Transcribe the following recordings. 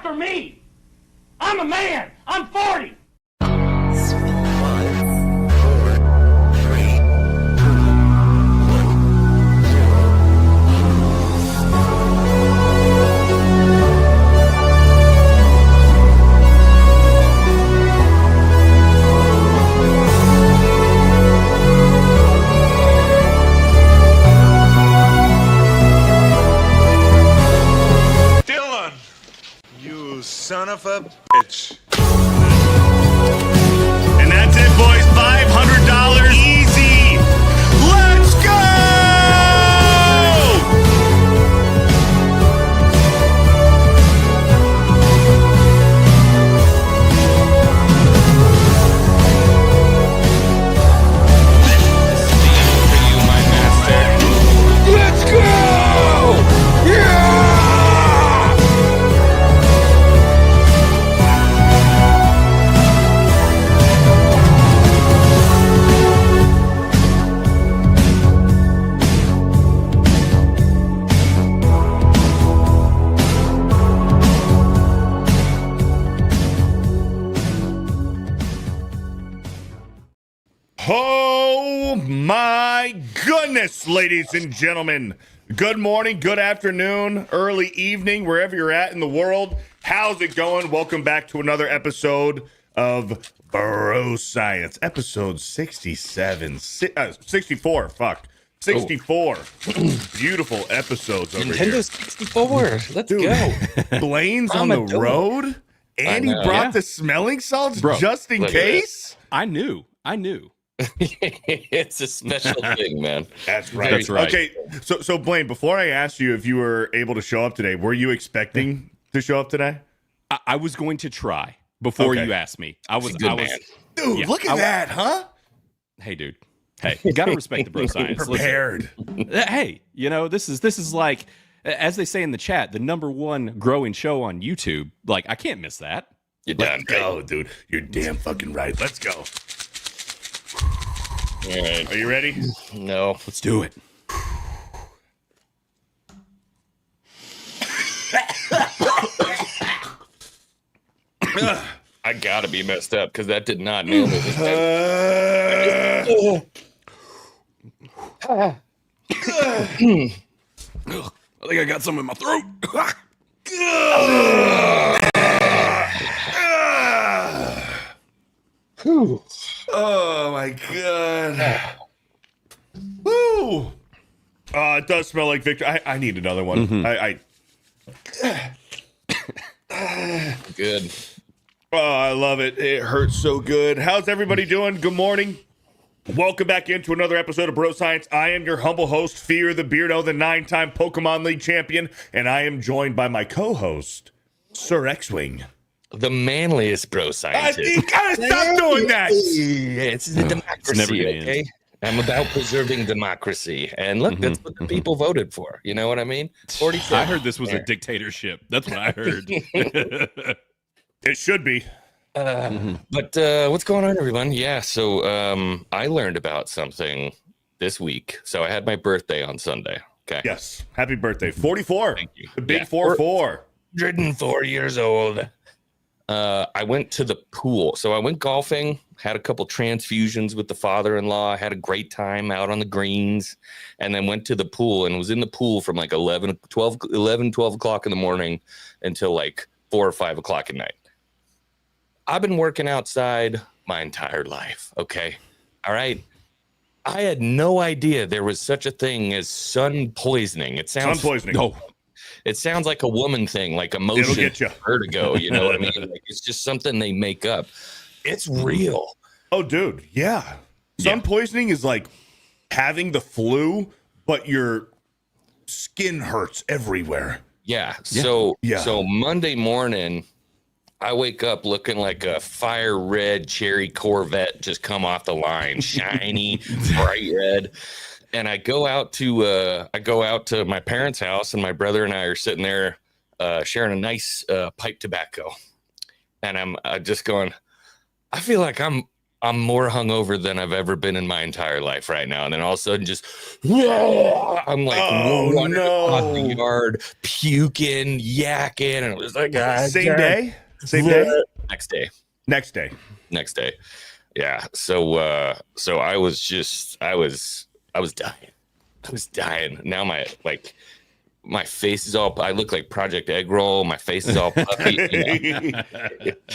after me. I'm a man. I'm 40. 5, 4, 3, 2, 1. Dylan, you son of a bitch. And that's it, boys. $500 easy. Let's go! Let's go! Yeah! Oh my goodness, ladies and gentlemen. Good morning, good afternoon, early evening, wherever you're at in the world. How's it going? Welcome back to another episode of Bro Science, episode 64. Fuck. 64. Beautiful episodes over Nintendo here. 64. Let's Dude, go. Blaine's on the road, and he brought the smelling salts just in case. I knew. It's a special thing, man. That's right. That's right. Okay, so Blaine, before I asked you if you were able to show up today, were you expecting to show up today? I was going to try before you asked me. I was. Dude, look at that, huh? Hey, dude. Hey, you gotta respect the bro science. Prepared. Listen, hey, you know this is like, as they say in the chat, the #1 growing show on YouTube. Like, I can't miss that. Let's go, dude. You're damn fucking right. Let's go. All right. Are you ready? No. Let's do it. I gotta be messed up because that did not nail it. I think I got some in my throat. Oh my god. Woo. It does smell like Victor. I need another one. Good. Oh, I love it. It hurts so good. How's everybody doing? Good morning. Welcome back into another episode of Bro Science. I am your humble host, FearTheBeardo, the 9-time Pokemon League champion, and I am joined by my co-host, Sir Xwing. The manliest bro scientist. You gotta stop doing that. It's the democracy, never gonna okay? I'm about preserving democracy. And look, that's what the people voted for. You know what I mean? 47. I heard this was a dictatorship. That's what I heard. It should be. But what's going on, everyone? Yeah, so I learned about something this week. So I had my birthday on Sunday. Okay. Yes. Happy birthday. 44. Thank you. The big Yeah. 4-4. 104 years old. I went to the pool. So I went golfing, had a couple transfusions with the father-in-law, had a great time out on the greens, and then went to the pool and was in the pool from like 12 o'clock in the morning until like 4 or 5 o'clock at night. I've been working outside my entire life. Okay. All right. I had no idea there was such a thing as sun poisoning. It sounds Sun poisoning. No. It sounds like a woman thing, like emotion, get you. vertigo. You know what I mean? Like, it's just something they make up. It's real. Oh, dude. Yeah. Sun poisoning is like having the flu, but your skin hurts everywhere. Yeah. So Yeah. so Monday morning, I wake up looking like a fire red cherry Corvette just come off the line, shiny, bright red. And I go out to my parents' house, and my brother and I are sitting there sharing a nice pipe tobacco. And I'm just going, I feel like I'm I'm more hungover than I've ever been in my entire life right now. And then all of a sudden I'm like running across the yard, puking, yakking. And it was like, Same day? Next day. Next day. Yeah. So I was dying. I was dying. Now my face is all, I look like Project Egg Roll. My face is all puffy. You know?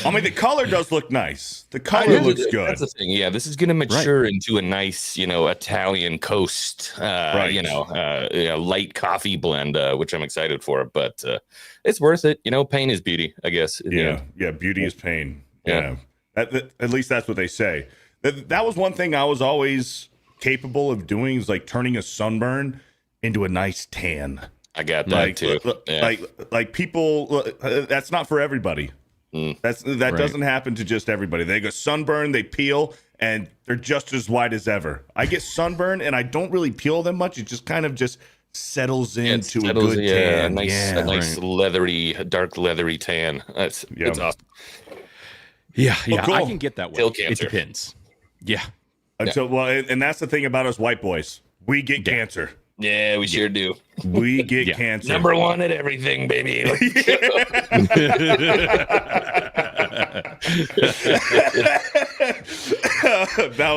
I mean, the color does look nice. The color looks good. That's the thing. Yeah, this is going to mature into a nice, Italian coast, light coffee blend, which I'm excited for. But it's worth it. Pain is beauty, I guess. Yeah, beauty is pain. Yeah. At least that's what they say. That was one thing I was always capable of doing, is like turning a sunburn into a nice tan. I got that too. Yeah. Like people, that's not for everybody. That doesn't happen to just everybody. They go sunburn, they peel, and they're just as white as ever. I get sunburn, and I don't really peel them much. It just kind of just settles into a good tan. A nice leathery, dark leathery tan. It's awesome. Yeah, cool. I can get that way. Kill cancer. It depends. Yeah. And that's the thing about us white boys. We get cancer. Yeah, we sure do. We get cancer. Number one at everything, baby. That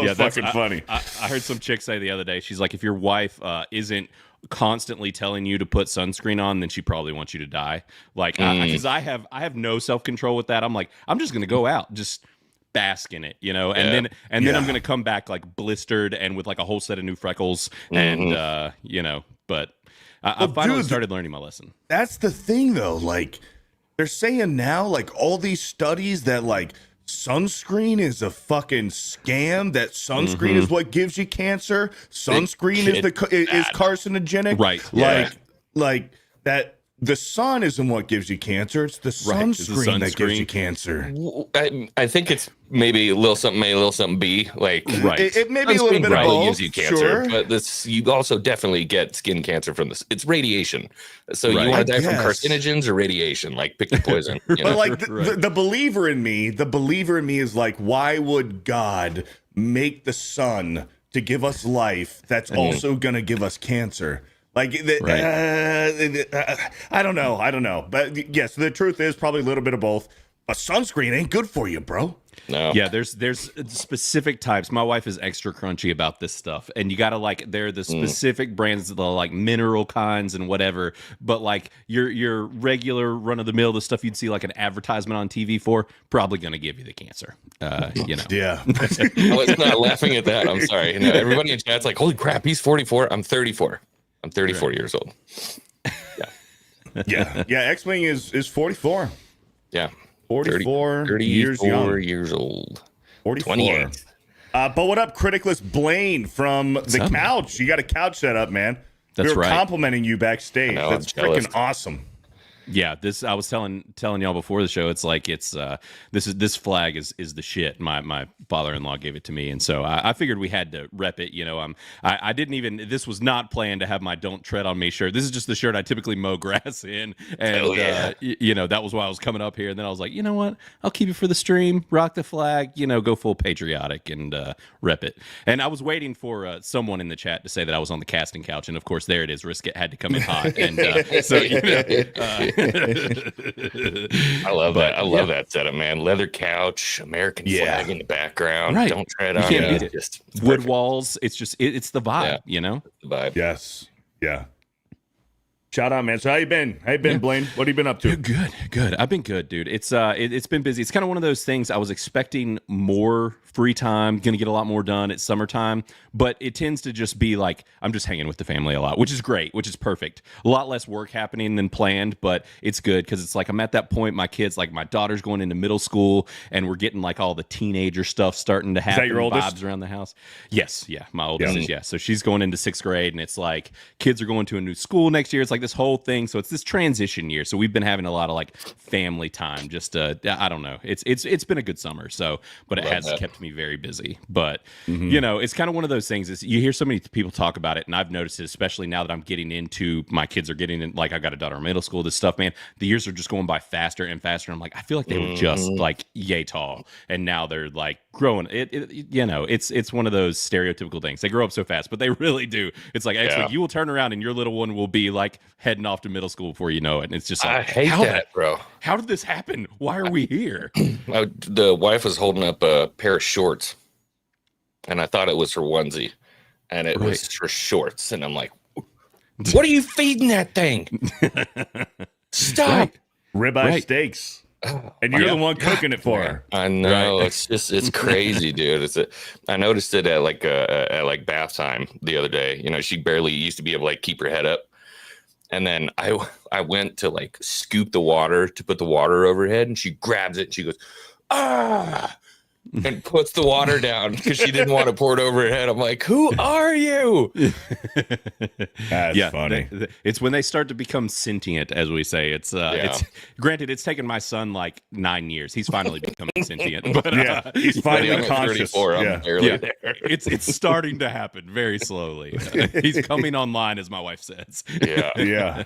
was fucking funny. I heard some chick say the other day, she's like, if your wife isn't constantly telling you to put sunscreen on, then she probably wants you to die. Like, because I have no self-control with that. I'm like, I'm just gonna go out, just bask in it, and then I'm gonna come back like blistered and with like a whole set of new freckles, and but I finally started learning my lesson. That's the thing, though. Like, they're saying now, like, all these studies that like sunscreen is a fucking scam, that sunscreen is what gives you cancer, sunscreen is carcinogenic, right? Like that. The sun isn't what gives you cancer. It's the sunscreen that gives you cancer. I think it's maybe a little something A, a little something B. Like, it may be a little bit of both. Gives you cancer, but you also definitely get skin cancer from this. It's radiation. So you want to die from carcinogens or radiation? Like, pick your poison. But like the believer in me, is like, why would God make the sun to give us life that's also going to give us cancer? Like, I don't know. But yes, the truth is probably a little bit of both. A sunscreen ain't good for you, bro. No. Yeah, there's specific types. My wife is extra crunchy about this stuff, and you gotta like, they're the specific brands, the like mineral kinds and whatever. But like your regular run of the mill, the stuff you'd see like an advertisement on TV for, probably gonna give you the cancer. Yeah. I was not laughing at that. I'm sorry. Everybody in chat's like, holy crap, he's 44. I'm 34. I'm 34 years old. Yeah. Xwing is 44. Yeah. 34 years old. 44. 28. But what up, Criticless Blaine from the couch? You got a couch set up, man. That's we were right. complimenting you backstage. That's freaking awesome. Yeah, I was telling y'all before the show. It's like this flag is the shit. My father-in-law gave it to me, and so I figured we had to rep it. I didn't even. This was not planned to have my "Don't Tread on Me" shirt. This is just the shirt I typically mow grass in, and that was why I was coming up here. And then I was like, you know what? I'll keep it for the stream. Rock the flag. Go full patriotic and rep it. And I was waiting for someone in the chat to say that I was on the casting couch, and of course there it is. Risket had to come in hot, and so. I love that. I love that setup, man. Leather couch, American flag in the background. Right. Don't tread on it. It's wood perfect. Walls. It's just it's the vibe, It's the vibe. Yes. Yeah. Shout out, man. So how you been? Blaine? What have you been up to? Good. I've been good, dude. It's been busy. It's kind of one of those things. I was expecting more free time, gonna get a lot more done. It's summertime, but it tends to just be like I'm just hanging with the family a lot, which is great, which is perfect. A lot less work happening than planned, but it's good because it's like I'm at that point. My kids, like my daughter's going into middle school, and we're getting like all the teenager stuff starting to happen. Is that your oldest? Vibes around the house. Yes, my oldest is. So she's going into 6th grade, and it's like kids are going to a new school next year. It's like this whole thing. So it's this transition year. So we've been having a lot of like family time. Just I don't know. It's been a good summer. So, but it has kept me very busy. But you know, it's kind of one of those things. Is you hear so many people talk about it, and I've noticed it, especially now that I'm getting into my kids are getting in. Like I got a daughter in middle school. This stuff, man. The years are just going by faster and faster. I'm like, I feel like they were just like yay tall, and now they're like growing. You know, it's one of those stereotypical things. They grow up so fast, but they really do. It's like actually, you will turn around and your little one will be like heading off to middle school before you know it. And it's just like, I hate that, bro. How did this happen? Why are we here? The wife was holding up a pair of shorts, and I thought it was her onesie, and it was her shorts. And I'm like, what are you feeding that thing? Stop. Ribeye steaks. And you're the one cooking it for her. I know. It's crazy, dude. I noticed it at like bath time the other day. You know, she barely used to be able to like keep her head up. And then I went to like scoop the water to put the water over her head, and she grabs it and she goes, ah, and puts the water down because she didn't want to pour it over her head. I'm like, who are you? That's funny. It's when they start to become sentient, as we say. It's granted, it's taken my son like 9 years. He's finally becoming sentient, but he's finally conscious. 34, I'm barely there. It's starting to happen very slowly. He's coming online, as my wife says. Yeah.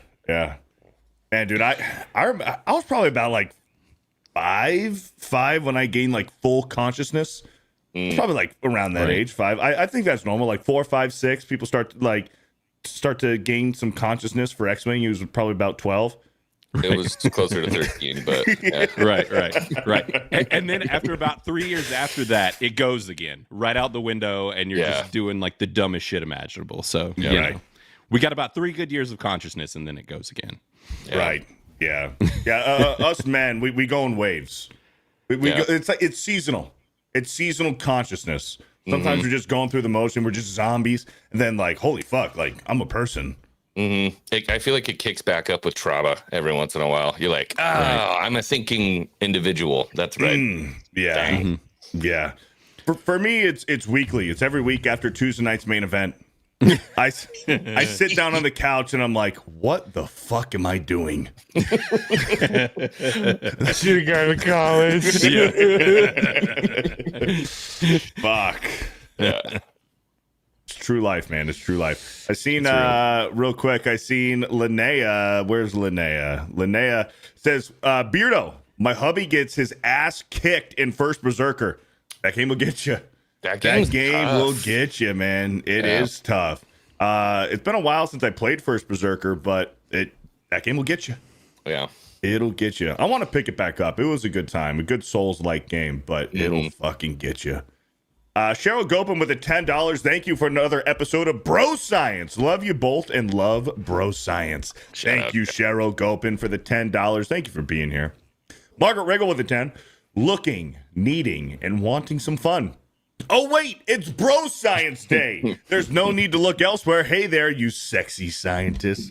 And dude, I was probably about like five when I gained like full consciousness. It's probably like around that age, 5. I think that's normal. Like 4, 5, 6, people start to gain some consciousness. For Xwing, he was probably about 12. It was closer to 13, but yeah. right. And then after about 3 years after that, it goes again right out the window, and you're just doing like the dumbest shit imaginable. So you know, we got about 3 good years of consciousness, and then it goes again. Right. Yeah. Us men, we go in waves. We go, it's like it's seasonal. It's seasonal consciousness. Sometimes we're just going through the motion. We're just zombies, and then like, holy fuck, like I'm a person. I feel like it kicks back up with trauma every once in a while. You're like, I'm a thinking individual. That's right. Yeah. For me, it's weekly. It's every week after Tuesday night's main event. I sit down on the couch and I'm like, what the fuck am I doing? I should have gone to college. Fuck. Yeah. It's true life, man. It's true life. I seen real quick. I seen Linnea. Where's Linnea? Linnea says, Beardo, my hubby gets his ass kicked in First Berserker. That game will get you. That game will get you, man. It is tough. It's been a while since I played First Berserker, but that game will get you. Yeah. It'll get you. I want to pick it back up. It was a good time, a good Souls-like game, but it'll fucking get you. Cheryl Gopin with the $10. Thank you for another episode of Bro Science. Love you both and love Bro Science. Thank you, Cheryl Gopin, for the $10. Thank you for being here. Margaret Riggle with the 10. Looking, needing, and wanting some fun. Oh, wait, it's Bro Science Day. There's no need to look elsewhere. Hey there, you sexy scientists.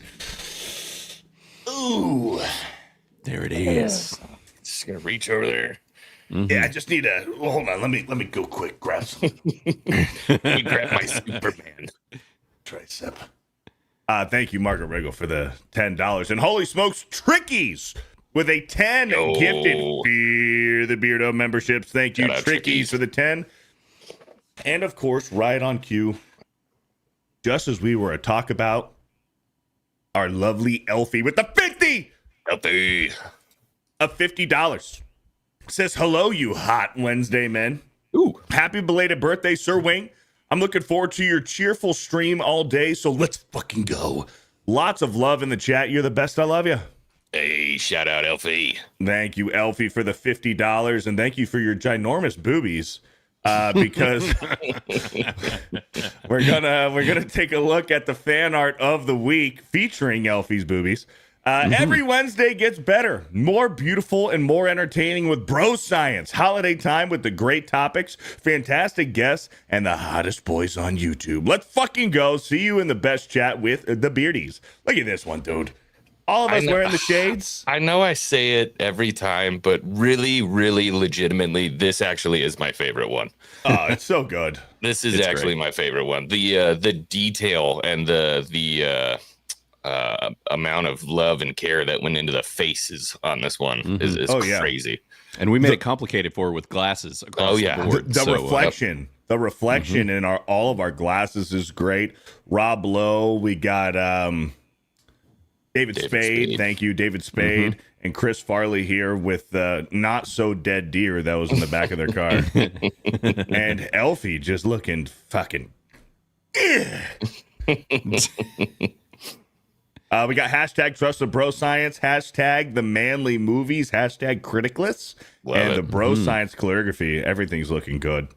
Ooh. There it is. Just going to reach over there. Yeah, I just need hold on. Let me go quick. Grab some. Let me grab my Superman tricep. Thank you, Margaret Riggle, for the $10. And holy smokes, Trickies with a 10 gifted Fear the Beardo memberships. Thank you, Trickies, for the 10. And of course, right on cue, just as we were to talk about our lovely Elfie with the 50 Elfie of $50. Says, hello, you hot Wednesday men. Ooh. Happy belated birthday, Sir Wing. I'm looking forward to your cheerful stream all day, so let's fucking go. Lots of love in the chat. You're the best. I love you. Hey, shout out, Elfie. Thank you, Elfie, for the $50, and thank you for your ginormous boobies. Because we're gonna take a look at the fan art of the week featuring Elfie's boobies. Every Wednesday gets better, more beautiful, and more entertaining with Bro Science. Holiday time with the great topics, fantastic guests, and the hottest boys on YouTube. Let's fucking go. See you in the best chat with the Beardies. Look at this one, dude. All of us wearing the shades. I know I say it every time, but really, really legitimately, this actually is my favorite one. Oh, it's so good. This is actually my favorite one. The detail and the amount of love and care that went into the faces on this one is crazy. And we made it complicated for her with glasses across the board. The reflection in all of our glasses is great. Rob Lowe, we got David Spade. Thank you, David Spade. And Chris Farley here with the not so dead deer that was in the back of their car. And Elfie just looking fucking. We got hashtag trust the bro science, hashtag the manly movies, hashtag criticless, and the bro science calligraphy. Everything's looking good.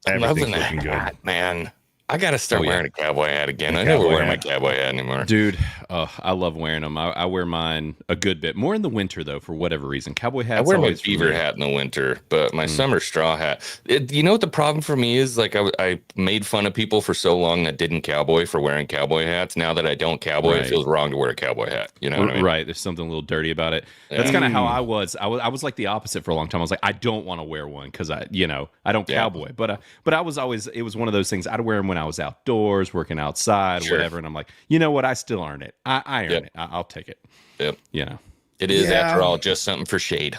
Everything's looking good, man. I gotta start wearing a cowboy hat again. I never wear my cowboy hat anymore, dude. I love wearing them. I wear mine a good bit more in the winter though, for whatever reason. Cowboy hats. I wear my beaver hat in the winter, but my summer straw hat. You know what the problem for me is? Like I made fun of people for so long that didn't cowboy for wearing cowboy hats. Now that I don't cowboy, it feels wrong to wear a cowboy hat. You know what I mean? Right. There's something a little dirty about it. That's kind of how I was. I was like the opposite for a long time. I was like, I don't want to wear one because I don't cowboy. But I was always. It was one of those things. I'd wear them when I was outdoors, working outside, whatever. And I'm like, you know what? I still earn it. I earn it. I'll take it. Yep. You know, it is after all just something for shade.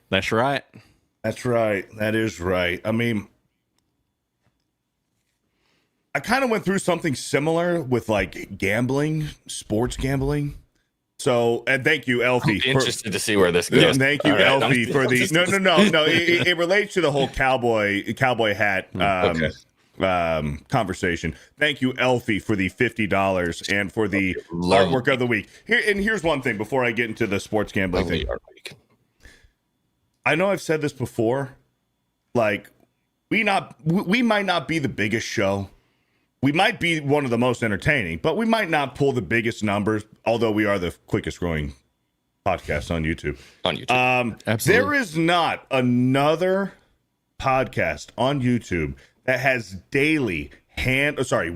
That's right. That's right. That is right. I mean, I kind of went through something similar with like gambling, sports gambling. So, and thank you, Elfie. I'm interested to see where this goes. Thank you, Elfie, for the no. It relates to the whole cowboy hat. Conversation. Thank you, Elfie, for the $50 and for the artwork of the week. Here's one thing before I get into the sports gambling thing. I know I've said this before. Like, we might not be the biggest show. We might be one of the most entertaining, but we might not pull the biggest numbers. Although we are the quickest growing podcast on YouTube. Absolutely. There is not another podcast on YouTube that has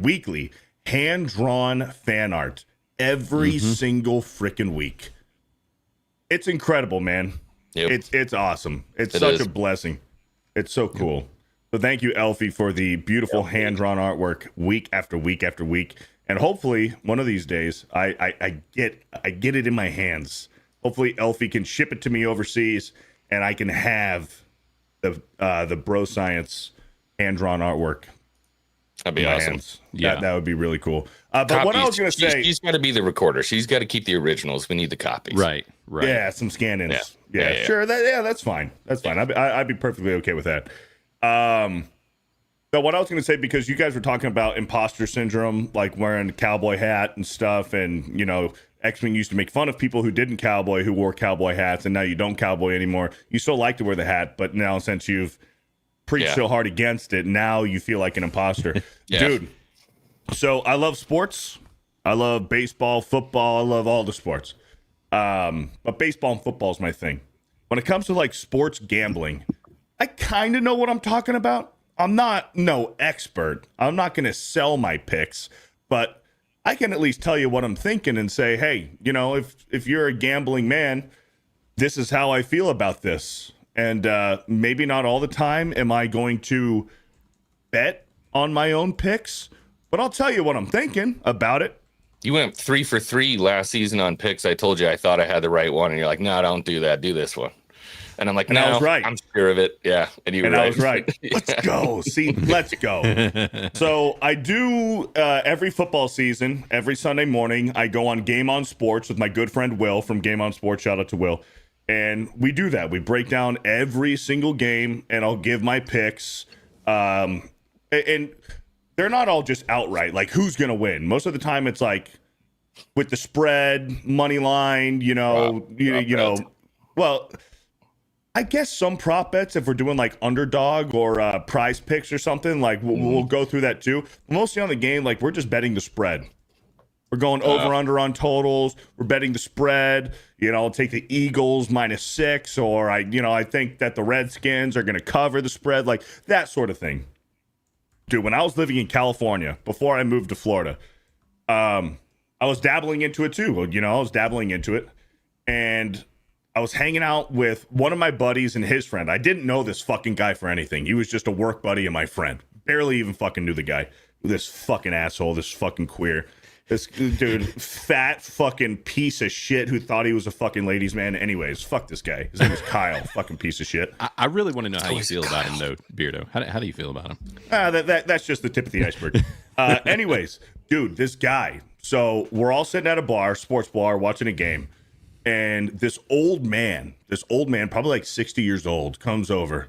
weekly hand-drawn fan art every single freaking week. It's incredible, man. Yep. It's awesome. It's such a blessing. It's so cool. So thank you, Elfie, for the beautiful hand-drawn artwork week after week after week. And hopefully, one of these days, I get it in my hands. Hopefully, Elfie can ship it to me overseas, and I can have the Bro Science hand-drawn artwork. That'd be awesome. That would be really cool. But copies. What I was going to say... She's got to be the recorder. She's got to keep the originals. We need the copies. Right. Yeah, some scan-ins. Yeah. Sure. That's fine. That's fine. I'd be perfectly okay with that. But what I was going to say, because you guys were talking about imposter syndrome, like wearing a cowboy hat and stuff, and, Xwing used to make fun of people who didn't cowboy, who wore cowboy hats, and now you don't cowboy anymore. You still like to wear the hat, but now since you've preached so hard against it, now you feel like an imposter. Dude, so I love sports. I love baseball, football. I love all the sports. But baseball and football is my thing. When it comes to like sports gambling, I kind of know what I'm talking about. I'm not no expert. I'm not going to sell my picks, but I can at least tell you what I'm thinking and say, hey, if you're a gambling man, this is how I feel about this. And maybe not all the time am I going to bet on my own picks, but I'll tell you what I'm thinking about it. You went 3 for 3 last season on picks. I told you I thought I had the right one, and you're like, no, don't do that. Do this one. And I'm like, no, I was right. I'm sure of it. Yeah. And you were right. I was right. Let's go. See, let's go. So I do every football season, every Sunday morning, I go on Game On Sports with my good friend Will from Game On Sports. Shout out to Will. And we do that. We break down every single game, and I'll give my picks. And they're not all just outright, like who's going to win. Most of the time it's like with the spread, money line, well, I guess some prop bets, if we're doing like underdog or prize picks or something, like we'll go through that too. Mostly on the game, like we're just betting the spread. We're going over under on totals. We're betting the spread. I'll take the Eagles -6, or I think that the Redskins are going to cover the spread, like that sort of thing. Dude, when I was living in California before I moved to Florida, I was dabbling into it too. I was dabbling into it, and I was hanging out with one of my buddies and his friend. I didn't know this fucking guy for anything. He was just a work buddy of my friend. Barely even fucking knew the guy. this fucking asshole, this fucking queer. This dude, fat fucking piece of shit who thought he was a fucking ladies' man. Anyways, fuck this guy. His name is Kyle. Fucking piece of shit. I really want to know how you feel about him, though, Beardo. How do you feel about him? That's just the tip of the iceberg. Anyways, dude, this guy. So we're all sitting at a bar, sports bar, watching a game, and this old man, probably like 60 years old, comes over,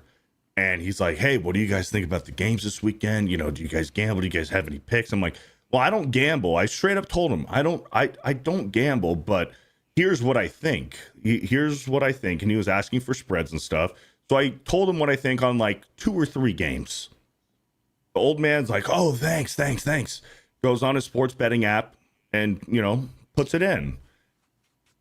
and he's like, "Hey, what do you guys think about the games this weekend? You know, do you guys gamble? Do you guys have any picks?" I'm like, well, I don't gamble. I straight up told him I don't gamble, but here's what I think. Here's what I think. And he was asking for spreads and stuff. So I told him what I think on like 2 or 3 games. The old man's like, oh, thanks. Goes on his sports betting app and, puts it in.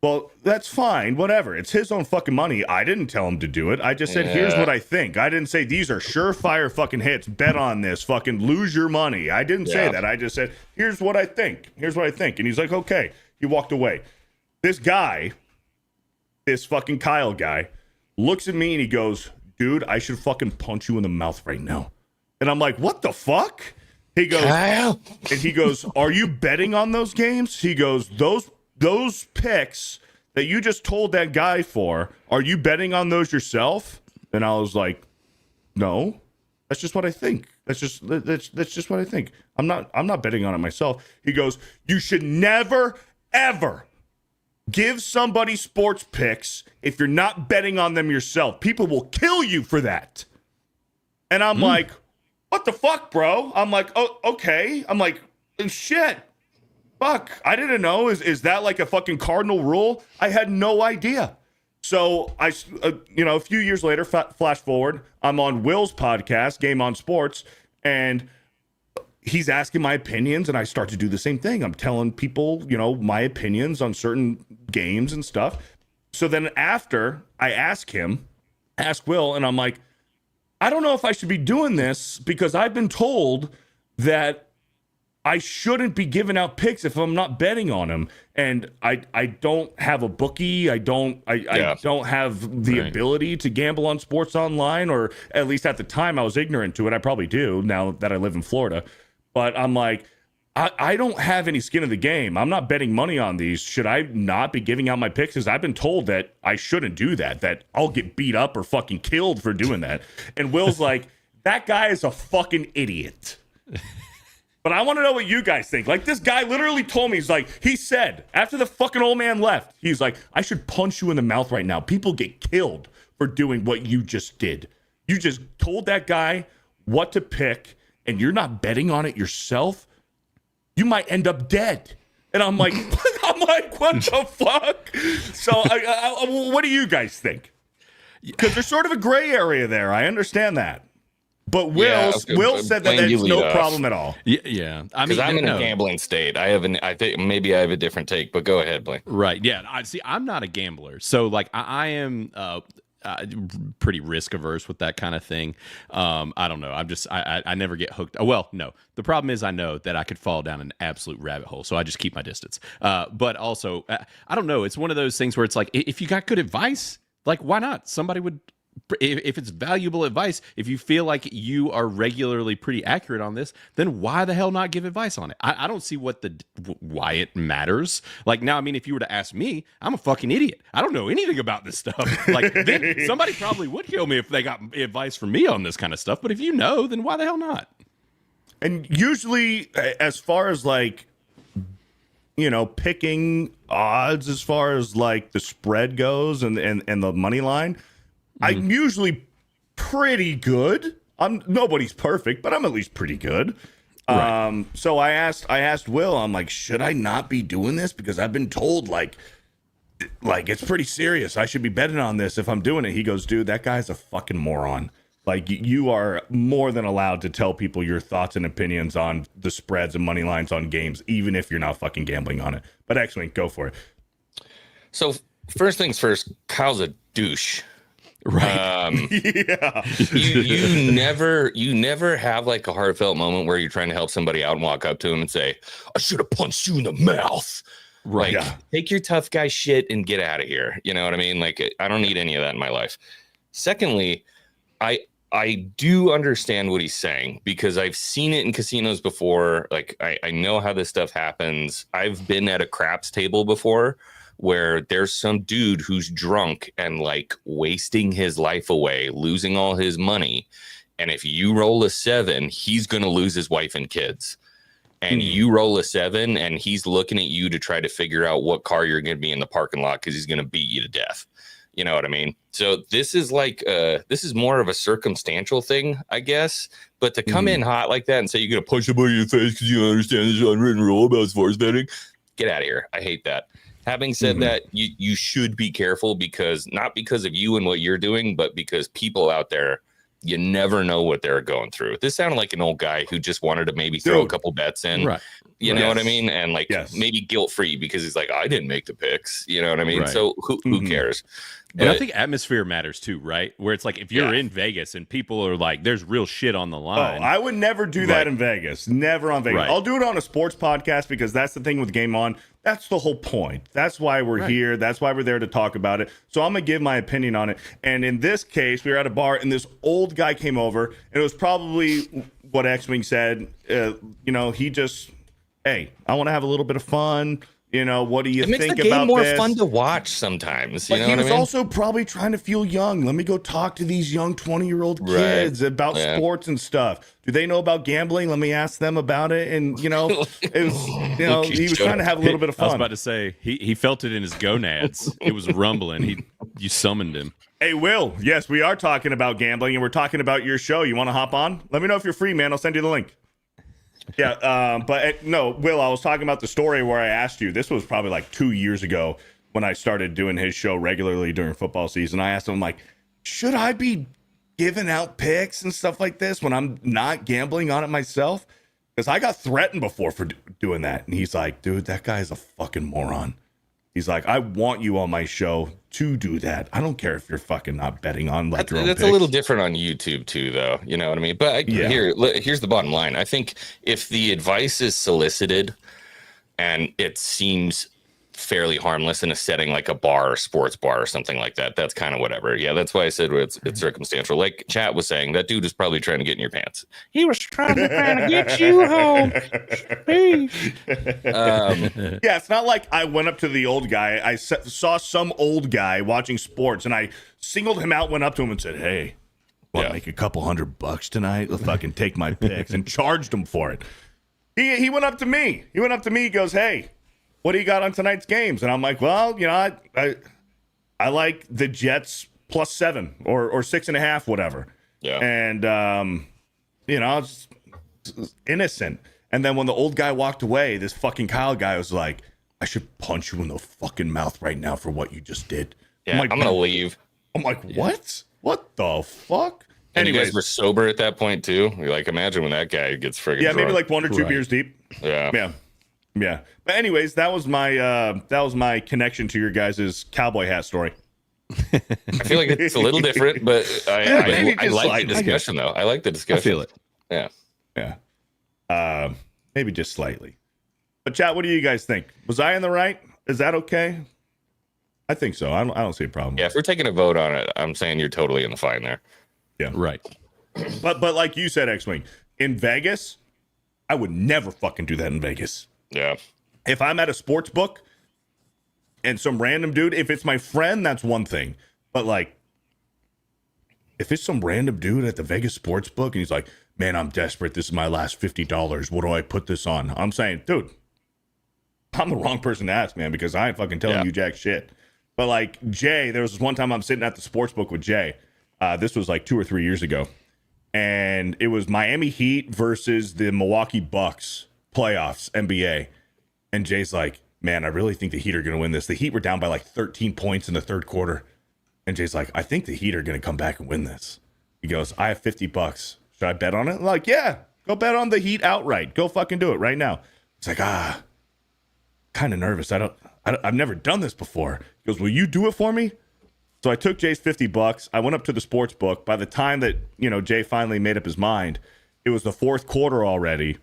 Well, that's fine. Whatever. It's his own fucking money. I didn't tell him to do it. I just said, here's what I think. I didn't say these are surefire fucking hits. Bet on this. Fucking lose your money. I didn't say that. I just said, here's what I think. And he's like, okay. He walked away. This guy, this fucking Kyle guy, looks at me and he goes, dude, I should fucking punch you in the mouth right now. And I'm like, what the fuck? He goes, Kyle. And he goes, are you betting on those games? He goes, those picks that you just told that guy for, are you betting on those yourself? And I was like, no, that's just what I think. That's just what I think. I'm not betting on it myself. He goes, you should never, ever give somebody sports picks if you're not betting on them yourself. People will kill you for that. And I'm like, what the fuck, bro? I'm like, oh, okay. I'm like, shit. Fuck, I didn't know. Is that like a fucking cardinal rule? I had no idea. So I, a few years later, flash forward, I'm on Will's podcast, Game on Sports, and he's asking my opinions, and I start to do the same thing. I'm telling people, my opinions on certain games and stuff. So then after I ask Will, and I'm like, I don't know if I should be doing this because I've been told that I shouldn't be giving out picks if I'm not betting on them. And I don't have a bookie. I don't have the ability to gamble on sports online, or at least at the time I was ignorant to it. I probably do now that I live in Florida. But I'm like, I don't have any skin in the game. I'm not betting money on these. Should I not be giving out my picks? Because I've been told that I shouldn't do that I'll get beat up or fucking killed for doing that. And Will's like, that guy is a fucking idiot. But I want to know what you guys think. Like, this guy literally told me, he said, after the fucking old man left, he's like, I should punch you in the mouth right now. People get killed for doing what you just did. You just told that guy what to pick, and you're not betting on it yourself. You might end up dead. And I'm like, what the fuck? So what do you guys think? Because there's sort of a gray area there. I understand that. But Will said that there's no problem at all. Yeah. I mean, I'm in a gambling state. I think maybe I have a different take, but go ahead, Blaine. Right. Yeah. I'm not a gambler. So like I am pretty risk averse with that kind of thing. I don't know. I never get hooked. Well, no. The problem is I know that I could fall down an absolute rabbit hole. So I just keep my distance. But also, I don't know. It's one of those things where it's like, if you got good advice, like, why not? Somebody would. If it's valuable advice, if you feel like you are regularly pretty accurate on this, then why the hell not give advice on it? I don't see why it matters. Like, now, I mean, if you were to ask me, I'm a fucking idiot. I don't know anything about this stuff. Like, then somebody probably would kill me if they got advice from me on this kind of stuff. But if you know, then why the hell not? And usually, as far as like, picking odds, as far as like the spread goes and the money line, I'm usually pretty good. Nobody's perfect, but I'm at least pretty good. Right. So I asked Will, I'm like, should I not be doing this? Because I've been told like it's pretty serious. I should be betting on this if I'm doing it. He goes, dude, that guy's a fucking moron. Like, you are more than allowed to tell people your thoughts and opinions on the spreads and money lines on games, even if you're not fucking gambling on it. But Xwing, go for it. So first things first, Kyle's a douche. Right. Yeah. You never have like a heartfelt moment where you're trying to help somebody out and walk up to him and say, I should have punched you in the mouth. Right. Like, take your tough guy shit and get out of here. You know what I mean? Like, I don't need any of that in my life. Secondly, I do understand what he's saying because I've seen it in casinos before. Like I know how this stuff happens. I've been at a craps table before where there's some dude who's drunk and like wasting his life away, losing all his money. And if you roll a 7, he's going to lose his wife and kids. And you roll a 7 and he's looking at you to try to figure out what car you're going to be in the parking lot because he's going to beat you to death. You know what I mean? So this is like this is more of a circumstantial thing, I guess. But to come in hot like that and say you're going to punch somebody in the face because you don't understand this unwritten rule about sports betting, get out of here. I hate that. Having said that, you should be careful because not because of you and what you're doing, but because people out there, you never know what they're going through. This sounded like an old guy who just wanted to maybe throw a couple bets in. Right. You know what I mean? And like maybe guilt-free because he's like, I didn't make the picks. You know what I mean? Right. So who cares? And I think atmosphere matters too, right? Where it's like if you're in Vegas and people are like, there's real shit on the line. Oh, I would never do that in Vegas. Never on Vegas. Right. I'll do it on a sports podcast because that's the thing with Game On. That's the whole point. That's why we're here. That's why we're there to talk about it. So I'm going to give my opinion on it. And in this case, we were at a bar and this old guy came over. And it was probably what Xwing said. He just, hey, I want to have a little bit of fun. You know, what do you think about this? It makes the game more fun to watch sometimes. But he was also probably trying to feel young. Let me go talk to these young 20-year-old kids about sports and stuff. Do they know about gambling? Let me ask them about it. And, he was trying to have a little bit of fun. I was about to say, he felt it in his gonads. It was rumbling. You summoned him. Hey, Will, yes, we are talking about gambling, and we're talking about your show. You want to hop on? Let me know if you're free, man. I'll send you the link. Yeah, no, Will, I was talking about the story where I asked you. This was probably like 2 years ago when I started doing his show regularly during football season. I asked him, like, should I be giving out picks and stuff like this when I'm not gambling on it myself? Because I got threatened before for doing that. And he's like, dude, that guy's a fucking moron. He's like, I want you on my show to do that. I don't care if you're fucking not betting on like your own That's picks. a little different on YouTube too, though. You know what I mean? But here's the bottom line. I think if the advice is solicited and it seems fairly harmless in a setting like a bar or sports bar or something like that, that's kind of whatever. Yeah, that's why I said it's circumstantial. Like Chat was saying, that dude was probably trying to get in your pants. He was trying to get you home. Yeah, it's not like I went up to the old guy. I saw some old guy watching sports, and I singled him out, went up to him and said, hey, want to make a couple $100 tonight? Let's fucking take my picks, and charged him for it. He went up to me. He goes, hey, what do you got on tonight's games? And I'm like, well, I like the Jets +7 or 6.5, whatever. Yeah. And, it's innocent. And then when the old guy walked away, this fucking Kyle guy was like, I should punch you in the fucking mouth right now for what you just did. Yeah, I'm going to leave. I'm like, what? What the fuck? And you guys were sober at that point, too? You're like, imagine when that guy gets friggin' drunk. Maybe like 1 or 2 beers deep. Yeah. But anyways, that was my connection to your guys' cowboy hat story. I feel like it's a little different, but I like the discussion, though. I like the discussion. I feel it. Yeah. Maybe just slightly. But chat, what do you guys think? Was I in the right? Is that okay? I think so. I don't see a problem. Yeah, if we're taking a vote on it, I'm saying you're totally in the fine there. Yeah. Right. But like you said, Xwing, in Vegas, I would never fucking do that in Vegas. Yeah. If I'm at a sports book and some random dude, if it's my friend, that's one thing. But like, if it's some random dude at the Vegas sports book and he's like, man, I'm desperate. This is my last $50. What do I put this on? I'm saying, dude, I'm the wrong person to ask, man, because I ain't fucking telling you jack shit. But like Jay, there was this one time I'm sitting at the sports book with Jay. This was like 2 or 3 years ago. And it was Miami Heat versus the Milwaukee Bucks playoffs, NBA. And Jay's like, man, I really think the Heat are going to win this. The Heat were down by like 13 points in the third quarter. And Jay's like, I think the Heat are going to come back and win this. He goes, I have $50. Should I bet on it? I'm like, yeah, go bet on the Heat outright. Go fucking do it right now. It's like, kind of nervous. I've never done this before. He goes, will you do it for me? So I took Jay's $50. I went up to the sports book. By the time that, Jay finally made up his mind, it was the fourth quarter already.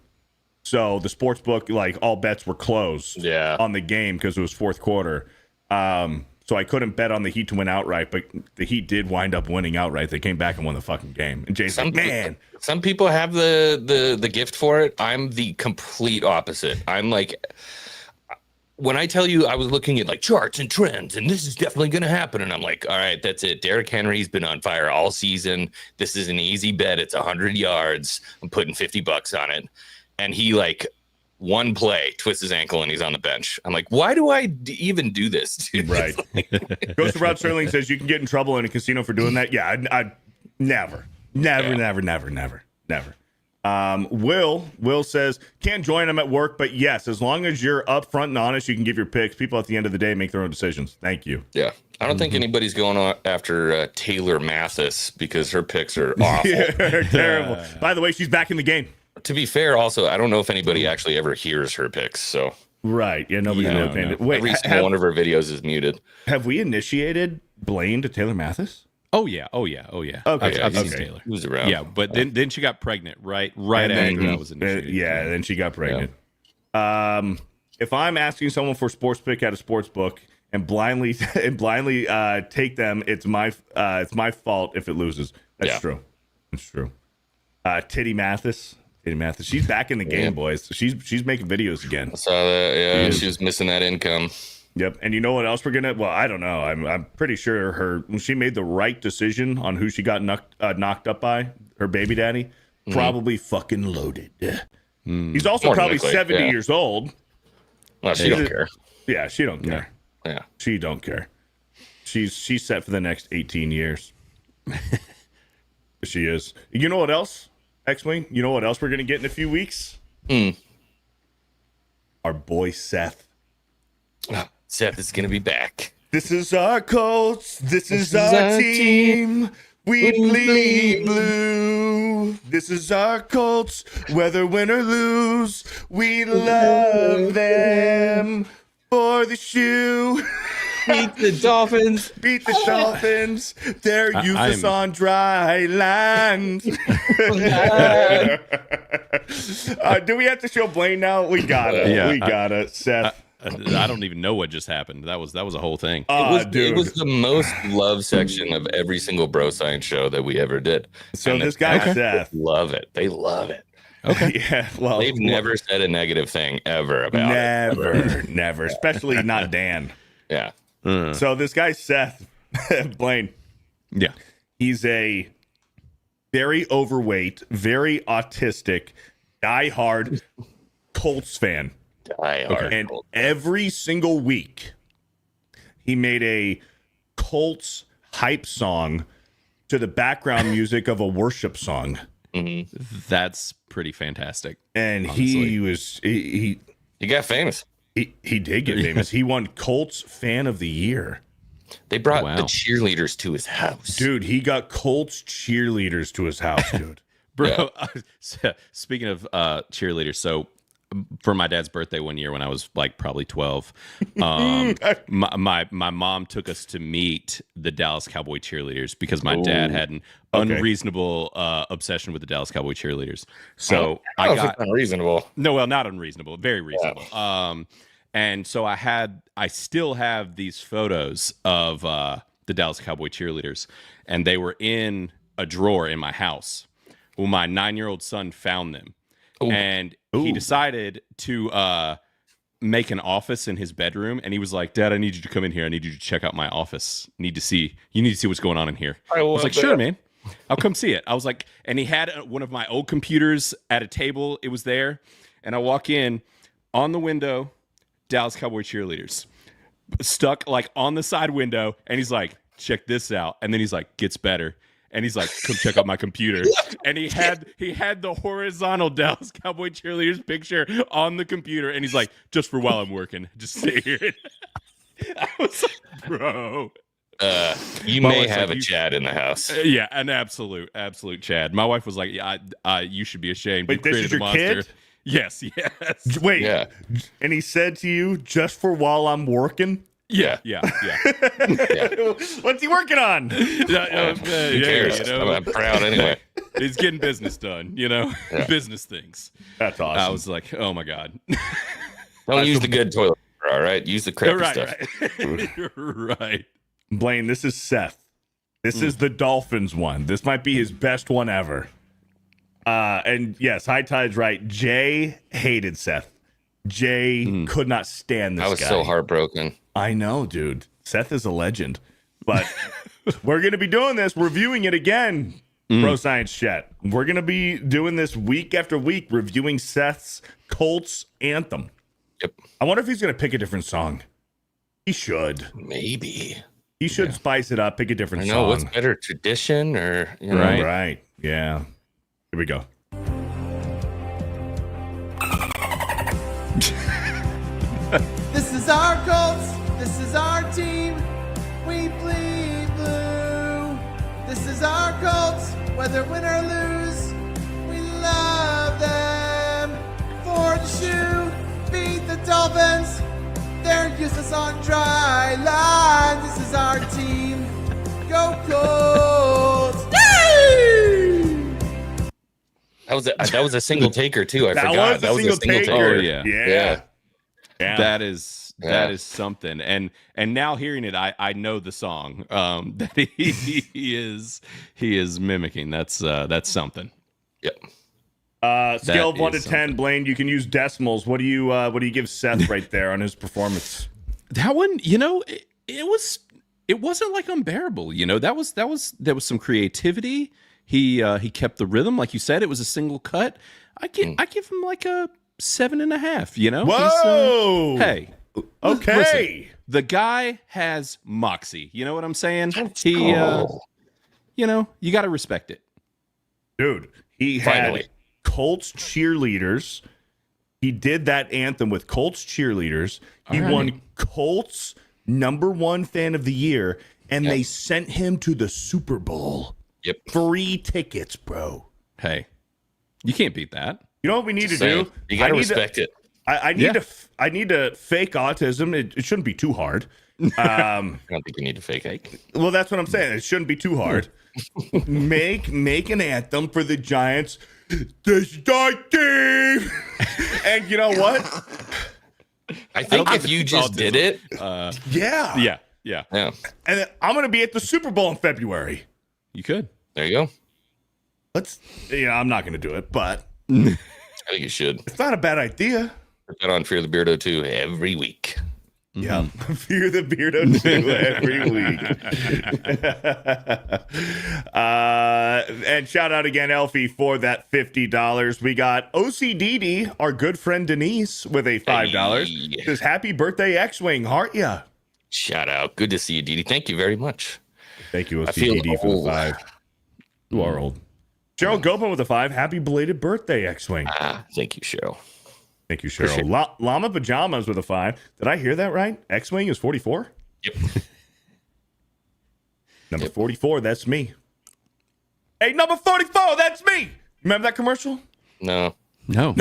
So the sports book, like all bets were closed on the game because it was fourth quarter. So So I couldn't bet on the Heat to win outright, but the Heat did wind up winning outright. They came back and won the fucking game. And Jay's like, man. Some people have the gift for it. I'm the complete opposite. I'm like, when I tell you I was looking at like charts and trends and this is definitely going to happen. And I'm like, all right, that's it. Derrick Henry's been on fire all season. This is an easy bet. It's 100 yards. I'm putting $50 on it. And he like one play, twists his ankle and he's on the bench. I'm like, why do I even do this? Dude? Right. Ghost of Rod Sterling says you can get in trouble in a casino for doing that. Yeah, I never. Will says can't join them at work, but yes, as long as you're upfront and honest, you can give your picks. People at the end of the day make their own decisions. Thank you. Yeah, I don't think anybody's going on after Taylor Mathis because her picks are awful. Yeah, terrible. By the way, she's back in the game. To be fair, also, I don't know if anybody actually ever hears her picks. So right, yeah, nobody knows. No. Wait, every single one of her videos is muted. Have we initiated Blaine to Taylor Mathis? Oh yeah. Okay, I've seen Taylor. Who's around? Yeah, but then she got pregnant right after that was initiated. Yeah, then she got pregnant. Yeah. If I'm asking someone for a sports pick at a sports book and blindly take them, it's my fault if it loses. That's true. It's true. Titty Mathis, she's back in the game, boys. She's making videos again. I saw that. Yeah, she was missing that income. Yep, and you know what else we're gonna? Well, I don't know. I'm pretty sure she made the right decision on who she got knocked up by. Her baby daddy, probably fucking loaded. He's also More probably likely, 70 years old. Well, she don't care. Yeah, she don't care. Yeah, she don't care. She's set for the next 18 years. She is. You know what else, Xwing? You know what else we're gonna get in a few weeks? Our boy Seth. Seth is going to be back. This is our Colts. This is our team. We bleed blue. This is our Colts. Whether win or lose, we love them. For the shoe. Beat the Dolphins. Beat the Dolphins. They're useless on dry land. Do we have to show Blaine now? We gotta. Yeah, we gotta. Seth. I don't even know what just happened. That was a whole thing. It was the most loved section of every single Bro Science show that we ever did. So and this guy Seth love it. They love it. Okay. Yeah. Well, they've never said a negative thing ever about it. Never. Especially not Dan. Yeah. So this guy Seth Blaine. Yeah. He's a very overweight, very autistic, diehard Colts fan. And every single week, he made a Colts hype song to the background music of a worship song. That's pretty fantastic. And honestly. he got famous. He did get famous. He won Colts Fan of the Year. They brought the cheerleaders to his house. Dude, he got Colts cheerleaders to his house, dude. Bro, speaking of cheerleaders, so for my dad's birthday one year when I was like probably 12, my mom took us to meet the Dallas Cowboy cheerleaders because my dad had an unreasonable obsession with the Dallas Cowboy cheerleaders. So I got unreasonable. No, well, not unreasonable, very reasonable. Yeah. And so I still have these photos of the Dallas Cowboy cheerleaders, and they were in a drawer in my house. Well, my 9-year-old son found them. And he decided to make an office in his bedroom, and he was like, "Dad, I need you to come in here. I need you to check out my office. You need to see what's going on in here." I was like, "Sure, man. I'll come see it." I was like, and he had one of my old computers at a table. It was there, and I walk in, on the window, Dallas Cowboy cheerleaders stuck like on the side window, and he's like, "Check this out," and then he's like, "Gets better." And he's like, "Come check out my computer." And he had the horizontal Dallas Cowboy cheerleaders picture on the computer. And he's like, "Just for while I'm working, just stay here." I was like, bro. You may have a Chad in the house. Yeah, an absolute Chad. My wife was like, "Yeah, you should be ashamed." Wait, this is your kid? Yes. Wait. Yeah. And he said to you, "Just for while I'm working"? Yeah. What's he working on? Who cares? I'm proud anyway. He's getting business done, business things. That's awesome. I was like, oh my God. Don't use the good toilet. All right, use the crappy stuff. Right. Blaine, this is Seth. This is the Dolphins one. This might be his best one ever. And yes, High Tide's right. Jay hated Seth. Jay could not stand this guy. I was so heartbroken. I know, dude. Seth is a legend. But we're going to be doing this, reviewing it again, Bro Science Chat. We're going to be doing this week after week, reviewing Seth's Colts anthem. Yep. I wonder if he's going to pick a different song. He should. Maybe. He should spice it up, pick a different song. What's better, tradition or, you know? Right. Yeah. Here we go. This is our Colts. This is our team. We bleed blue. This is our Colts. Whether win or lose, we love them. For the shoe, beat the Dolphins. They're useless on dry lines. This is our team. Go Colts! Yay! That was a single taker too. I forgot. That was a single taker. Oh, yeah. Yeah. That is something. And now hearing it, I know the song that he is mimicking. That's something. Yep. Scale of 1 to 10, Blaine. You can use decimals. What do you give Seth right there on his performance? That one, it wasn't like unbearable. There was some creativity. He kept the rhythm, like you said. It was a single cut. I give him like a 7.5. Whoa! Hey, okay. Listen, the guy has moxie. You know what I'm saying? You got to respect it, dude. He Finally. had Colts cheerleaders. He did that anthem with Colts cheerleaders. He won Colts #1 fan of the year, and they sent him to the Super Bowl. Yep. Free tickets, bro. Hey, you can't beat that. You know what we need to do? You got to respect it. I need to fake autism. It shouldn't be too hard. I don't think you need to fake it. Well, that's what I'm saying. It shouldn't be too hard. make an anthem for the Giants. This is our team. And you know what? I think if you just did it, Yeah. yeah, And I'm going to be at the Super Bowl in February. You could. there you go. I'm not going to do it, but I think you should it's not a bad idea. put that on Fear the Beardo 2 every week. Yeah, Fear the Beardo 2 every week. And shout out again, Elfie, for that $50. We got OCDD, our good friend Denise, with a $5. Hey. Says, happy birthday, Xwing. Heart ya. Shout out. Good to see you, Didi. Thank you very much. Thank you, I feel OCDD, for the old. 5. You are old. Cheryl Gopin with a 5. Happy belated birthday, Xwing. Thank you, Cheryl. Thank you, Cheryl. Llama Pajamas with a 5. Did I hear that right? Xwing is 44? Yep. Number 44, that's me. Hey, number 44, that's me. Remember that commercial? No. No.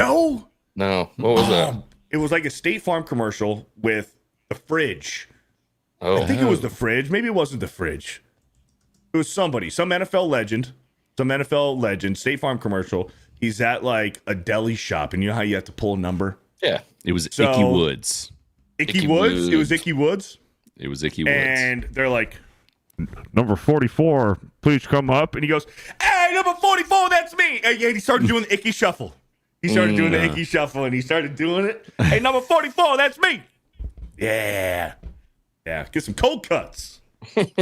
What was that? It was like a State Farm commercial with the fridge. Oh, I think it was the fridge. Maybe it wasn't the fridge. It was somebody, some NFL legend, State Farm commercial. He's at like a deli shop, and you know how you have to pull a number? yeah. It was So- Icky Woods. Icky Icky Woods? It was Woods. Icky Woods. It was Icky Woods. And they're like, number 44, please come up. And he goes, hey, number 44, that's me. And he started doing the Icky Shuffle. He started doing the Icky Shuffle, and he started doing it. Hey, number 44, that's me. Yeah. Yeah, get some cold cuts. I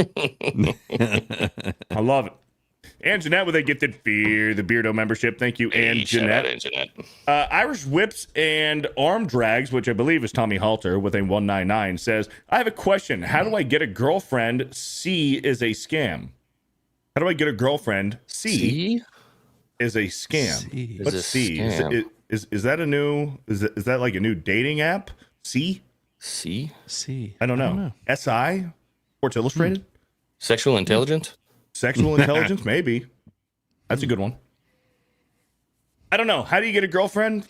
love it. And Jeanette with a gifted Fear the Beardo membership. Thank you, Hey, and shout out, Jeanette. Jeanette. Irish Whips and Arm Drags, which I believe is Tommy Halter with a 199, says, I have a question. How do I get a girlfriend? C is a scam. How do I get a girlfriend? C is a scam. C What's is a C? scam. Is that a new, is that like a new dating app? C? See? See, I don't know. SI? Sports Illustrated? Sexual intelligence? Sexual intelligence? Maybe. That's a good one. I don't know. How do you get a girlfriend?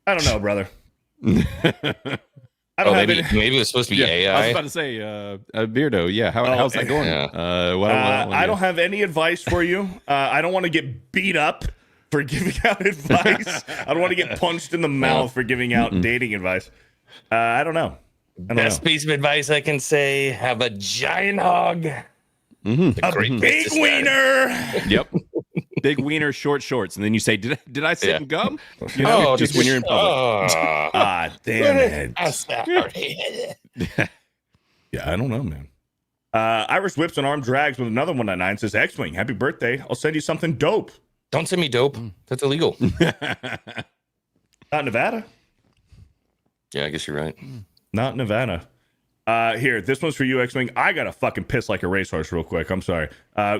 I don't know, brother. I don't have maybe, any. maybe it was supposed to be I was AI. about to say, Beardo. Yeah, how's that going? Yeah. I don't have any advice for you. I don't want to get beat up for giving out advice. I don't want to get punched in the mouth for giving out dating advice. I don't know. Best piece of advice I can say: have a giant hog. Mm-hmm. A great Big wiener. Yep. Big wiener, short shorts, and then you say, "Did I sit Yeah. in gum?" You know, just when you're in public. Damn it. I'm sorry. Yeah, I don't know, man. Irish whips and arm drags with another 199 says Xwing, happy birthday. I'll send you something dope. Don't send me dope. That's illegal. Not Nevada. Yeah, I guess you're right. Not Nevada. Here, this one's for you, Xwing. I gotta fucking piss like a racehorse real quick. I'm sorry.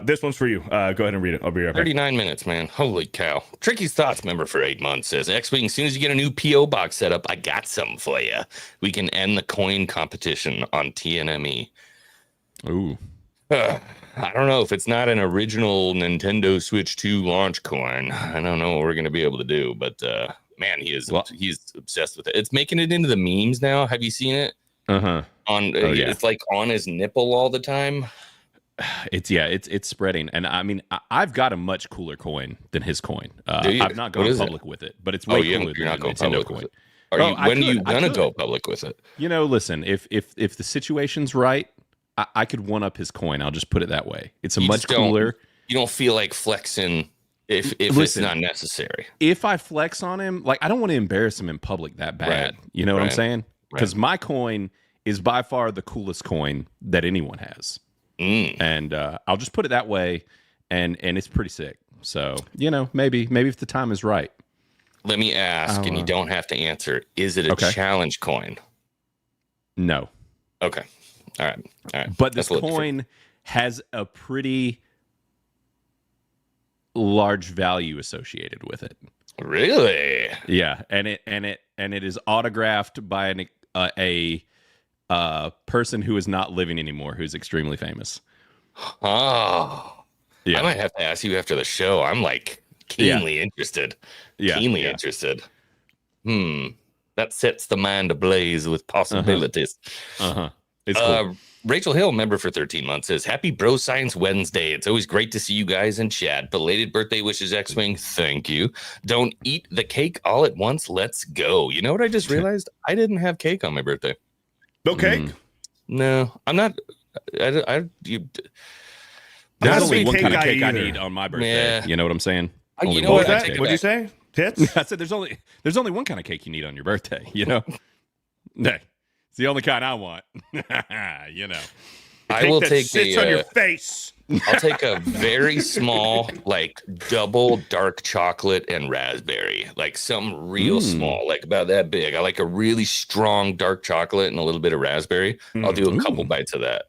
This one's for you. Go ahead and read it. I'll be right back. 39 minutes, man. Holy cow. Tricky's Thoughts member for 8 months says, Xwing, as soon as you get a new P.O. box set up, I got something for you. We can end the coin competition on TNME. Ooh. I don't know if it's not an original Nintendo Switch 2 launch coin. I don't know what we're going to be able to do, but man, he's obsessed with it. It's making it into the memes now. Have you seen it? Uh-huh. It's like on his nipple all the time. It's spreading, and I mean, I've got a much cooler coin than his coin. Do you? I've not gone public with it, but it's way cooler You're not than going the Nintendo public coin. with it. When are you gonna go public with it? You know, listen, if the situation's right, I could one up his coin. I'll just put it that way. It's much cooler. You don't feel like flexing if it's not necessary. If I flex on him, like I don't want to embarrass him in public that bad. Right. You know what I'm saying? Because Right. my coin is by far the coolest coin that anyone has. And I'll just put it that way, and it's pretty sick. So, you know, maybe if the time is right. Let me ask, and you don't have to answer. Is it a challenge coin? No. Okay. All right. But this coin has a pretty large value associated with it. Really? Yeah, and it is autographed by a person who is not living anymore, who's extremely famous. Oh, yeah. I might have to ask you after the show. I'm like keenly interested. Yeah, interested. That sets the mind ablaze with possibilities. It's cool. Rachel Hill, member for 13 months, says, Happy Bro Science Wednesday. It's always great to see you guys in chat. Belated birthday wishes, Xwing. Thank you. Don't eat the cake all at once. Let's go. You know what I just realized? I didn't have cake on my birthday. No cake? No, I'm not. There's only one kind of cake I need on my birthday. Yeah. You know what I'm saying? You know one what? kind of cake. What'd you say? Tits? I said there's only one kind of cake you need on your birthday. You know? Hey, it's the only kind I want. You know. I will take sits on your face. I'll take a very small, like double dark chocolate and raspberry, like something real small, like about that big. I like a really strong dark chocolate and a little bit of raspberry. I'll do a couple bites of that.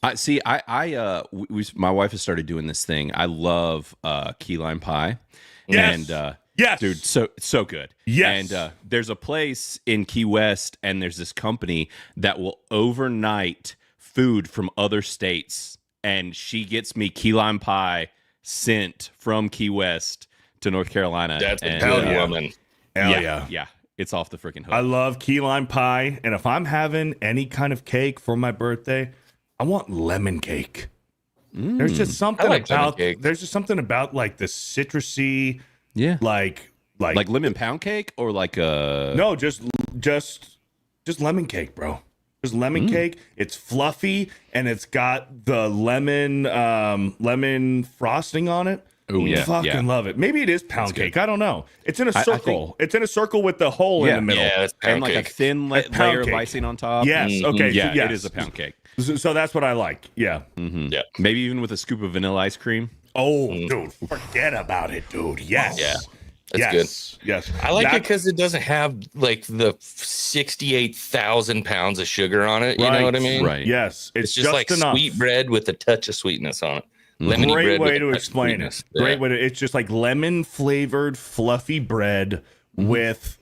My wife has started doing this thing. I love key lime pie. Yes. And yes, dude, so good. Yes. And there's a place in Key West, and there's this company that will overnight food from other states, and she gets me key lime pie sent from Key West to North Carolina. That's a hell good yeah. woman. Hell yeah. Yeah. It's off the freaking hook. I love key lime pie, and if I'm having any kind of cake for my birthday, I want lemon cake. There's just something about like the citrusy, like lemon pound cake or like a no, just lemon cake, bro. Just lemon cake. It's fluffy and it's got the lemon frosting on it. Oh yeah, fucking love it. Maybe it is pound cake. I don't know. It's in a circle. It's in a circle with the hole in the middle. Yeah, it's pound and like cake. a thin layer of icing on top. Yes. Okay. Yeah, yes. it is a pound cake. So that's what I like. Yeah. Yeah. Maybe even with a scoop of vanilla ice cream. Oh, dude, forget about it, dude. Yes. Yeah. That's good. Yes. I like it because it doesn't have like the 68,000 pounds of sugar on it. You know what I mean? Right. Yes. It's just like enough. sweet bread with a touch of sweetness on it. Lemony Great bread way with a to touch of explain it. sweetness. Great Yeah. way to. It's just like lemon flavored fluffy bread with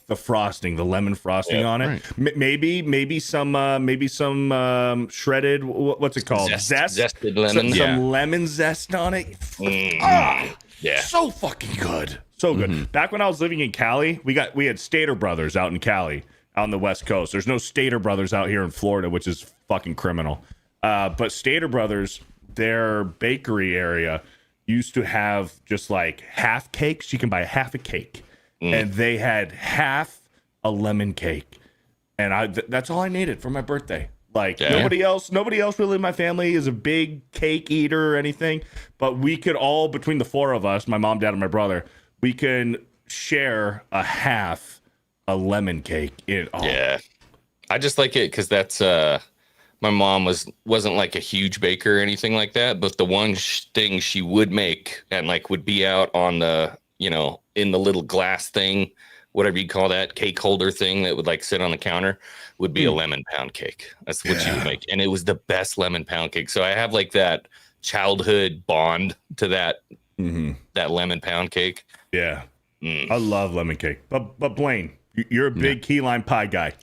the frosting, the lemon frosting on it. Right. Maybe some shredded. What's it called? Zested lemon. Some lemon zest on it. Yeah. So fucking good. So good. Back when I was living in Cali, we had Stater Brothers out in Cali, out on the West Coast. There's no Stater Brothers out here in Florida, which is fucking criminal. But Stater Brothers, their bakery area, used to have just like half cakes. You can buy half a cake. And they had half a lemon cake. And that's all I needed for my birthday. Like nobody else really in my family is a big cake eater or anything, but we could all, between the four of us, my mom, dad, and my brother, we can share a lemon cake. Yeah. I just like it because that's my mom wasn't like a huge baker or anything like that, but the one thing she would make and like would be out on the, in the little glass thing, whatever you call that cake holder thing that would like sit on the counter, would be a lemon pound cake. That's what she would make. And it was the best lemon pound cake. So I have like that childhood bond to that lemon pound cake. Yeah. I love lemon cake. But Blaine, you're a big key lime pie guy.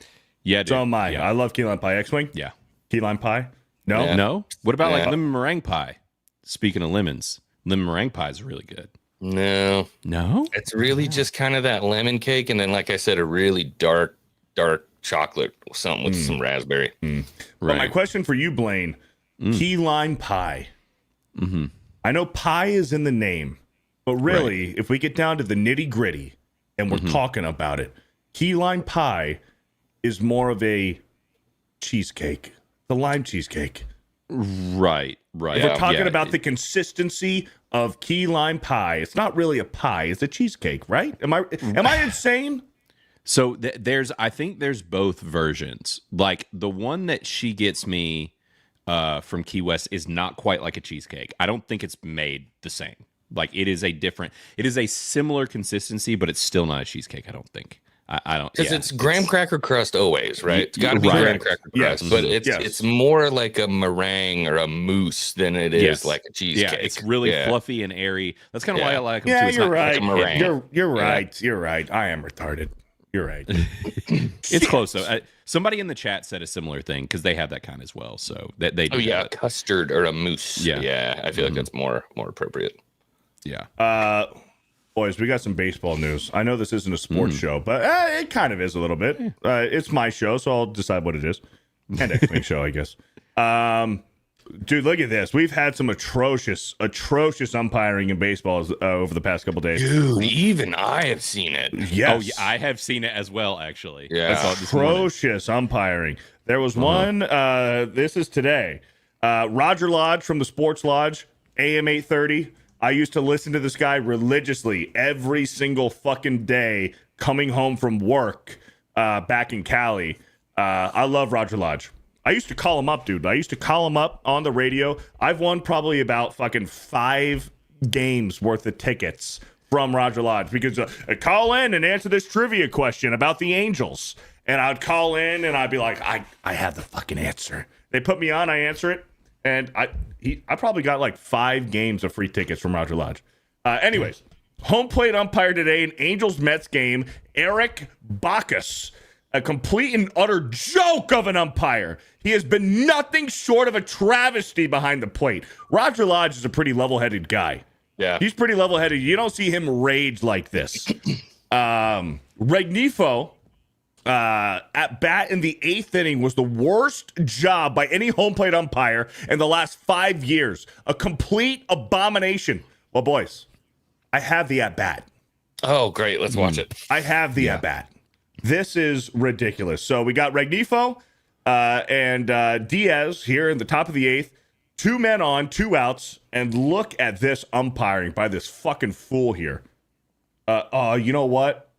Yeah, dude. So am I. Yeah. I love key lime pie. Xwing? Yeah. Key lime pie? No? Yeah. No? What about like lemon meringue pie? Speaking of lemons, lemon meringue pie is really good. No. It's really just kind of that lemon cake. And then, like I said, a really dark chocolate, something with some raspberry. Right. But my question for you, Blaine, key lime pie. I know pie is in the name, but really, if we get down to the nitty gritty and we're talking about it, key lime pie is more of a cheesecake, the lime cheesecake. Right. If we're talking about the consistency of key lime pie, it's not really a pie; it's a cheesecake, right? Am I insane? So I think there's both versions. Like the one that she gets me from Key West is not quite like a cheesecake. I don't think it's made the same. Like it is a similar consistency, but it's still not a cheesecake. I don't think. I don't, because it's graham cracker crust always, right? It's got to be graham cracker crust, but it's more like a meringue or a mousse than it is like a cheesecake. Yeah, it's really fluffy and airy. That's kind of why I like them too. Yeah, It's you're not right. like a meringue. You're right. You're right. I am retarded. You're right. It's close though. Somebody in the chat said a similar thing because they have that kind as well. So they do. Oh yeah, that. custard or a mousse. Yeah. I feel like that's more appropriate. Yeah. Boys, we got some baseball news. I know this isn't a sports show, but it kind of is a little bit. It's my show, so I'll decide what it is. And X-Wing show, I guess. Dude, look at this. We've had some atrocious umpiring in baseball over the past couple days. Dude, even I have seen it. Yes. Oh, yeah, I have seen it as well, actually. Yeah. I saw it this morning. Atrocious umpiring. There was one, this is today. Roger Lodge from the Sports Lodge, AM 830. I used to listen to this guy religiously every single fucking day coming home from work back in Cali. I love Roger Lodge. I used to call him up, dude. I used to call him up on the radio. I've won probably about fucking 5 games worth of tickets from Roger Lodge because I call in and answer this trivia question about the Angels. And I'd call in and I'd be like, I have the fucking answer. They put me on, I answer it. And I probably got like 5 games of free tickets from Roger Lodge. Anyways, home plate umpire today in Angels-Mets game, Eric Bacchus, a complete and utter joke of an umpire. He has been nothing short of a travesty behind the plate. Roger Lodge is a pretty level-headed guy. Yeah. He's pretty level-headed. You don't see him rage like this. Regnifo, at bat in the 8th inning was the worst job by any home plate umpire in the last 5 years. A complete abomination. Well, boys, I have the at bat. Oh, great. Let's watch it. I have the at bat. This is ridiculous. So we got Regnifo and Diaz here in the top of the 8th. 2 men on, 2 outs. And look at this umpiring by this fucking fool here. You know what?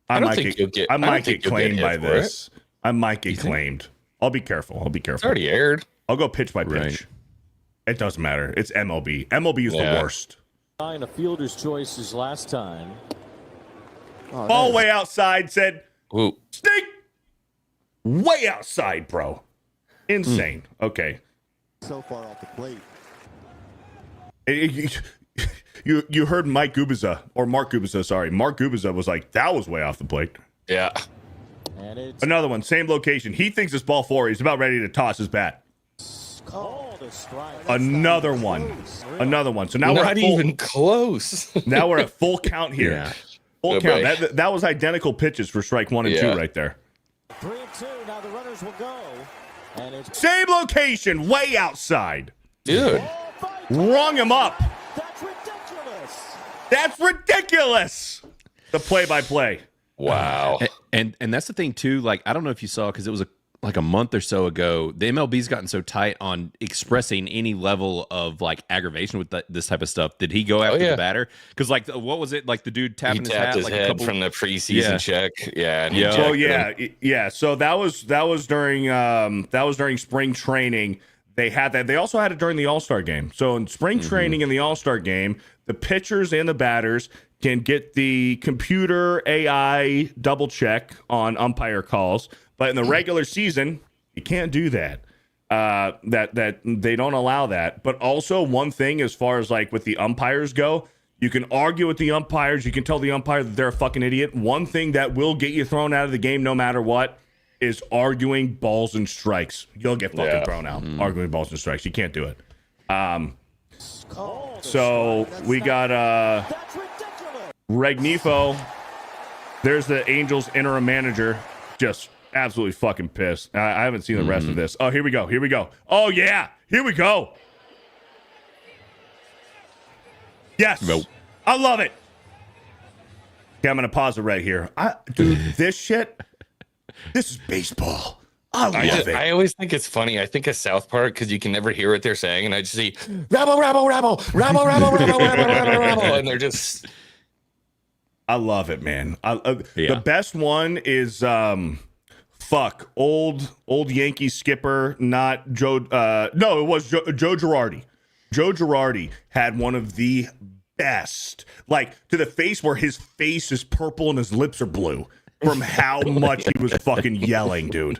I might get claimed by this. I might get claimed. I'll be careful. It's already aired. I'll go pitch by pitch. Right. It doesn't matter. It's MLB. MLB is the worst. A fielder's choice is last time. Ball way outside, said, Ooh. stick. Way outside, bro. Insane. Okay. So far off the plate. You heard Mark Gubiza, sorry. Mark Gubiza was like, that was way off the plate. Yeah. And it's Another one, same location. He thinks it's ball 4. He's about ready to toss his bat. called a strike. Another one. So now Not even close. Now we're at full count here. Yeah. Full Good count. break. That was identical pitches for strike 1 and 2 right there. 3-2. Now the runners will go. And it's Same location, way outside. Dude. Rung him up. That's ridiculous. That's ridiculous. The play-by-play. Wow. And that's the thing too. Like, I don't know if you saw, because it was like a month or so ago, the MLB's gotten so tight on expressing any level of like aggravation with this type of stuff. Did he go after the batter? Because like, what was it? Like the dude tapping He his tapped hat, his like head from the preseason check. Yeah. And Yeah. So that was during spring training. They had that. They also had it during the All-Star game. So in spring training and the All-Star game, the pitchers and the batters can get the computer AI double check on umpire calls. But in the regular season, you can't do that. That they don't allow that. But also one thing, as far as like with the umpires go, you can argue with the umpires. You can tell the umpire that they're a fucking idiot. One thing that will get you thrown out of the game no matter what is arguing balls and strikes. You'll get fucking thrown out arguing balls and strikes. You can't do it. So we got Regnifo. There's the Angels interim manager, just absolutely fucking pissed. I haven't seen the rest of this. Oh, here we go. Oh yeah, here we go. Yes, I love it. Okay, I'm gonna pause it right here. Dude, this shit. This is baseball. I love it. I always think it's funny. I think of South Park because you can never hear what they're saying, and I just see rabble, rabble, rabble, rabble, rabble, rabble, rabble, rabble, rabble, and they're just. I love it, man. The best one is old Yankee skipper, not Joe. No, it was Joe Girardi. Joe Girardi had one of the best, like to the face where his face is purple and his lips are blue from how much he was fucking yelling, dude.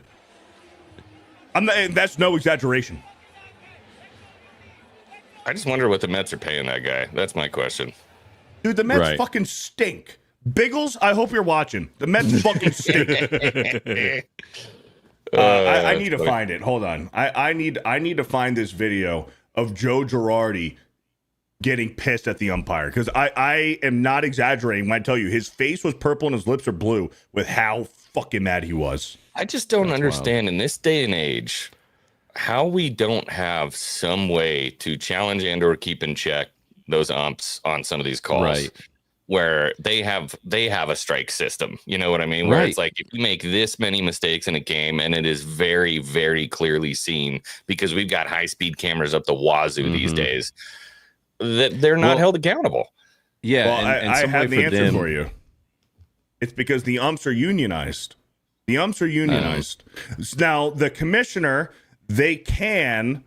That's no exaggeration. I just wonder what the Mets are paying that guy. That's my question. Dude, the Mets fucking stink. Biggles, I hope you're watching. The Mets fucking stink. I need to find it. Hold on. I need to find this video of Joe Girardi getting pissed at the umpire, because I am not exaggerating when I tell you his face was purple and his lips are blue with how fucking mad he was. I just don't understand in this day and age how we don't have some way to challenge and or keep in check those umps on some of these calls, where they have a strike system. You know what I mean? Where it's like, if you make this many mistakes in a game, and it is very, very clearly seen because we've got high speed cameras up the wazoo these days, that they're not held accountable. Yeah. Well, I have the answer for you. It's because the umps are unionized. Now, the commissioner, can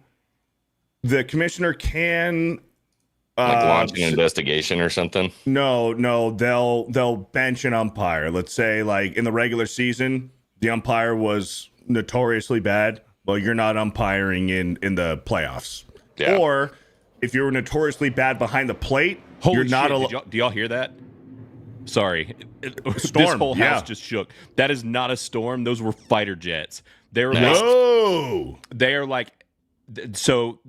like launch an investigation or something. No, they'll bench an umpire. Let's say, like in the regular season, the umpire was notoriously bad. Well, you're not umpiring in the playoffs. Yeah. Or if you were notoriously bad behind the plate, you're not. Do y'all hear that? Sorry, storm. This whole house just shook. That is not a storm. Those were fighter jets. They were they are like. So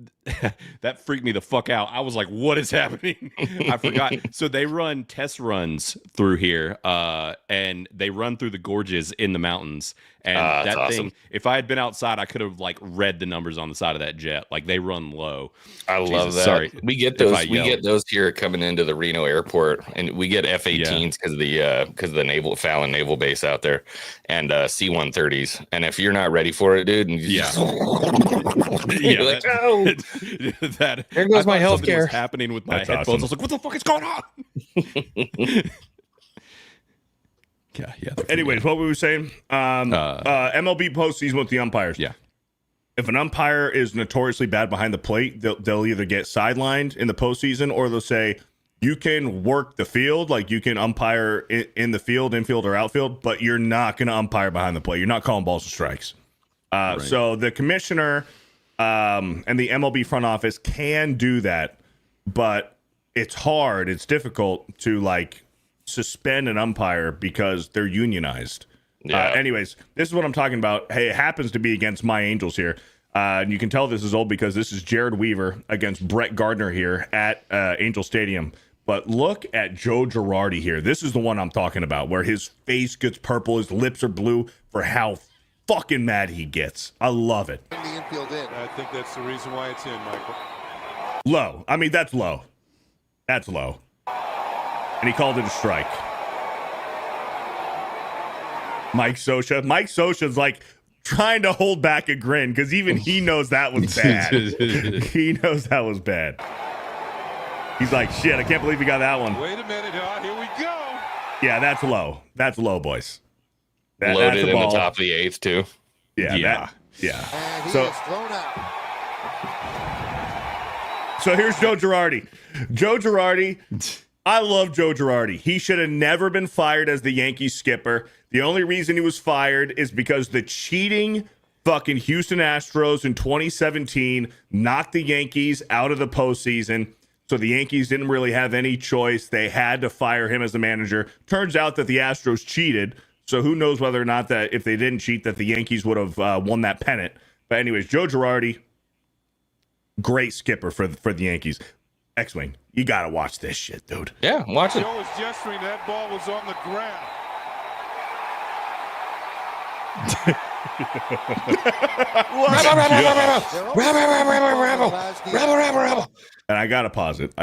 that freaked me the fuck out. I was like, what is happening? I forgot. So they run test runs through here, and they run through the gorges in the mountains. And that awesome. thing, if I had been outside, I could have like read the numbers on the side of that jet. Like, they run low. I love that. Sorry, we get those. We get those here coming into the Reno airport, and we get F-18s because of the naval Fallon Naval Base out there, and C-130s. And if you're not ready for it, dude, and you're like, oh, there goes my healthcare. Happening with my headphones. Awesome. I was like, what the fuck is going on? Yeah. Anyways, what were we saying? MLB postseason with the umpires. Yeah. If an umpire is notoriously bad behind the plate, they'll either get sidelined in the postseason, or they'll say you can work the field, like you can umpire in the field, infield or outfield, but you're not going to umpire behind the plate. You're not calling balls and strikes. So the commissioner and the MLB front office can do that, but it's hard. It's difficult to like suspend an umpire because they're unionized. Anyways, this is what I'm talking about. Hey, it happens to be against my Angels here. And you can tell this is old because this is Jared Weaver against Brett Gardner here at Angel Stadium. But look at Joe Girardi here. This is the one I'm talking about, where his face gets purple, his lips are blue for how fucking mad he gets. I love it. I think that's the reason why it's in, Michael. Low. I mean, that's low. That's low. And he called it a strike. Mike Scioscia. Mike Scioscia's like trying to hold back a grin because even he knows that was bad. He knows that was bad. He's like, shit, I can't believe he got that one. Wait a minute. Here we go. Yeah, that's low. That's low, boys. Loaded that's in the top of the 8th, too. Yeah. Yeah. And he So- is thrown out. So here's Joe Girardi. Joe Girardi, I love Joe Girardi. He should have never been fired as the Yankees skipper. The only reason he was fired is because the cheating fucking Houston Astros in 2017 knocked the Yankees out of the postseason. So the Yankees didn't really have any choice. They had to fire him as the manager. Turns out that the Astros cheated. So who knows whether or not that if they didn't cheat, that the Yankees would have won that pennant. But anyways, Joe Girardi, great skipper for the Yankees. Xwing, you got to watch this shit, dude. Yeah, watch it. Joe was gesturing. That ball was on the ground. And I got to pause it.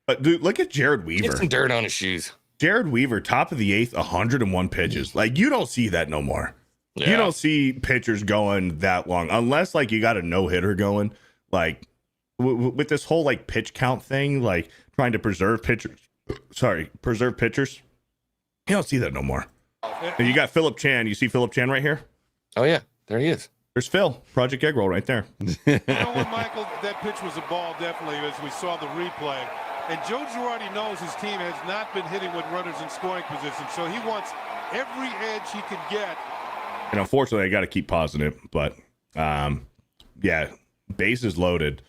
But dude, look at Jared Weaver. Get some dirt on his shoes. Jared Weaver, top of the 8th, 101 pitches. Like, you don't see that no more. Yeah. You don't see pitchers going that long unless, like, you got a no-hitter going. Like, with this whole, like, pitch count thing, like, trying to preserve pitchers. You don't see that no more. And you got Philip Chan. You see Philip Chan right here? Oh, yeah. There he is. There's Phil, Project Egg Roll right there. You know what, Michael? That pitch was a ball, definitely, as we saw the replay. And Joe Girardi knows his team has not been hitting with runners in scoring position, so he wants every edge he can get. And unfortunately, I got to keep positive, but yeah, bases loaded.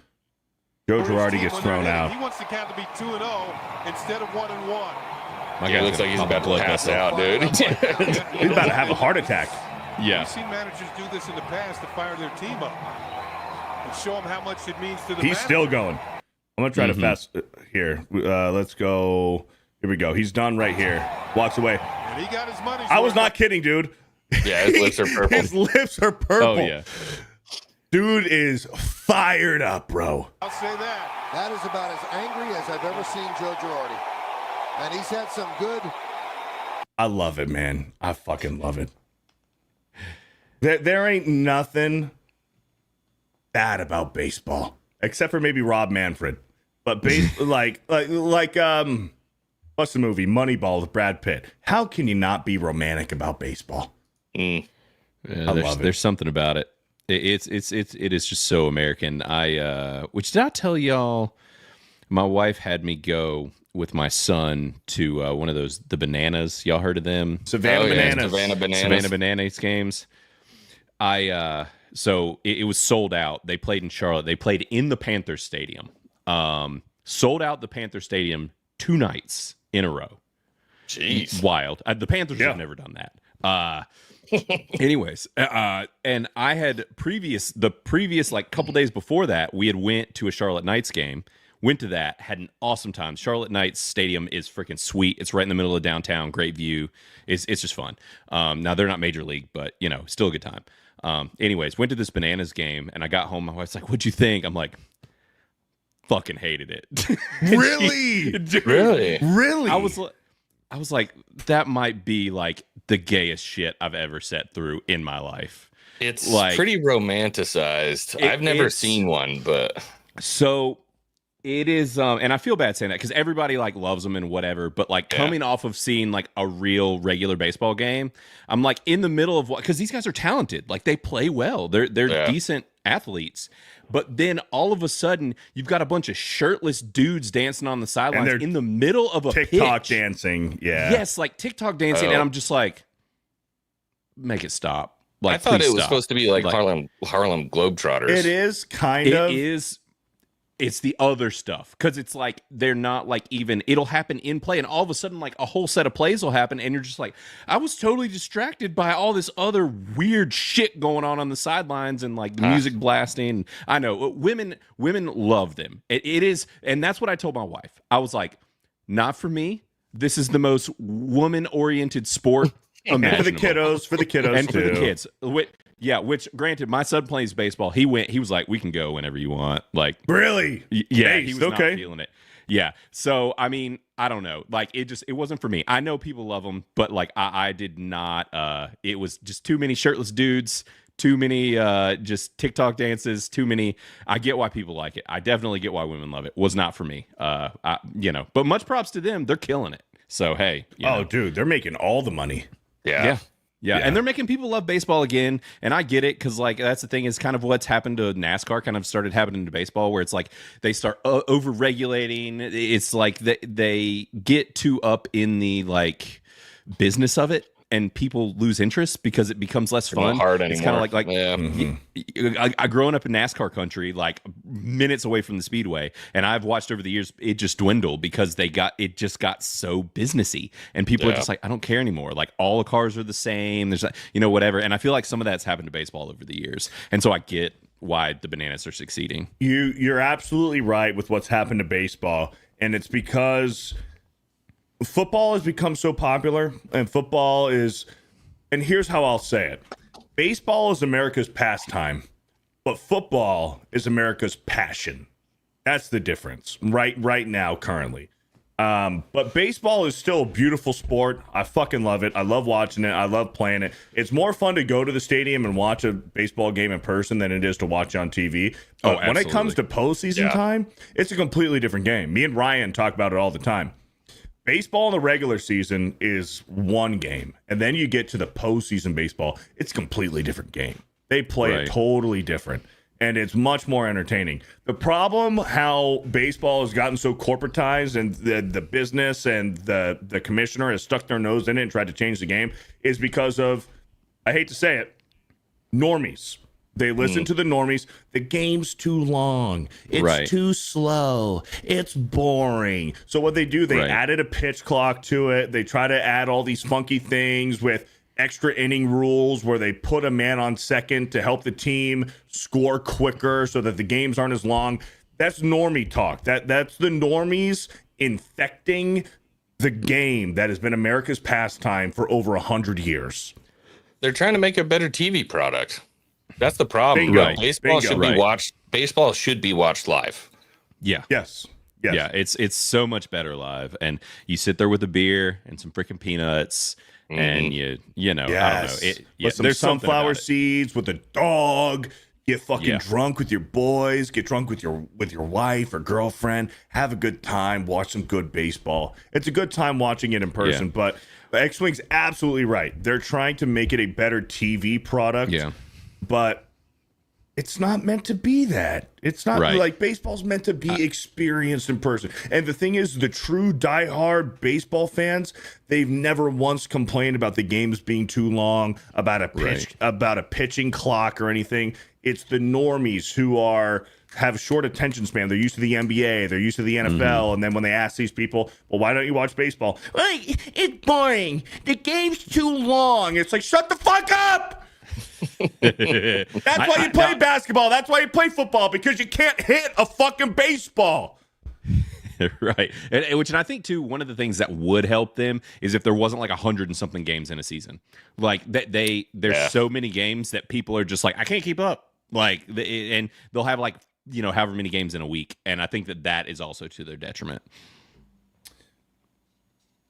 Joe Girardi gets thrown out. He wants the count to be 2-0 instead of 1-1. My guy looks like he's about to pass out, dude. He's about to have a heart attack. Yeah. We've seen managers do this in the past to fire their team up and show them how much it means to the He's manager. still going. I'm going to try to fast here. Let's go. Here we go. He's done right here. Walks away. And he got his money. I was not kidding, dude. Yeah, his lips are purple. His lips are purple. Oh, yeah. Dude is fired up, bro. I'll say that. That is about as angry as I've ever seen Joe Girardi. And he's had some good. I love it, man. I fucking love it. There ain't nothing bad about baseball, except for maybe Rob Manfred. But like what's the movie Moneyball with Brad Pitt? How can you not be romantic about baseball? Yeah, I love it. There's something about it. It is just so American. Which did I tell y'all? My wife had me go with my son to one of the bananas. Y'all heard of them? Savannah Bananas. Savannah Bananas games. So it was sold out. They played in Charlotte. They played in the Panther Stadium. Sold out the Panther Stadium 2 nights in a row. Jeez. Wild. The Panthers have never done that. Anyways, and I had the previous like couple days before that, we had went to a Charlotte Knights game. Went to that, had an awesome time. Charlotte Knights Stadium is freaking sweet. It's right in the middle of downtown. Great view. It's just fun. Now they're not major league, but still a good time. Anyways, went to this Bananas game, and I got home. My wife's like, "What'd you think?" I'm like, "Fucking hated it." Really? Dude, Really? I was like, that might be like the gayest shit I've ever sat through in my life. It's like pretty romanticized. I've never seen one, but so it is. And I feel bad saying that because everybody like loves them and whatever. But like coming off of seeing like a real regular baseball game, I'm like in the middle of what, because these guys are talented. Like they play well. They're decent athletes. But then all of a sudden, you've got a bunch of shirtless dudes dancing on the sidelines in the middle of a TikTok pitch. dancing. Yeah. Yes, like TikTok dancing. And I'm just like, make it stop. Like, I thought it was stop. supposed to be like Harlem Globetrotters. It is kind of. It is. It's the other stuff because it's like they're not like even. It'll happen in play, and all of a sudden, like a whole set of plays will happen, and you're just like, I was totally distracted by all this other weird shit going on the sidelines and like the music blasting. I know women love them. It is, and that's what I told my wife. I was like, not for me. This is the most woman-oriented sport imaginable. For the kiddos, and too. for the kids. Which granted, my son plays baseball. He was like, we can go whenever you want. Like, really? yeah, Based, he was not feeling it. Yeah. So, I mean, I don't know. Like, it wasn't for me. I know people love them, but like, I did not. It was just too many shirtless dudes, too many just TikTok dances, too many. I get why people like it. I definitely get why women love it. Was not for me. But much props to them. They're killing it. So, hey. Dude, they're making all the money. Yeah, and they're making people love baseball again, and I get it because like that's the thing is kind of what's happened to NASCAR kind of started happening to baseball, where it's like they start over regulating. It's like they get too up in the like business of it, and people lose interest because it becomes less fun. Not hard anymore. It's kind of like I growing up in NASCAR country, like minutes away from the speedway, and I've watched over the years it just dwindle because it just got so businessy, and people are just like, I don't care anymore. Like all the cars are the same. There's whatever, and I feel like some of that's happened to baseball over the years, and so I get why the Bananas are succeeding. You're absolutely right with what's happened to baseball, and it's because football has become so popular, and and here's how I'll say it. Baseball is America's pastime, but football is America's passion. That's the difference right now, currently. But baseball is still a beautiful sport. I fucking love it. I love watching it. I love playing it. It's more fun to go to the stadium and watch a baseball game in person than it is to watch on TV. But when it comes to postseason time, it's a completely different game. Me and Ryan talk about it all the time. Baseball in the regular season is one game, and then you get to the postseason baseball. It's a completely different game. They play it totally different, and it's much more entertaining. The problem, how baseball has gotten so corporatized, and the business and the commissioner has stuck their nose in it and tried to change the game, is because of, I hate to say it, normies. They listen to the normies. The game's too long. It's too slow. It's boring. So what they do, they added a pitch clock to it. They try to add all these funky things with extra inning rules where they put a man on second to help the team score quicker so that the games aren't as long. That's normie talk. That's the normies infecting the game that has been America's pastime for over 100 years. They're trying to make a better TV product. That's the problem. Bingo. Baseball should be watched. Baseball should be watched live. Yeah. Yes. Yeah. It's so much better live, and you sit there with a beer and some freaking peanuts, and I don't know. With some sunflower seeds, with a dog. Get fucking drunk with your boys. Get drunk with your wife or girlfriend. Have a good time. Watch some good baseball. It's a good time watching it in person. But Xwing's absolutely right. They're trying to make it a better TV product. Yeah. But it's not meant to be that. It's not like baseball's meant to be experienced in person. And the thing is, the true diehard baseball fans, they've never once complained about the games being too long, about a pitching clock or anything. It's the normies who have short attention span. They're used to the NBA, they're used to the NFL, and then when they ask these people, well, why don't you watch baseball? Well, it's boring. The game's too long. It's like, shut the fuck up. That's why you play basketball. That's why you play football, because you can't hit a fucking baseball. Right. And I think too, one of the things that would help them is if there wasn't like 100 and something games in a season. Like there's so many games that people are just like, I can't keep up. Like, and they'll have like, however many games in a week. And I think that is also to their detriment.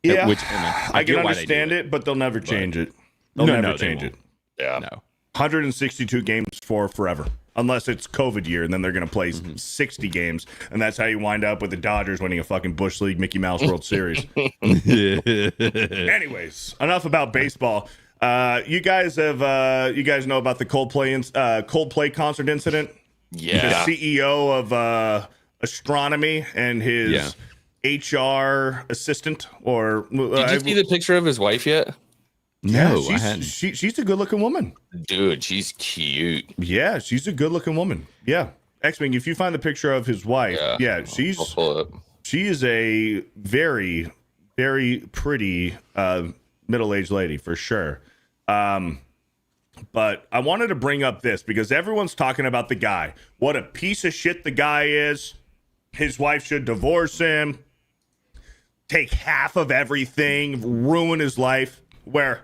Yeah. Which, I can understand it, but they'll never change it. They'll never change it. Yeah. No. 162 games for forever, unless it's COVID year, and then they're going to play 60 games, and that's how you wind up with the Dodgers winning a fucking Busch League Mickey Mouse World Series. Anyways, enough about baseball. You guys know about the Coldplay concert incident? Yeah. The CEO of astronomy and his HR assistant, or did you see the picture of his wife yet? No, I hadn't. She's a good-looking woman. Dude, she's cute. Yeah, she's a good-looking woman. Yeah. X-Wing, if you find the picture of his wife, she is a very, very pretty middle-aged lady, for sure. But I wanted to bring up this because everyone's talking about the guy. What a piece of shit the guy is. His wife should divorce him, take half of everything, ruin his life. Where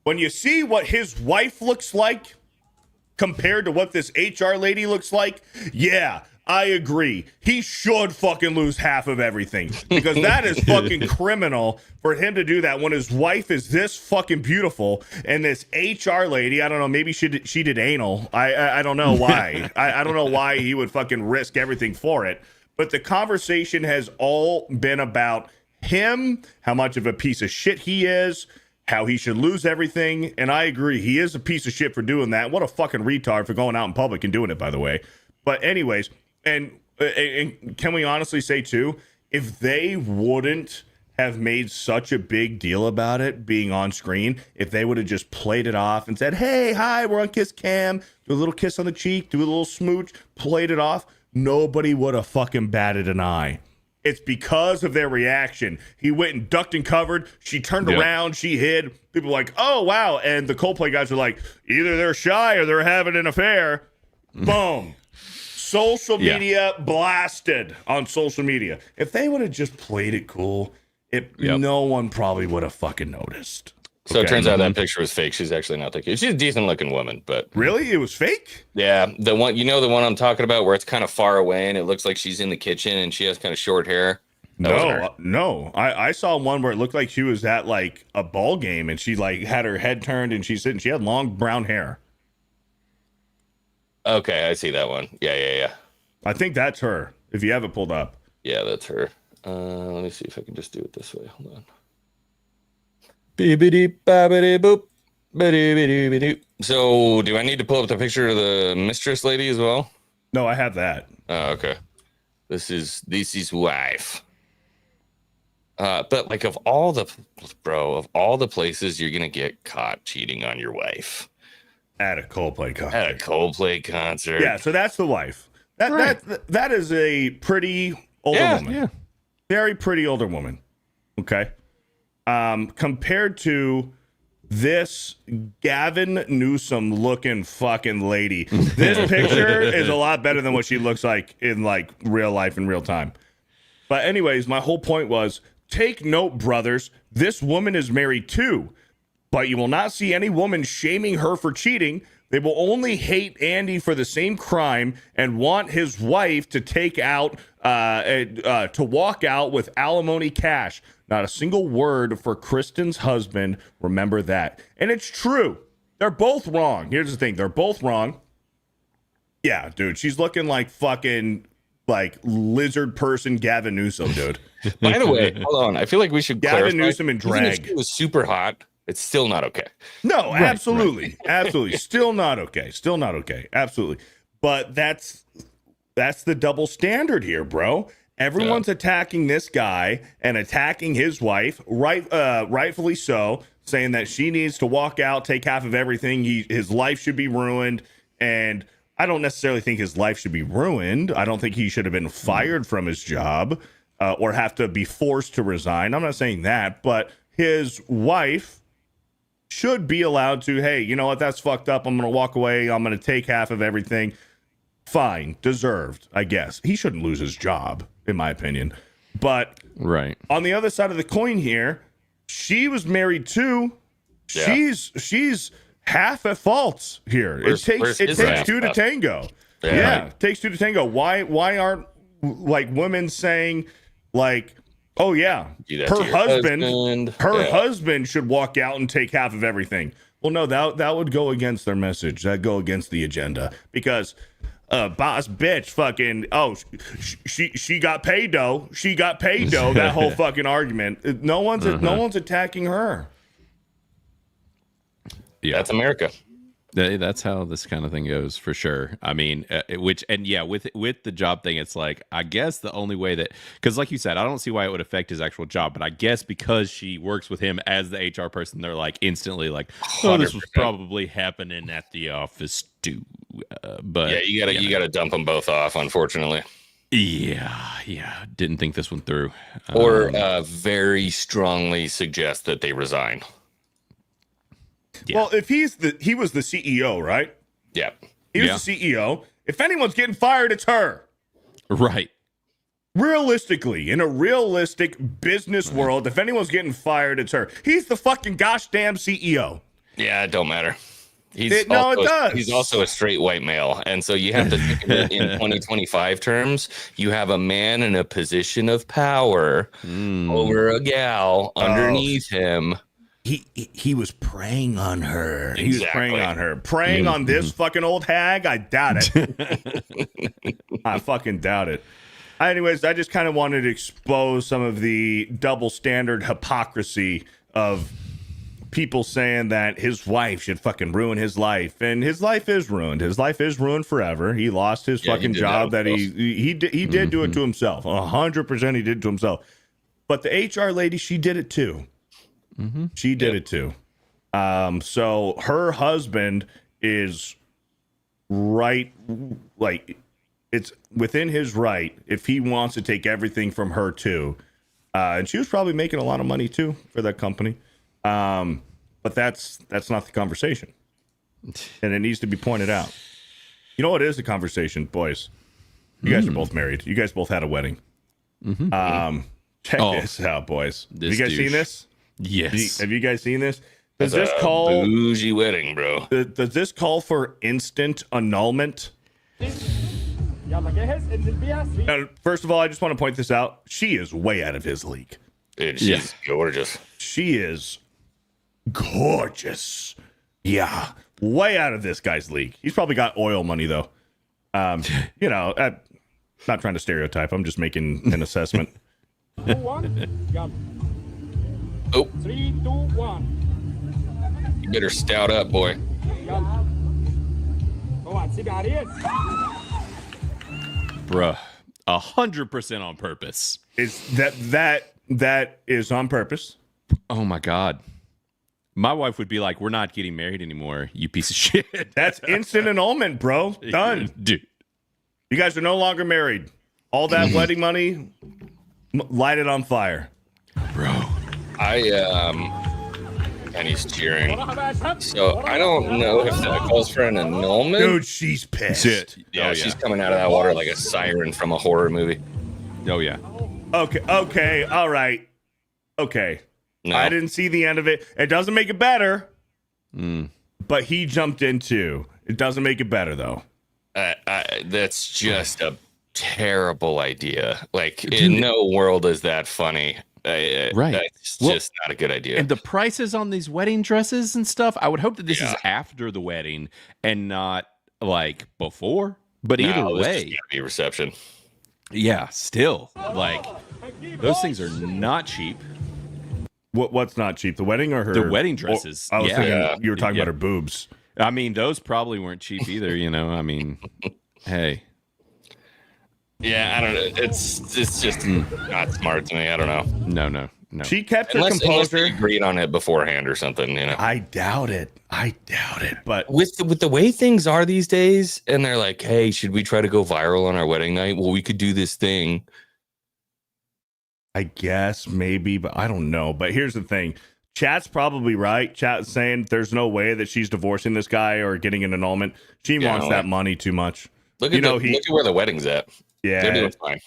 when you see what his wife looks like compared to what this HR lady looks like, I agree. He should fucking lose half of everything because that is fucking criminal for him to do that when his wife is this fucking beautiful and this HR lady, I don't know, maybe she did anal. I don't know why. I don't know why he would fucking risk everything for it. But the conversation has all been about him, how much of a piece of shit he is, how he should lose everything. And I agree, he is a piece of shit for doing that. What a fucking retard for going out in public and doing it, by the way. But anyways, and can we honestly say, too, if they wouldn't have made such a big deal about it being on screen, if they would have just played it off and said, hey, hi, we're on Kiss Cam, do a little kiss on the cheek, do a little smooch, played it off, nobody would have fucking batted an eye. It's because of their reaction. He went and ducked and covered. She turned around. She hid. People were like, oh, wow. And the Coldplay guys are like, either they're shy or they're having an affair. Boom. Social media blasted on social media. If they would have just played it cool, no one probably would have fucking noticed. So it turns out that picture was fake. She's actually not thinking. She's a decent looking woman, but really, it was fake. Yeah, the one the one I'm talking about, where it's kind of far away and it looks like she's in the kitchen and she has kind of short hair. No. I saw one where it looked like she was at like a ball game and she like had her head turned and she's sitting. She had long brown hair. Okay, I see that one. Yeah. I think that's her. If you have it pulled up. Yeah, that's her. Let me see if I can just do it this way. Hold on. So, do I need to pull up the picture of the mistress lady as well? No, I have that. Oh, okay. This is wife. But like of all the places you're gonna get caught cheating on your wife at a Coldplay concert. Yeah, so that's the wife. That is a pretty older woman. Yeah. Very pretty older woman. Okay. Compared to this Gavin Newsom looking fucking lady, this picture is a lot better than what she looks like in like real life in real time. But anyways, my whole point was, take note, brothers, this woman is married too, but you will not see any woman shaming her for cheating. They will only hate Andy for the same crime and want his wife to take out, to walk out with alimony cash. Not a single word for Kristen's husband. Remember that. And it's true. They're both wrong. Here's the thing. They're both wrong. Yeah, dude. She's looking like fucking like lizard person Gavin Newsom, dude. By the way, hold on. I feel like we should Gavin Newsom in drag. Even if she was super hot, it's still not okay. No, absolutely. Absolutely. Still not okay. Still not okay. Absolutely. But that's the double standard here, bro. Everyone's attacking this guy and attacking his wife, rightfully so, saying that she needs to walk out, take half of everything. His life should be ruined. And I don't necessarily think his life should be ruined. I don't think he should have been fired from his job or have to be forced to resign. I'm not saying that, but his wife should be allowed to, hey, you know what? That's fucked up. I'm going to walk away. I'm going to take half of everything. Fine. Deserved, I guess. He shouldn't lose his job, in my opinion. But on the other side of the coin here, she was married too. Yeah. She's half at fault here. It takes two to tango. Yeah, it takes two to tango. Why aren't like women saying like, oh yeah, her husband should walk out and take half of everything? Well, no, that would go against their message. That'd go against the agenda because boss bitch fucking she got paid though. She got paid though. That whole fucking argument. No one's attacking her. Yeah, that's America. That's how this kind of thing goes for sure. I mean, with the job thing, it's like, I guess the only way that, because like you said, I don't see why it would affect his actual job, but I guess because she works with him as the HR person, they're like instantly like, oh, this was probably happening at the office too. But yeah, you gotta dump them both off, unfortunately. Yeah. Didn't think this one through. Or very strongly suggest that they resign. Yeah. Well, if he was the CEO, right? Yeah. He was the CEO. If anyone's getting fired, it's her. Right. Realistically, in a realistic business world, if anyone's getting fired, it's her. He's the fucking gosh damn CEO. Yeah, it don't matter. It does. He's also a straight white male. And so you have to think of it in 2025 terms. You have a man in a position of power over a gal underneath him. He was preying on her. Exactly. He was preying on her. Preying on this fucking old hag? I doubt it. I fucking doubt it. Anyways, I just kind of wanted to expose some of the double standard hypocrisy of people saying that his wife should fucking ruin his life, and his life is ruined. His life is ruined forever. He lost his fucking job that he did do it to himself. 100% he did it to himself. But the HR lady, she did it too. She did it too. So her husband is right, like it's within his right if he wants to take everything from her too. And she was probably making a lot of money too for that company. But that's not the conversation, and it needs to be pointed out. You know what is the conversation, boys? You guys are both married. You guys both had a wedding. Check this out, boys. Have you guys seen this? Yes. Have you guys seen this? Does this call bougie wedding, bro? Does this call for instant annulment? First of all, I just want to point this out. She is way out of his league. Dude, she's gorgeous. She is gorgeous. Yeah, way out of this guy's league. He's probably got oil money though. You know, not trying to stereotype. I'm just making an assessment. 2, 1, jump. Oh, 3, 2, 1. you better stout up, boy. Jump. Go on, sit down here. Bruh, 100% on purpose. Is that is on purpose? Oh my God. My wife would be like, "We're not getting married anymore, you piece of shit." That's instant annulment, bro. Done. Dude. You guys are no longer married. All that wedding money, light it on fire. Bro. And he's cheering. So I don't know if that calls for an annulment. Dude, she's pissed. Yeah, she's coming out of that water like a siren from a horror movie. Oh yeah. Okay, all right. Okay. No. I didn't see the end of it. It doesn't make it better. But he jumped in too. It doesn't make it better though. That's just a terrible idea. Like, in no world is that funny. Right. That's just not a good idea. And the prices on these wedding dresses and stuff, I would hope that this is after the wedding and not like before. But either way, gotta be reception. Yeah, still, like, those things are not cheap. What's not cheap? The wedding or her? The wedding dresses. I was thinking you were talking about her boobs. I mean, those probably weren't cheap either, you know. I mean, hey. Yeah, I don't know. It's just not smart to me. I don't know. No. She kept her Unless composure. they agreed on it beforehand or something, you know. I doubt it. But With the way things are these days, and they're like, "Hey, should we try to go viral on our wedding night? Well, we could do this thing." I guess maybe, but I don't know. But here's the thing. Chat's probably right. Chat's saying there's no way that she's divorcing this guy or getting an annulment. She wants that money too much. Look at look at where the wedding's at. Yeah. They're doing fine.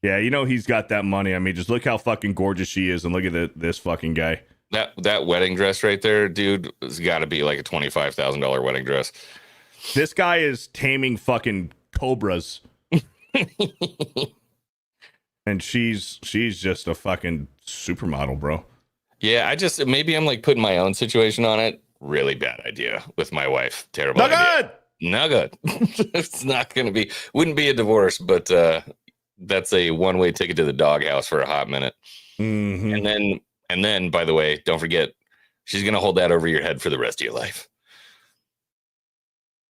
Yeah, you know he's got that money. I mean, just look how fucking gorgeous she is, and look at this fucking guy. That wedding dress right there, dude, has got to be like a $25,000 wedding dress. This guy is taming fucking cobras, and she's just a fucking supermodel, bro. Yeah, maybe I'm like putting my own situation on it. Really bad idea with my wife. Terrible. Not idea. good. Not good. It's not going to be. Wouldn't be a divorce, but that's a one-way ticket to the doghouse for a hot minute. Mm-hmm. And then, by the way, don't forget, she's going to hold that over your head for the rest of your life.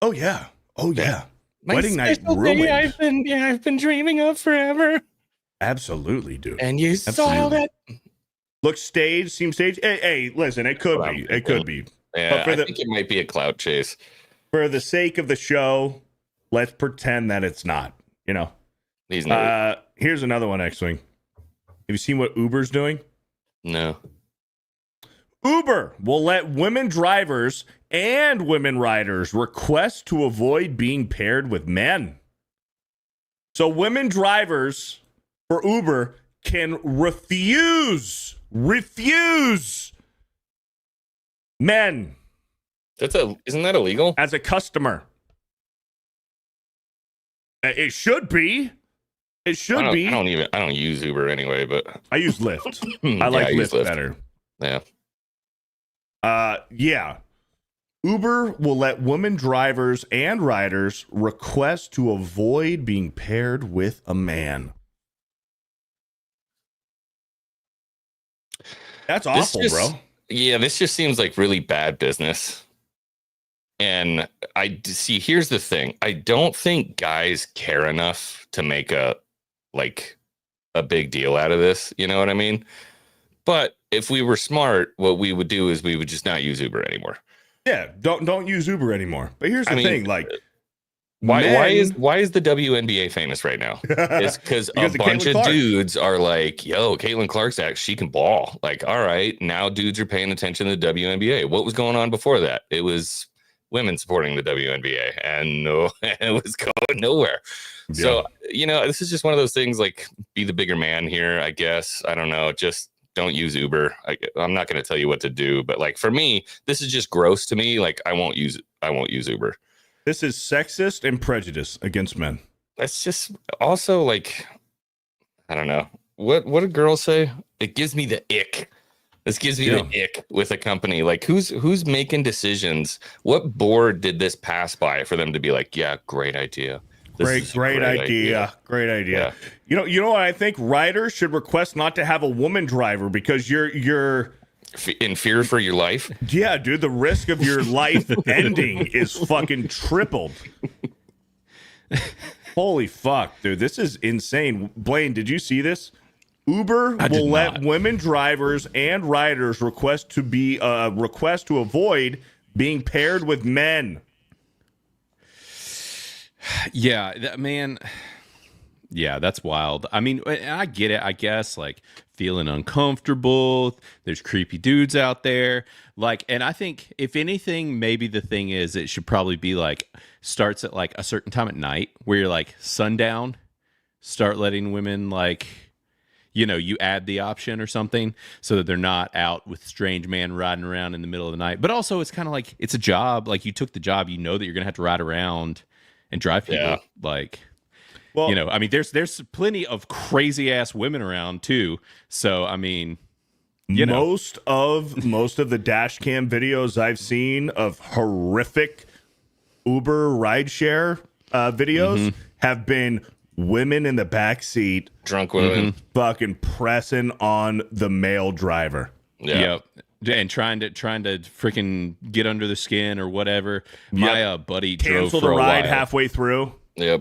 Oh yeah. My Wedding night special ruined. day I've been dreaming of forever. Absolutely, dude. And you soiled it. Look, seems staged. Hey, listen, it could be. It could be. Yeah, I think it might be a clout chase. For the sake of the show, let's pretend that it's not. You know. He's not. Here's another one, Xwing. Have you seen what Uber's doing? No. Uber will let women drivers and women riders request to avoid being paired with men. So women drivers for Uber can refuse men Isn't that illegal? as a customer. It should be. It should be. I don't use Uber anyway, but I use Lyft. I like use Lyft better. Yeah. Yeah. Uber will let women drivers and riders request to avoid being paired with a man. That's awful, bro. Yeah, this just seems like really bad business. And here's the thing. I don't think guys care enough to make a big deal out of this. You know what I mean? But if we were smart, what we would do is we would just not use Uber anymore. Yeah, don't use Uber anymore. But here's the thing, like, why is the WNBA famous right now? It's because a bunch of dudes are like, yo, Caitlin Clark's she can ball. Like, all right, now dudes are paying attention to the WNBA. What was going on before that? It was women supporting the WNBA, and it was going nowhere. Yeah. So, this is just one of those things, like, be the bigger man here, I guess. I don't know, just don't use Uber. I'm not going to tell you what to do, but like for me, this is just gross to me. Like I won't use Uber. This is sexist and prejudice against men. That's just also like, I don't know. What do girls say? It gives me the ick. This gives me the ick with a company. Like who's making decisions? What board did this pass by for them to be like, yeah, great idea. Great idea. Great idea. Yeah. You know what I think? Riders should request not to have a woman driver because you're in fear for your life. Yeah, dude, the risk of your life ending is fucking tripled. Holy fuck, dude, this is insane. Blaine, did you see this? Uber will let women drivers and riders request to avoid being paired with men. Yeah, man. Yeah, that's wild. I mean, I get it. I guess like feeling uncomfortable. There's creepy dudes out there. Like, and I think if anything, maybe the thing is it should probably be like starts at like a certain time at night where you're like sundown. Start letting women like, you add the option or something so that they're not out with strange man riding around in the middle of the night. But also, it's kind of like it's a job. Like you took the job, that you're gonna have to ride around and drive people. Yeah. Like, well, I mean, there's plenty of crazy ass women around too. So, I mean, most of the dash cam videos I've seen of horrific Uber rideshare videos have been women in the back seat, drunk women, fucking pressing on the male driver. Yeah. Yep. And trying to freaking get under the skin or whatever. My buddy drove for a ride while. halfway through. Yep.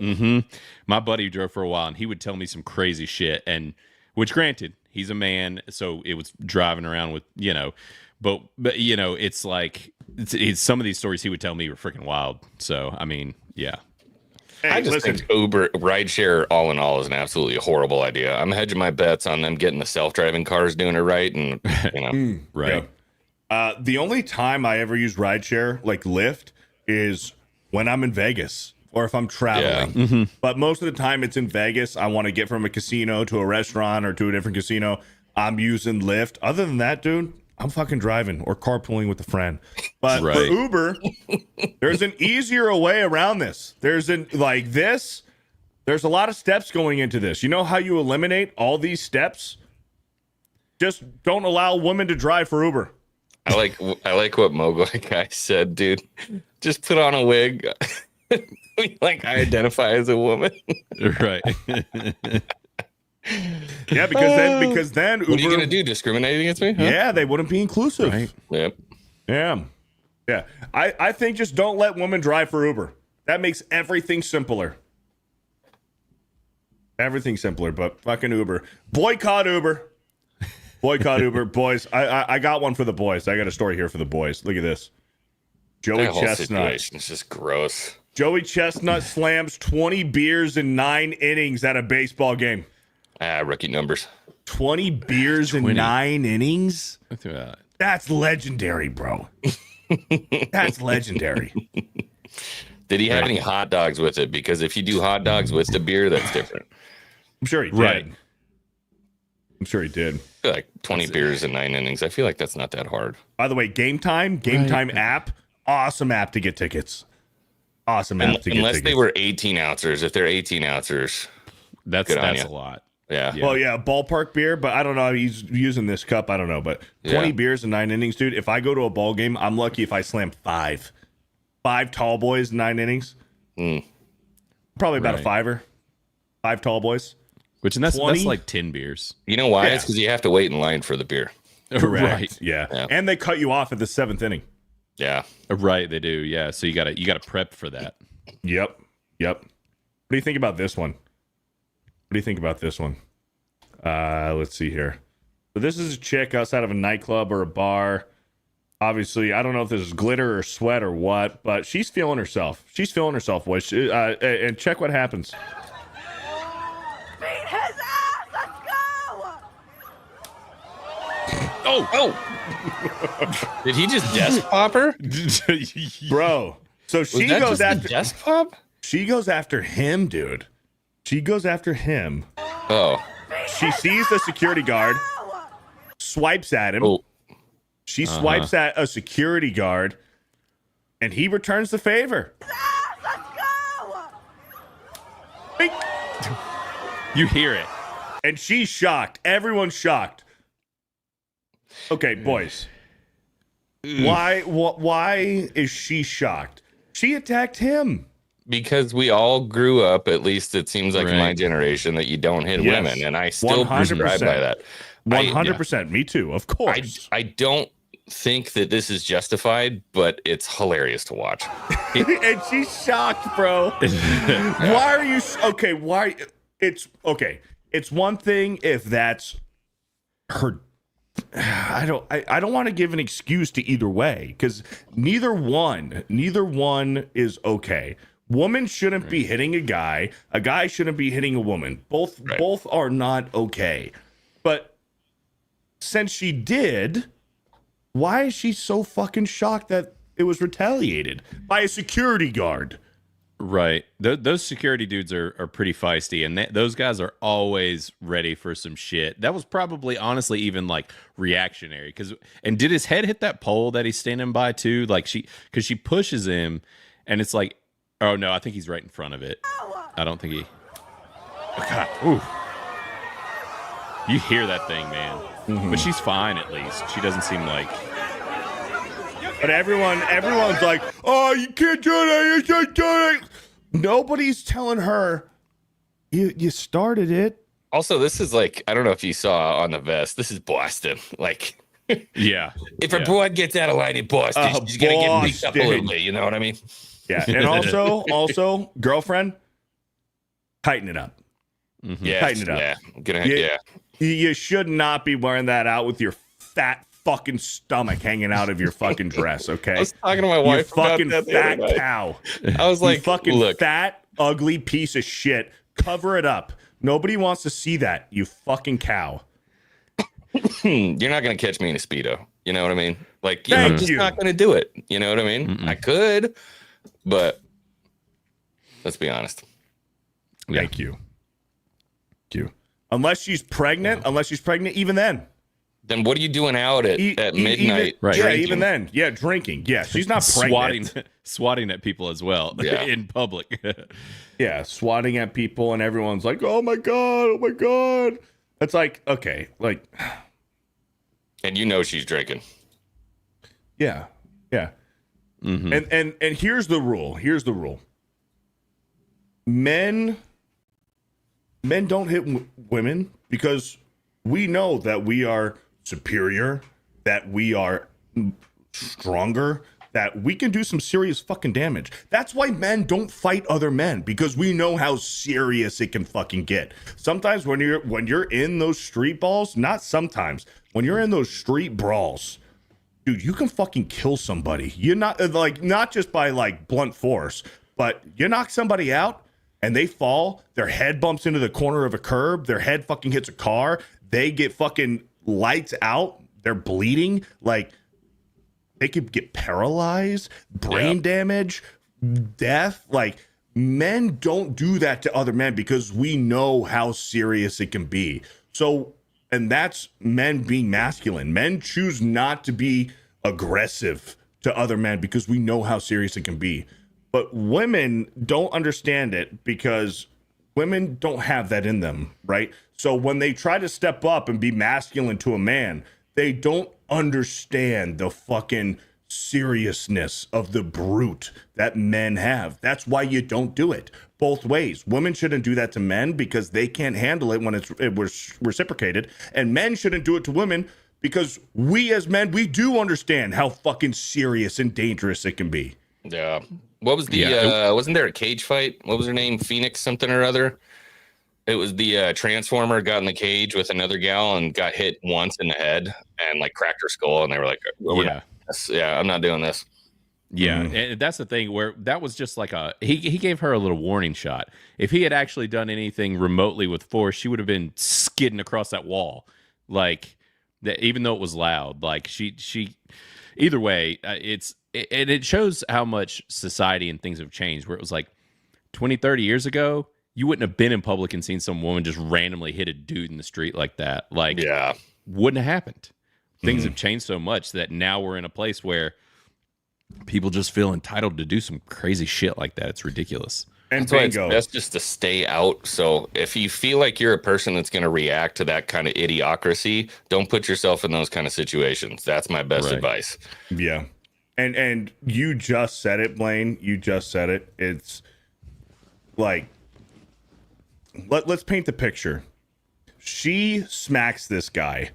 My buddy drove for a while, and he would tell me some crazy shit. And which, granted, he's a man, so it was driving around with but it's like it's some of these stories he would tell me were freaking wild. So I mean, yeah. Hey, I just think Uber rideshare, all in all, is an absolutely horrible idea. I'm hedging my bets on them getting the self-driving cars doing it right, and right. Yeah. The only time I ever use rideshare, like Lyft, is when I'm in Vegas or if I'm traveling. Yeah. But most of the time, it's in Vegas. I want to get from a casino to a restaurant or to a different casino. I'm using Lyft. Other than that, dude, I'm fucking driving or carpooling with a friend. But for Uber, there's an easier way around this. There's a lot of steps going into this. You know how you eliminate all these steps? Just don't allow women to drive for Uber. I like what Mogwai guy said, dude. Just put on a wig. Like I identify as a woman. Right. Yeah, because then Uber, what are you gonna do? Discriminate against me? Huh? Yeah, they wouldn't be inclusive. Right. Yep. Yeah. I think just don't let women drive for Uber. That makes everything simpler. Everything simpler, but fucking Uber. Boycott Uber. Boycott Uber. Boys, I got one for the boys. I got a story here for the boys. Look at this. Joey Chestnut. It's just gross. Joey Chestnut slams 20 beers in 9 innings at a baseball game. Rookie numbers. 20 beers in 9 innings? That's legendary, bro. That's legendary. Did he have any hot dogs with it? Because if you do hot dogs with the beer, that's different. I'm sure he did. Right. I'm sure he did. I feel like 20 beers in 9 innings. I feel like that's not that hard. By the way, Game Time app Awesome app to get tickets. Awesome app to get tickets. Unless they were 18 ouncers. If they're 18 ouncers, that's a lot. Yeah. Well, yeah, ballpark beer, but I don't know. He's using this cup. I don't know, but 20 beers in 9 innings, dude. If I go to a ball game, I'm lucky if I slam 5 tall boys in 9 innings. Probably about a fiver. 5 tall boys. Which, and that's like 10 beers. You know why? It's because you have to wait in line for the beer. Correct. Right. Yeah. And they cut you off at the 7th inning. Yeah. Right, they do. Yeah. So you gotta prep for that. Yep. What do you think about this one? Let's see here. So this is a chick outside of a nightclub or a bar. Obviously, I don't know if this is glitter or sweat or what, but she's feeling herself. Boys. And check what happens. Beat his ass! Let's go! Oh! Did he just desk pop her? Bro. So she goes after desk pop? She goes after him, dude. She goes after him. Oh. She sees the security guard, swipes at him. Oh. She swipes at a security guard, and he returns the favor. Let's go! Bing. You hear it. And she's shocked. Everyone's shocked. Okay, boys. Why is she shocked? She attacked him. Because we all grew up, at least it seems like in my generation, that you don't hit women, and I still prescribe by that. 100%. Me too, of course. I don't think that this is justified, but it's hilarious to watch. And she's shocked, bro. Why are you okay? Why? It's okay. It's one thing if that's her. I don't want to give an excuse to either way, because neither one is okay. Woman shouldn't be hitting a guy shouldn't be hitting a woman. Both are not okay. But since she did, why is she so fucking shocked that it was retaliated by a security guard? Right. Those security dudes are pretty feisty, and those guys are always ready for some shit. That was probably, honestly, even like reactionary. And did his head hit that pole that he's standing by too? Like because she pushes him, and it's like, oh no, I think he's right in front of it. I don't think he. Oh, God. Ooh. You hear that thing, man. Mm-hmm. But she's fine at least. She doesn't seem like. But everyone's like, oh, you can't do that. You can't do it. Nobody's telling her you started it. Also, this is like, I don't know if you saw on the vest. This is Boston. Like, yeah. If a broad gets out of line in Boston, she's gonna get beat up a little bit. You know what I mean? Yeah. And also, girlfriend, tighten it up. Mm-hmm. Yeah, tighten it up. You should not be wearing that out with your fat fucking stomach hanging out of your fucking dress, okay? I was talking to my wife about fucking that fat cow. I was like, you fucking fat, ugly piece of shit. Cover it up. Nobody wants to see that, you fucking cow. You're not going to catch me in a Speedo. You know what I mean? Like, I'm just not going to do it. You know what I mean? I could, but let's be honest. Thank you. Unless she's pregnant, even then. Then what are you doing out at midnight? Right. Yeah, even then. Yeah, drinking. Yeah, she's not pregnant. Swatting at people as well in public. Yeah, swatting at people, and everyone's like, oh my God. It's like, okay, like. And you know she's drinking. Yeah. Mm-hmm. And here's the rule. Men don't hit women because we know that we are superior, that we are stronger, that we can do some serious fucking damage. That's why men don't fight other men, because we know how serious it can fucking get. Sometimes when you're in those street balls, not sometimes, when you're in those street brawls, dude, you can fucking kill somebody. You're not not just by like blunt force, but you knock somebody out and they fall, their head bumps into the corner of a curb, their head fucking hits a car, they get fucking lights out, they're bleeding, like they could get paralyzed, brain damage, death. Like, men don't do that to other men because we know how serious it can be. So, and that's men being masculine. Men choose not to be aggressive to other men because we know how serious it can be. But women don't understand it because women don't have that in them, right? So when they try to step up and be masculine to a man, they don't understand the fucking seriousness of the brute that men have. That's why you don't do it both ways. Women shouldn't do that to men because they can't handle it when it was reciprocated, and men shouldn't do it to women because we as men, we do understand how fucking serious and dangerous it can be. Yeah. What was the wasn't there a cage fight? What was her name? Phoenix something or other? It was the Transformer got in the cage with another gal and got hit once in the head and like cracked her skull, and they were like, I'm not doing this. Yeah, and that's the thing where that was just like he gave her a little warning shot. If he had actually done anything remotely with force, she would have been skidding across that wall. Like that, even though it was loud, like she either way, it shows how much society and things have changed, where it was like 20, 30 years ago, you wouldn't have been in public and seen some woman just randomly hit a dude in the street like that. Like, wouldn't have happened. Things have changed so much that now we're in a place where people just feel entitled to do some crazy shit like that. It's ridiculous. And that's why it's best just to stay out. So if you feel like you're a person that's going to react to that kind of idiocracy, don't put yourself in those kind of situations. That's my best advice. Yeah. And you just said it, Blaine. You just said it. It's like, let's paint the picture. She smacks this guy.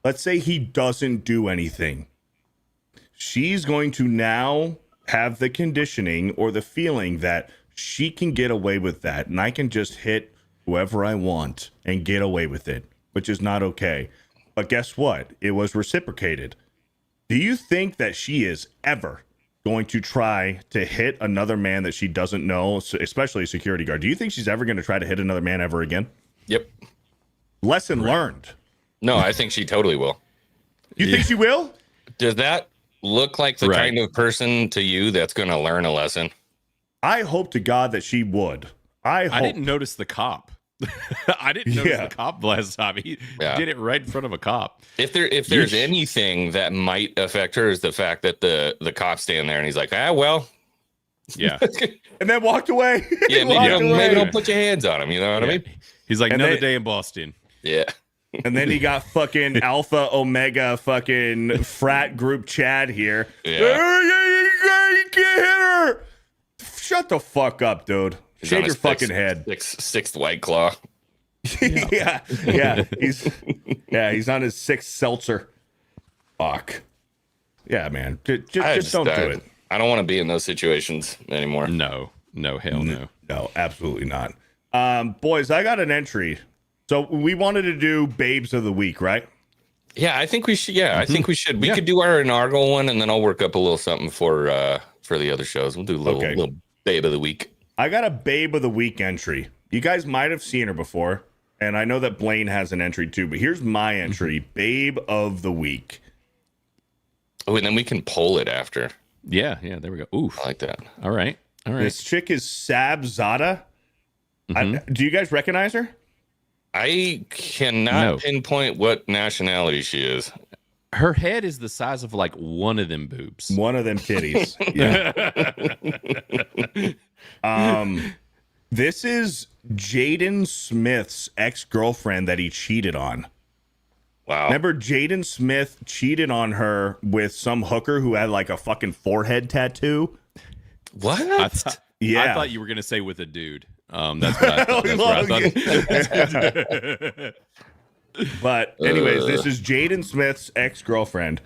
Let's say he doesn't do anything. She's going to now have the conditioning or the feeling that she can get away with that, and I can just hit whoever I want and get away with it, which is not okay. But guess what? It was reciprocated. Do you think that she is ever going to try to hit another man that she doesn't know, especially a security guard? Do you think she's ever going to try to hit another man ever again? Yep. Lesson learned. No, I think she totally will. You think she will? Does that look like the kind of person to you that's going to learn a lesson? I hope to God that she would. I didn't notice the cop. I didn't notice the cop last time. He did it right in front of a cop. If there's anything that might affect her is the fact that the cop's standing there and he's like, well. Yeah. And then walked away. Yeah, maybe don't put your hands on him. You know what I mean? He's like, another day in Boston. Yeah. And then he got fucking Alpha Omega fucking frat group Chad here. Yeah. You can't hit her. Shut the fuck up, dude. Shave your fucking head. Sixth White Claw. yeah. He's on his sixth seltzer. Fuck. Yeah, man. Just don't do it. I don't want to be in those situations anymore. No, hell no. No, absolutely not. Boys, I got an entry. So we wanted to do Babes of the Week, right? Yeah, I think we should. Yeah, I think we should. We could do our inaugural one, and then I'll work up a little something for the other shows. We'll do a little Babe of the Week. I got a Babe of the Week entry. You guys might have seen her before, and I know that Blaine has an entry too, but here's my entry, Babe of the Week. Oh, and then we can poll it after. Yeah, there we go. Oof. I like that. All right. This chick is Sabzada. Do you guys recognize her? I cannot pinpoint what nationality she is. Her head is the size of like one of them boobs. One of them titties. Yeah. This is Jaden Smith's ex-girlfriend that he cheated on. Wow. Remember Jaden Smith cheated on her with some hooker who had like a fucking forehead tattoo? What? I thought you were going to say with a dude. That's what I thought. But anyways, this is Jaden Smith's ex-girlfriend.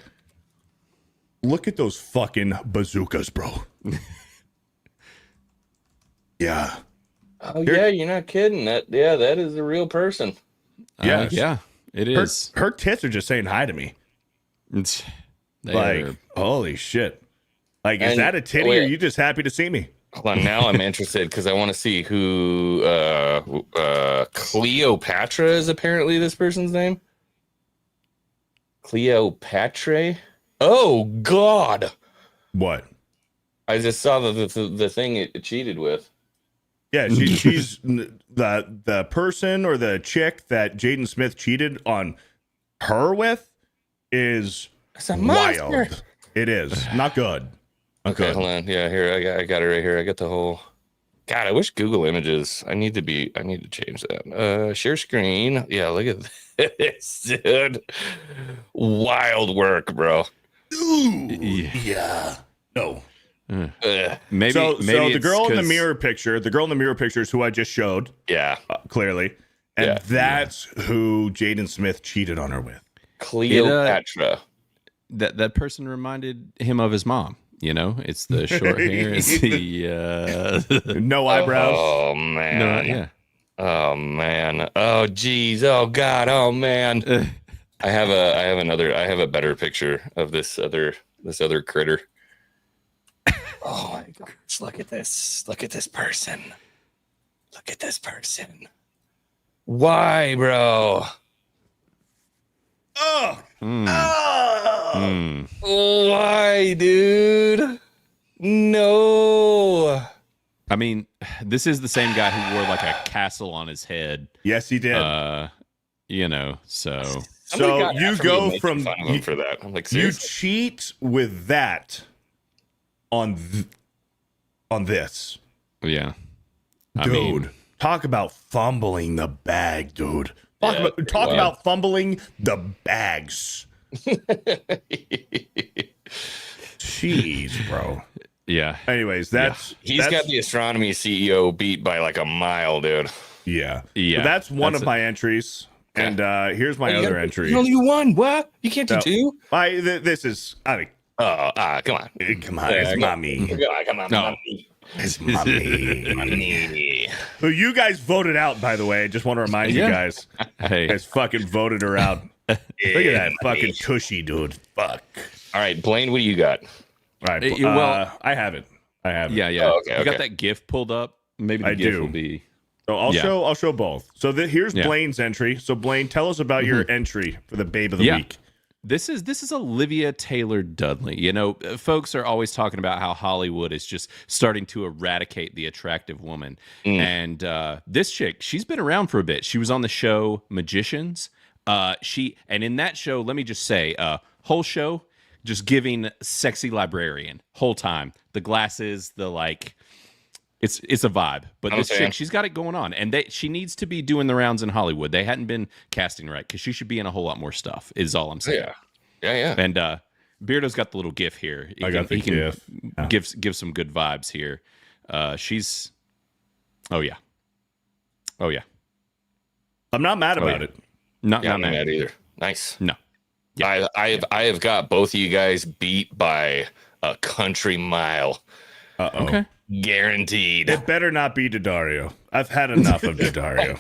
Look at those fucking bazookas, bro. Yeah. Oh, yeah, you're not kidding. That is a real person. Yes. Yeah, it is. Her tits are just saying hi to me. Holy shit. Like, is that a titty or are you just happy to see me? Hold on, now I'm interested because I want to see who Cleopatra is apparently this person's name. Cleopatra? Oh, God. What? I just saw the thing it cheated with. Yeah, she's the person or the chick that Jaden Smith cheated on her with is It's a monster. wild. It is not good. Okay, hold on. Yeah, here I got it right here. I got the whole. God, I wish Google Images. I need to change that. Share screen. Yeah, look at this, dude. Wild work, bro. Ooh, yeah. No. Maybe So the it's girl in the 'cause- mirror picture is who I just showed. Yeah, Clearly, and that's who Jaden Smith cheated on her with. Cleopatra. That person reminded him of his mom. You know, it's the short hair, it's the No eyebrows. Oh man. no, yeah. Oh man. Oh geez. Oh god. Oh man. I have a better picture of this other critter. Oh my gosh, look at this. Look at this person. Look at this person. Why, bro? Oh. Why, dude? No. I mean, this is the same guy who wore like a castle on his head. Yes, he did. You know, so Somebody got you after me go making from fun of him for that. I'm like, you seriously? cheat with that on this, yeah. dude. Talk about fumbling the bag, dude. Talk Wow. about fumbling the bags. Jeez, bro. Yeah. Anyways, He's that's got the astronomy CEO beat by like a mile, dude. yeah. Yeah. So that's one That's of my entries, and here's my You other got- entry. You only won. What? You can't do No. two? This is Come on. come on, it's mommy. Come on. No. It's mommy. Who you guys voted out, by the way. I just want to remind you Yeah. guys. Hey. You guys fucking voted her out. Look at that fucking tushy, dude. Fuck. All right, Blaine, what do you got? All right. Well- I have it. Yeah. Oh, okay, You got okay. that GIF pulled up? Maybe the I GIF do. will be. So I'll show both. So here's Yeah. Blaine's entry. So Blaine, tell us about your entry for the babe of the Yeah. week. This is Olivia Taylor Dudley. You know, folks are always talking about how Hollywood is just starting to eradicate the attractive woman. And this chick, she's been around for a bit. She was on the show Magicians. And in that show, let me just say, whole show, just giving sexy librarian whole time. The glasses, the like, it's a vibe. But this chick, she's got it going on, and she needs to be doing the rounds in Hollywood. They hadn't been casting right because she should be in a whole lot more stuff. Is all I'm saying. Yeah. And Beardo's got the little GIF here. I got the GIF. Give some good vibes here. She's. Oh yeah. I'm not mad about yeah. it. Not I'm not mad. mad either. Nice. No. I have got both of you guys beat by a country mile. Okay. Guaranteed. It better not be Daddario. I've had enough of Daddario.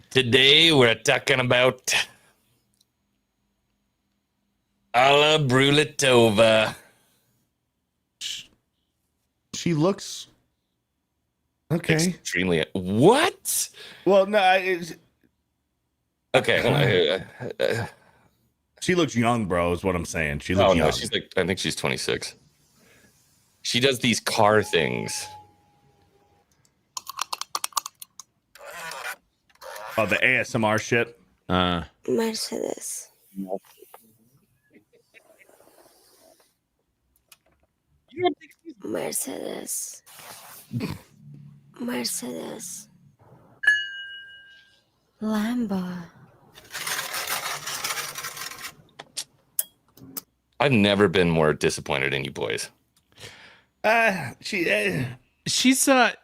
Today we're talking about Alla Brulatova. She looks okay. Extremely. What? Well, no, Okay. Hold on. she looks young, bro. Is what I'm saying. She looks Oh no, young. she's like. I think she's 26. She does these car things. Oh, the ASMR shit. Mercedes. Mercedes. Mercedes. Lambo. I've never been more disappointed in you boys. She's got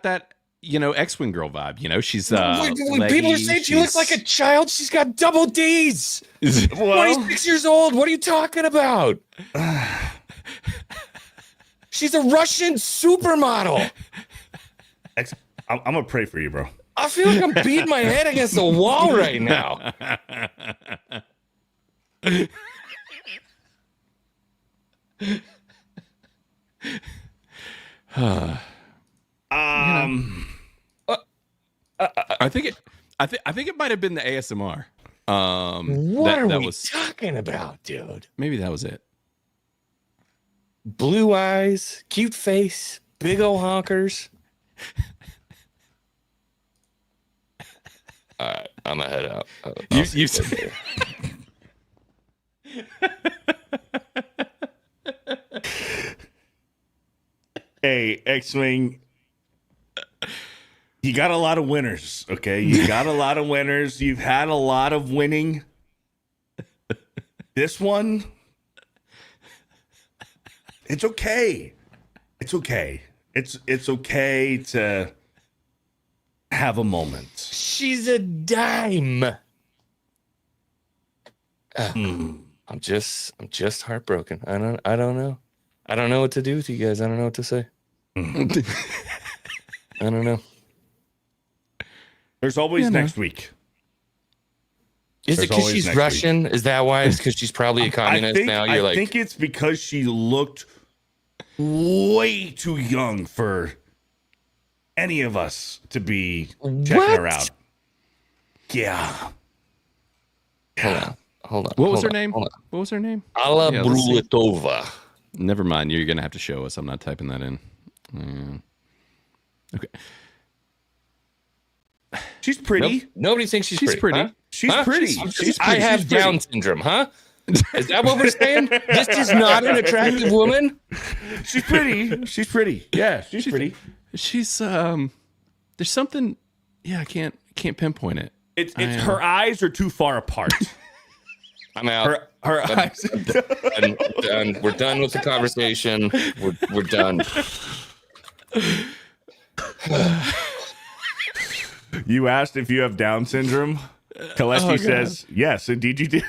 that, you know, Xwing girl vibe. You know, she's People are leggy, saying she looks like a child. She's got double D's. 26 years old. What are you talking about? She's a Russian supermodel. I'm gonna pray for you, bro. I feel like I'm beating my head against a wall right now. I think it might have been the ASMR. What are we talking about, dude? Maybe that was it. Blue eyes, cute face, big ol' honkers. All right, I'm gonna head out. You Hey, Xwing, you got a lot of winners, okay? You got a lot of winners. You've had a lot of winning. This one, it's okay. It's okay. It's okay to have a moment. She's a dime. I'm just heartbroken. I don't know. I don't know what to do with you guys. I don't know what to say. I don't know. There's always next week. Is it because she's Russian? Is that why? It's because she's probably a communist now? I think it's because she looked way too young for any of us to be checking her out. Yeah. Hold on. What was her name? What was her name? Alla Bruletova. Never mind. You're gonna have to show us. I'm not typing that in. Okay. She's pretty. Nobody thinks she's pretty. Huh? She's pretty. She's I have Down syndrome, huh? Is that what we're saying? This is not an attractive woman. She's pretty. She's pretty. Yeah, she's pretty. She's there's something. Yeah, I can't It's pinpoint it. her eyes are too far apart. I'm out. Her eyes. Done. We're done with the conversation. We're done. You asked if you have Down syndrome. Kalesti says, yes, indeed you do.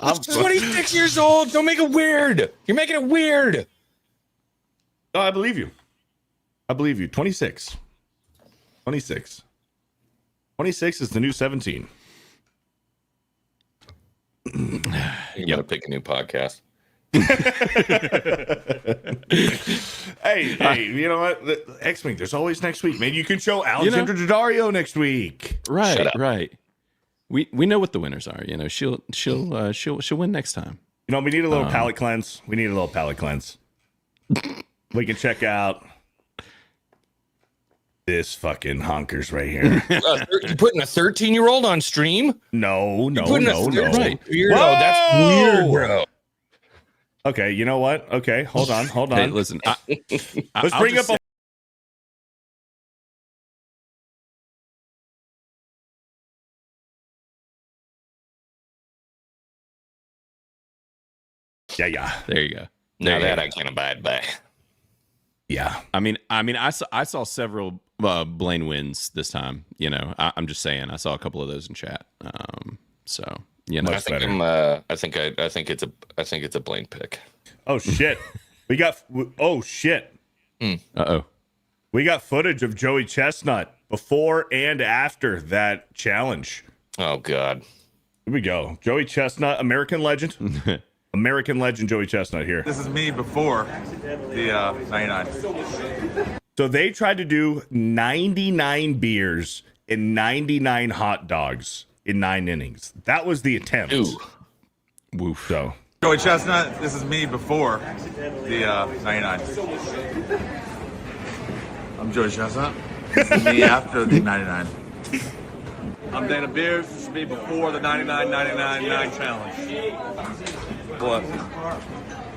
I'm 26 years old. Don't make it weird. You're making it weird. Oh, I believe you. 26. 26 is the new 17. You gotta pick a new podcast. hey, you know what? Xwing, there's always next week. Maybe you can show Alexandra Daddario next week. Right. We know what the winners are. You know, she'll win next time. You know, we need a little palate cleanse. We can check out this fucking honkers right here. You putting a 13-year-old on stream? No. Right. Weirdo. That's weird, bro. Okay, you know what? Okay, hold on. Hey, listen, let's bring up a. Yeah. There you go. Now that I can abide by. Yeah, I mean, I saw several Blaine wins this time. You know, I'm just saying, I saw a couple of those in chat. So you know, I think it's a Blaine pick. Oh shit, we got. Oh shit. We got footage of Joey Chestnut before and after that challenge. Oh god. Here we go. Joey Chestnut, American legend. American legend Joey Chestnut here. This is me before the 99. So they tried to do 99 beers and 99 hot dogs in 9 innings. That was the attempt. Ooh. Woof. So Joey Chestnut, this is me before the 99. I'm Joey Chestnut. This is me after the 99. I'm Dana Beers. This is me before the 99-99-9 challenge. What?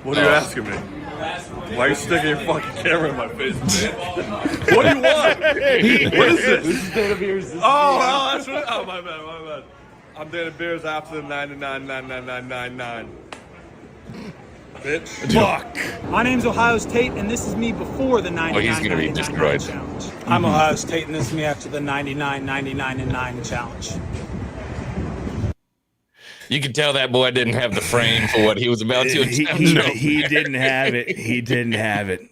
What are you asking me? Why are you sticking your fucking camera in my face, man? What do you want? What is this? This is Dana Beers. Oh, that's what. Oh, my bad. I'm Dana Beers after the 99-99-99. Bitch. Fuck. My name's Ohio State, and this is me before the 99. Oh, he's gonna be destroyed. Challenge. I'm Ohio State, and this is me after the 99-99-9 challenge. You can tell that boy didn't have the frame for what he was about to attempt. He didn't have it. He didn't have it.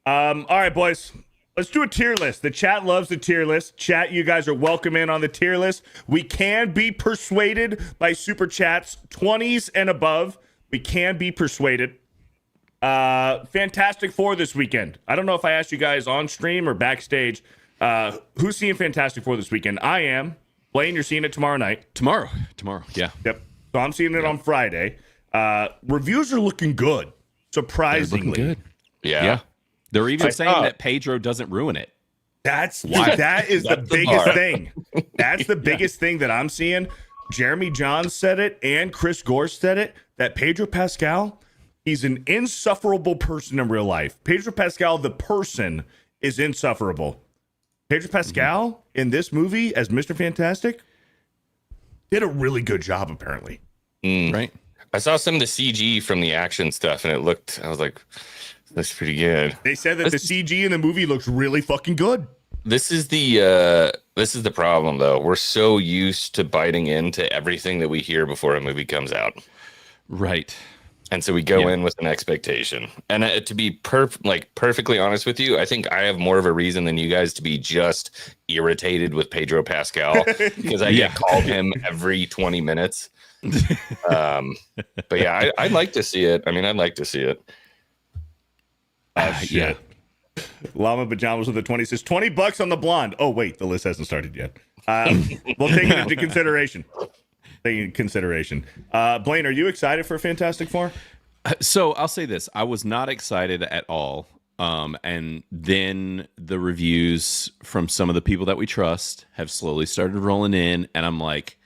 All right, boys. Let's do a tier list. The chat loves the tier list. Chat, you guys are welcome in on the tier list. We can be persuaded by super chats, 20s and above. We can be persuaded. Fantastic Four this weekend. I don't know if I asked you guys on stream or backstage. Who's seeing Fantastic Four this weekend? I am. Blaine, you're seeing it tomorrow night. Tomorrow, yeah. Yep. So I'm seeing it on Friday. Reviews are looking good, surprisingly. Looking good. Yeah. They're even saying that Pedro doesn't ruin it. That is the biggest thing. That's the biggest thing that I'm seeing. Jeremy Johns said it, and Chris Gore said it, that Pedro Pascal He's an insufferable person in real life. Pedro Pascal, the person, is insufferable. Pedro Pascal in this movie as Mr. Fantastic did a really good job, apparently. Right. I saw some of the CG from the action stuff, and I was like, that's pretty good. They said that the CG in the movie looks really fucking good. This is the problem, though. We're so used to biting into everything that we hear before a movie comes out. Right. And so we go in with an expectation. And to be perfectly honest with you, I think I have more of a reason than you guys to be just irritated with Pedro Pascal because I get called him every 20 minutes. But yeah, I'd like to see it. I mean, I'd like to see it. Shit. Llama Pajamas with the 20 says $20 on the blonde. Oh, wait, the list hasn't started yet. We'll take it into consideration. Blaine, are you excited for Fantastic Four? So I'll say this. I was not excited at all. And then the reviews from some of the people that we trust have slowly started rolling in. And I'm like,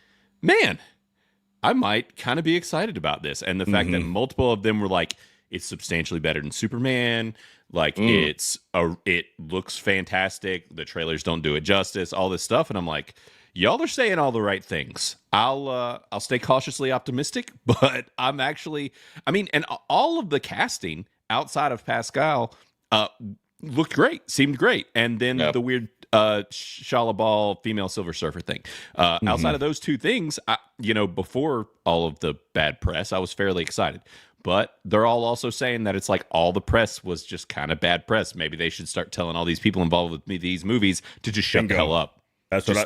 man, I might kind of be excited about this. And the fact that multiple of them were like, it's substantially better than Superman. Like it looks fantastic. The trailers don't do it justice, all this stuff. And I'm like, y'all are saying all the right things. I'll stay cautiously optimistic, but I'm actually, and all of the casting outside of Pascal looked great, seemed great. And then the weird Shalabal female Silver Surfer thing. Outside of those two things, before all of the bad press, I was fairly excited. But they're all also saying that it's like all the press was just kind of bad press. Maybe they should start telling all these people involved with these movies to just shut the hell up.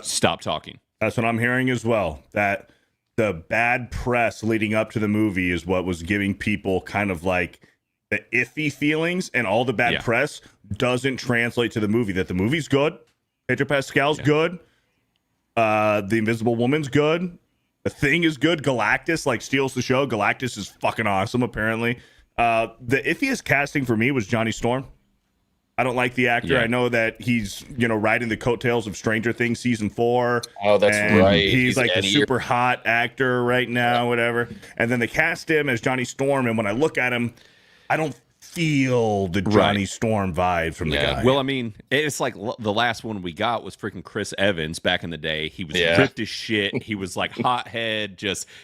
Stop talking. That's what I'm hearing as well. That the bad press leading up to the movie is what was giving people kind of like the iffy feelings, and all the bad press doesn't translate to the movie. That the movie's good. Pedro Pascal's good. The Invisible Woman's good. The Thing is good. Galactus steals the show. Galactus is fucking awesome, apparently. The iffiest casting for me was Johnny Storm. I don't like the actor. I know that he's, riding the coattails of Stranger Things season 4. Oh, that's right. He's like the super hot actor right now, whatever. And then they cast him as Johnny Storm, and when I look at him, I don't feel the Johnny Storm vibe from the guy. Well, it's like the last one we got was freaking Chris Evans back in the day. He was ripped as shit. He was like hothead.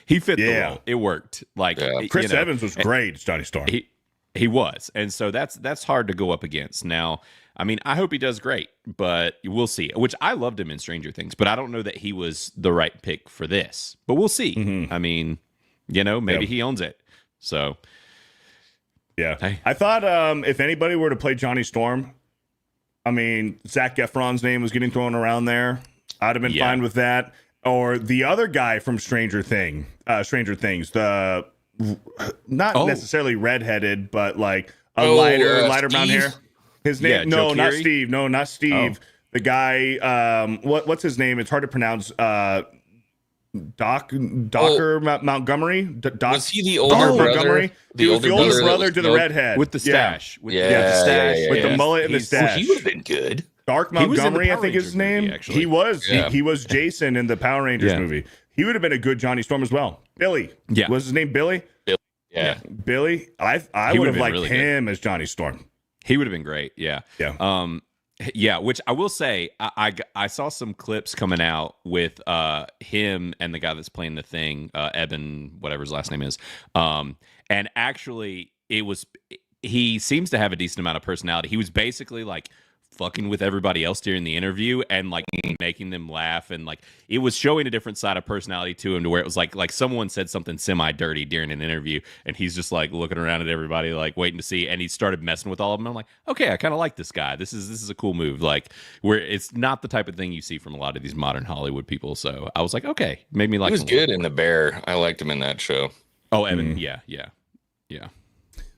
He fit the role. It worked. Chris Evans was great as Johnny Storm. He was. And so that's hard to go up against. Now, I hope he does great, but we'll see. Which I loved him in Stranger Things, but I don't know that he was the right pick for this. But we'll see. Maybe he owns it. So yeah. I thought if anybody were to play Johnny Storm, Zac Efron's name was getting thrown around there. I'd have been fine with that. Or the other guy from Stranger Things, the not necessarily redheaded, but like a lighter brown hair. His name? No, not Steve. No, not Steve. The guy. What's his name? It's hard to pronounce. Docker Montgomery. Was he the older brother? Montgomery. He was the older brother to the redhead with the stash. With the stash, with the mullet and the stash. He would have been good. Dark Montgomery, I think is his name. Movie, he was. Yeah. He was Jason in the Power Rangers movie. He would have been a good Johnny Storm as well. Billy. Yeah. Was his name Billy? Yeah. Billy. I would have liked him as Johnny Storm. He would have been great. Yeah. Yeah. Yeah, which I will say, I saw some clips coming out with him and the guy that's playing the Thing, Eben, whatever his last name is. And actually, he seems to have a decent amount of personality. He was basically like fucking with everybody else during the interview and like making them laugh, and like it was showing a different side of personality to him, to where it was like someone said something semi-dirty during an interview and he's just like looking around at everybody like waiting to see, and he started messing with all of them. I'm like, okay, I kind of like this guy. This is a cool move, like where it's not the type of thing you see from a lot of these modern Hollywood people. So I was like, okay, made me like he was good in The Bear. I liked him in that show. Oh, Evan. Yeah.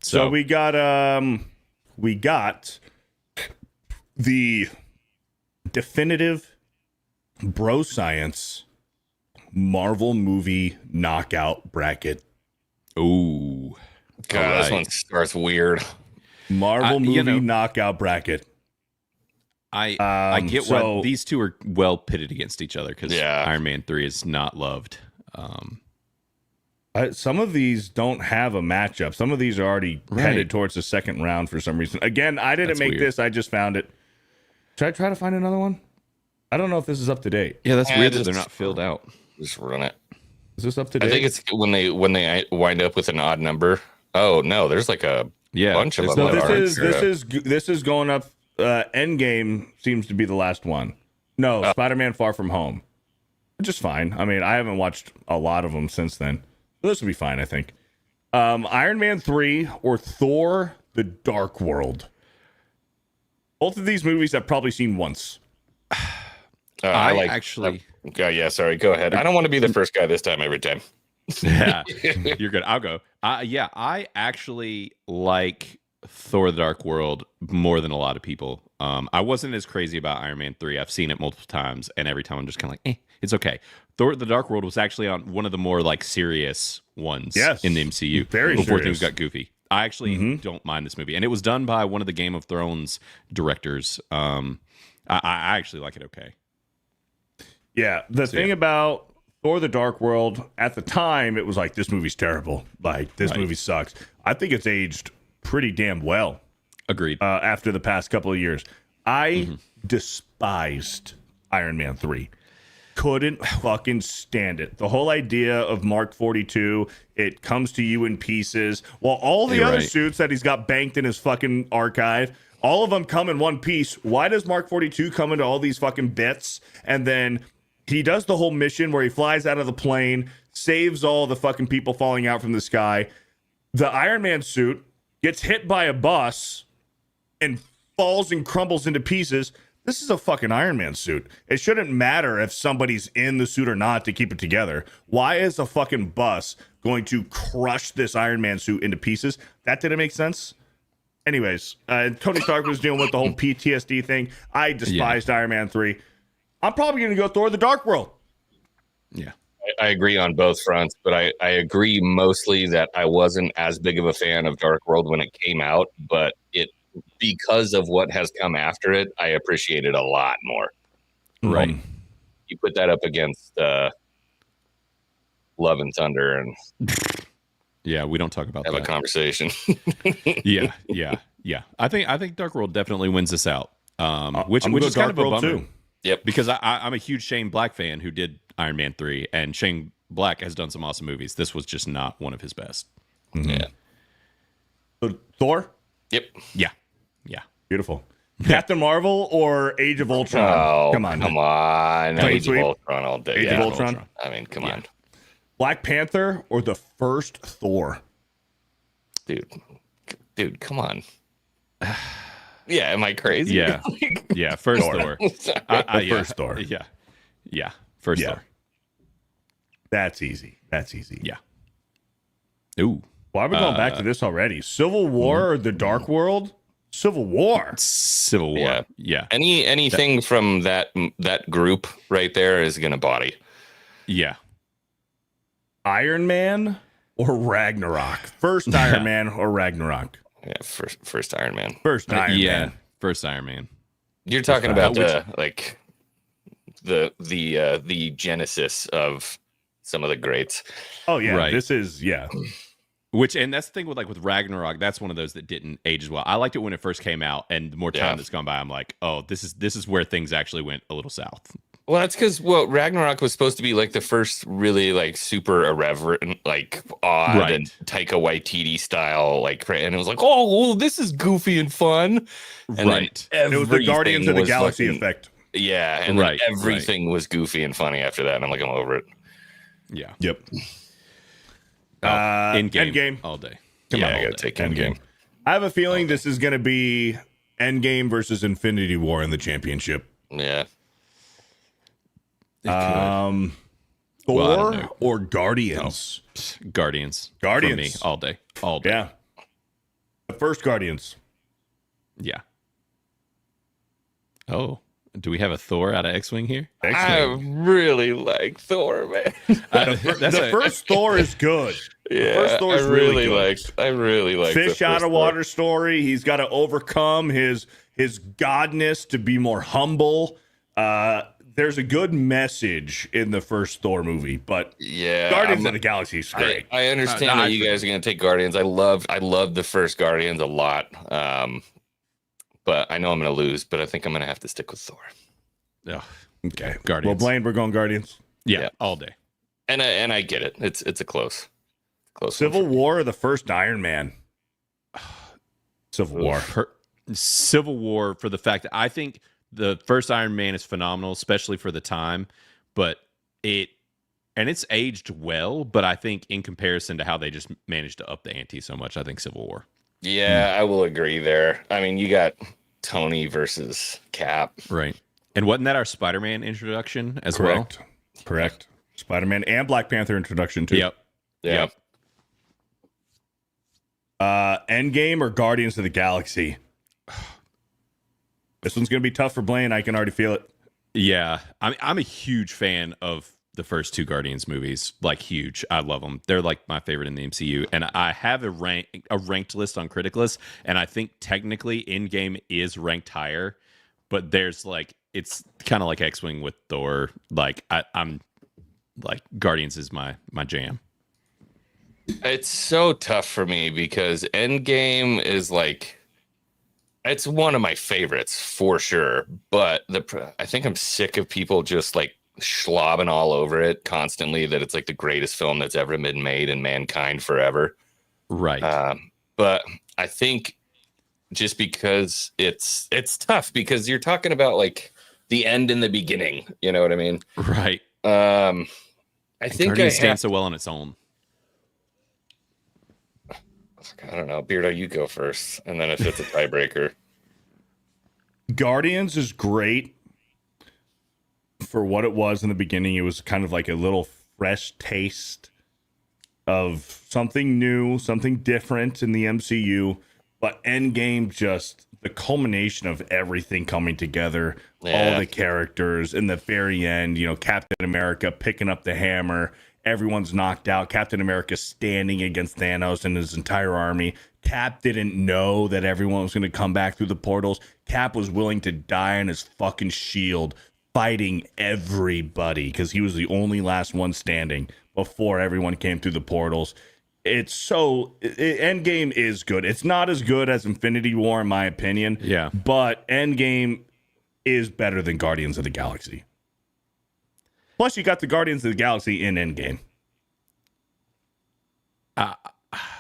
So we got the definitive bro science Marvel movie knockout bracket. Ooh, God, this one starts weird. Marvel movie knockout bracket. I get why these two are well pitted against each other, because Iron Man 3 is not loved. Some of these don't have a matchup. Some of these are already headed towards the second round for some reason. Again, I didn't make this. I just found it. Should I try to find another one? I don't know if this is up to date. Yeah, that's weird that they're not filled out. Just run it. Is this up to date? I think it's when they wind up with an odd number. Oh no, there's like a bunch of them. So this is going up. Endgame seems to be the last one. No, Spider-Man: Far From Home, which is fine. I mean, I haven't watched a lot of them since then. This will be fine, I think. Iron Man 3 or Thor: The Dark World. Both of these movies I've probably seen once. Yeah, sorry. Go ahead. I don't want to be the first guy this time every time. Yeah, you're good. I'll go. Yeah, I actually like Thor: The Dark World more than a lot of people. I wasn't as crazy about Iron Man 3. I've seen it multiple times, and every time I'm just kind of like, it's okay. Thor: The Dark World was actually on one of the more like serious ones in the MCU. Before things got goofy. I actually don't mind this movie, and it was done by one of the Game of Thrones directors. I actually like it okay. Yeah, the thing about Thor: The Dark World, at the time, it was like, this movie's terrible. Like, this movie sucks. I think it's aged pretty damn well. Agreed. After the past couple of years. I despised Iron Man 3. Couldn't fucking stand it. The whole idea of Mark 42, it comes to you in pieces. While all the other suits that he's got banked in his fucking archive, all of them come in one piece. Why does Mark 42 come into all these fucking bits? And then he does the whole mission where he flies out of the plane, saves all the fucking people falling out from the sky. The Iron Man suit gets hit by a bus and falls and crumbles into pieces. This is a fucking Iron Man suit. It shouldn't matter if somebody's in the suit or not to keep it together. Why is a fucking bus going to crush this Iron Man suit into pieces? That didn't make sense. Anyways, Tony Stark was dealing with the whole PTSD thing. I despised Iron Man 3. I'm probably going to go Thor: The Dark World. Yeah. I agree on both fronts, but I agree mostly that I wasn't as big of a fan of Dark World when it came out, but because of what has come after it, I appreciate it a lot more. Right. You put that up against Love and Thunder and yeah, we don't talk about have that. a conversation. yeah. I think Dark World definitely wins this out. Which is kind of a bummer too. Yep. Because I'm a huge Shane Black fan who did Iron Man 3, and Shane Black has done some awesome movies. This was just not one of his best. Yeah. So, Thor? Yep. Yeah. Beautiful. Captain Marvel or Age of Ultron? Oh, come on. Age of Ultron all day. Age of Ultron? I mean, come on. Black Panther or the first Thor? Dude, come on. Yeah, am I crazy? Yeah. First Thor. First Thor. Yeah. First Thor. That's easy. Yeah. Ooh. Why are we going back to this already? Civil War or The Dark World? Civil War. Yeah. Anything from that group right there is gonna body. Yeah. Iron Man or Ragnarok? First Iron Man or Ragnarok? Yeah, first Iron Man. First Iron Man. First Iron Man. You're talking about the genesis of some of the greats. Oh yeah, right. This is And that's the thing with Ragnarok. That's one of those that didn't age as well. I liked it when it first came out, and the more time that's gone by, I'm like, oh, this is where things actually went a little south. Well, that's because Ragnarok was supposed to be like the first really like super irreverent, like odd and Taika Waititi style, and it was like, oh, well, this is goofy and fun, and it was the Guardians of the Galaxy effect. Yeah, and then everything was goofy and funny after that, and I'm like, I'm over it. Yeah. Yep. Endgame all day. I gotta take Endgame. I have a feeling this is gonna be Endgame versus Infinity War in the championship. Yeah. Thor or Guardians? No. Guardians. For me, all day. Yeah. The first Guardians. Yeah. Oh, do we have a Thor out of Xwing here? I really like Thor, man. The first Thor is good. Yeah, the first Thor is really good. I really like Fish out of water story. He's got to overcome his godness to be more humble. there's a good message in the first Thor movie, but yeah, Guardians of the Galaxy is great. I understand that you guys are going to take Guardians. I love the first Guardians a lot. But I know I'm going to lose, but I think I'm going to have to stick with Thor. Oh, Okay. Guardians. Well, Blaine, we're going Guardians. Yeah, all day. And I get it. It's a close Civil War or the first Iron Man? Civil War. Civil War, for the fact that I think the first Iron Man is phenomenal, especially for the time, but it's aged well, but I think in comparison to how they just managed to up the ante so much, I think Civil War. Yeah, I will agree there. I mean, you got Tony versus Cap. Right. And wasn't that our Spider-Man introduction as Correct. well? Correct. Spider-Man and Black Panther introduction too. Yep. Endgame or Guardians of the Galaxy? This one's going to be tough for Blaine. I can already feel it. Yeah. I'm a huge fan of the first two Guardians movies, like huge. I love them. They're like my favorite in the MCU. And I have a ranked list on Critic List, and I think technically Endgame is ranked higher, but there's like, it's kind of like X-Wing with Thor. Like I'm like Guardians is my jam. It's so tough for me because Endgame is like, it's one of my favorites for sure. But I think I'm sick of people just like slobbing all over it constantly that it's like the greatest film that's ever been made in mankind forever. Right. But I think just because it's tough because you're talking about like the end and the beginning, you know what I mean? Right. I think Guardians stands so well on its own. I don't know. Beardo, you go first. And then if it's a tiebreaker. Guardians is great for what it was in the beginning. It was kind of like a little fresh taste of something new, something different in the MCU. But Endgame, just the culmination of everything coming together, all the characters in the very end, Captain America picking up the hammer. Everyone's knocked out. Captain America standing against Thanos and his entire army. Cap didn't know that everyone was going to come back through the portals. Cap was willing to die on his fucking shield, fighting everybody because he was the only last one standing before everyone came through the portals. Endgame is good. It's not as good as Infinity War, in my opinion. Yeah. But Endgame is better than Guardians of the Galaxy. Plus, you got the Guardians of the Galaxy in Endgame.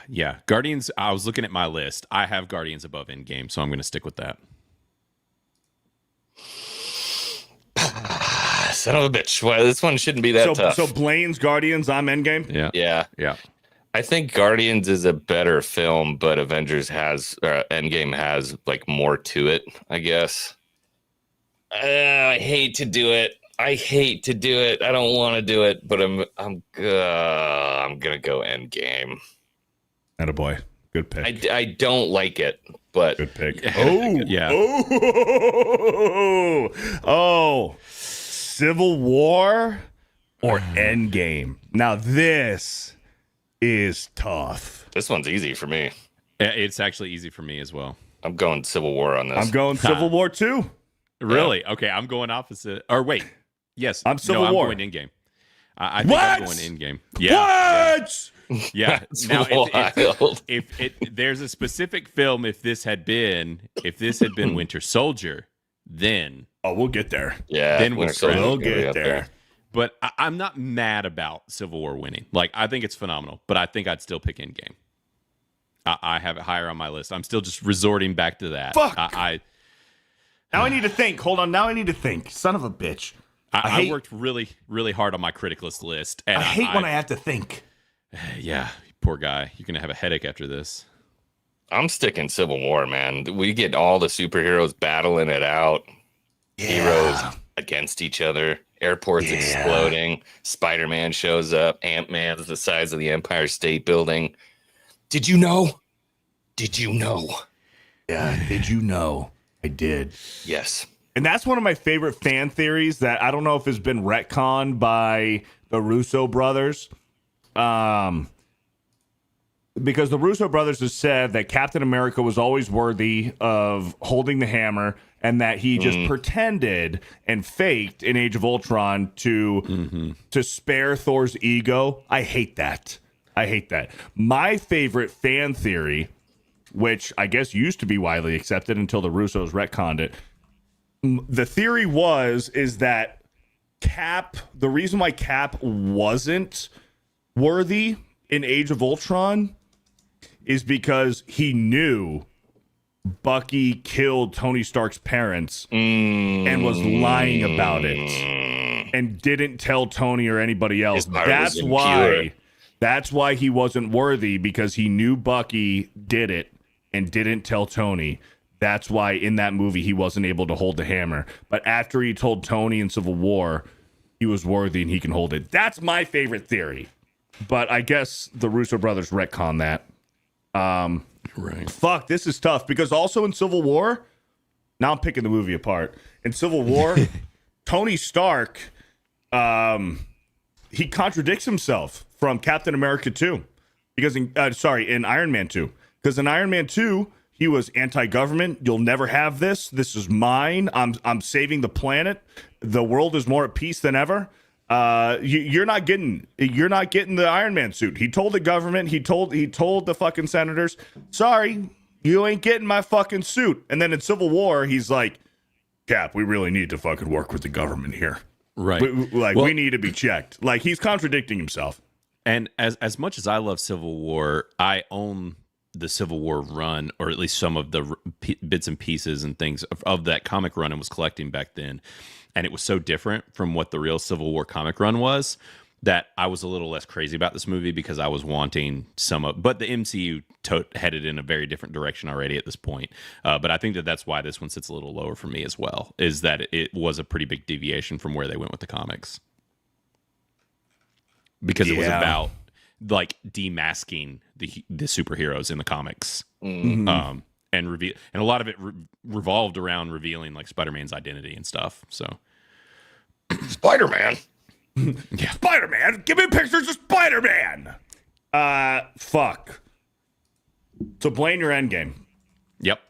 Yeah, Guardians. I was looking at my list. I have Guardians above Endgame, so I'm going to stick with that. Son of a bitch. Well, this one shouldn't be that tough. So Blaine's Guardians, I'm Endgame? Yeah. I think Guardians is a better film, but Endgame has like more to it, I guess. I hate to do it. I don't want to do it, but I'm gonna go Endgame. Attaboy. Good pick. I don't like it, but good pick. Yeah. Oh, Civil War or Endgame? Now this is tough. This one's easy for me. It's actually easy for me as well. I'm going Civil War on this. I'm going Civil War too. Really? Yeah. Okay, I'm going opposite. Or wait. Yes. I'm Civil War. I'm going Endgame. I think I'm going Endgame. Yeah. What? Yeah. Now, if there's a specific film, if this had been Winter Soldier, then we'll get there. Yeah, then Winter Soldier. We'll get there. But I'm not mad about Civil War winning. Like, I think it's phenomenal, but I think I'd still pick Endgame. I have it higher on my list. I'm still just resorting back to that. Fuck. Now I need to think. Hold on. Now I need to think. Son of a bitch. I worked really, really hard on my Criticalist list. And I hate when I have to think. Yeah, poor guy. You're going to have a headache after this. I'm sticking Civil War, man. We get all the superheroes battling it out. Yeah. Heroes against each other. Airports exploding. Spider-Man shows up. Ant-Man's the size of the Empire State Building. Did you know? Yeah, did you know? I did. Yes. And that's one of my favorite fan theories that I don't know if it's been retconned by the Russo brothers. because the Russo brothers have said that Captain America was always worthy of holding the hammer, and that he just pretended and faked in Age of Ultron to spare Thor's ego. I hate that. My favorite fan theory, which I guess used to be widely accepted until the Russos retconned it, the theory is that Cap, the reason why Cap wasn't worthy in Age of Ultron is because he knew Bucky killed Tony Stark's parents and was lying about it and didn't tell Tony or anybody else. That's why he wasn't worthy, because he knew Bucky did it and didn't tell Tony. That's why in that movie he wasn't able to hold the hammer. But after he told Tony in Civil War, he was worthy and he can hold it. That's my favorite theory. But I guess the Russo brothers retcon that. Right. Fuck, this is tough, because also in Civil War, now I'm picking the movie apart. In Civil War, Tony Stark, he contradicts himself from Captain America 2. Because in Iron Man 2. Because in Iron Man 2, he was anti-government. You'll never have this. This is mine. I'm saving the planet. The world is more at peace than ever. You're not getting the Iron Man suit. He told the government, he told the fucking senators, sorry, you ain't getting my fucking suit. And then in Civil War, he's like, Cap, we really need to fucking work with the government here. Right. We need to be checked. Like, he's contradicting himself. And as much as I love Civil War, I own the Civil War run, or at least some of the bits and pieces and things of that comic run, and was collecting back then. And it was so different from what the real Civil War comic run was that I was a little less crazy about this movie, because I was wanting but the MCU headed in a very different direction already at this point. But I think that's why this one sits a little lower for me as well, is that it was a pretty big deviation from where they went with the comics. Because it was about like demasking the superheroes in the comics. And a lot of it revolved around revealing like Spider-Man's identity and stuff. So Spider-Man. Yeah. Spider-Man, give me pictures of Spider-Man. Fuck. So Blaine, your endgame. Yep.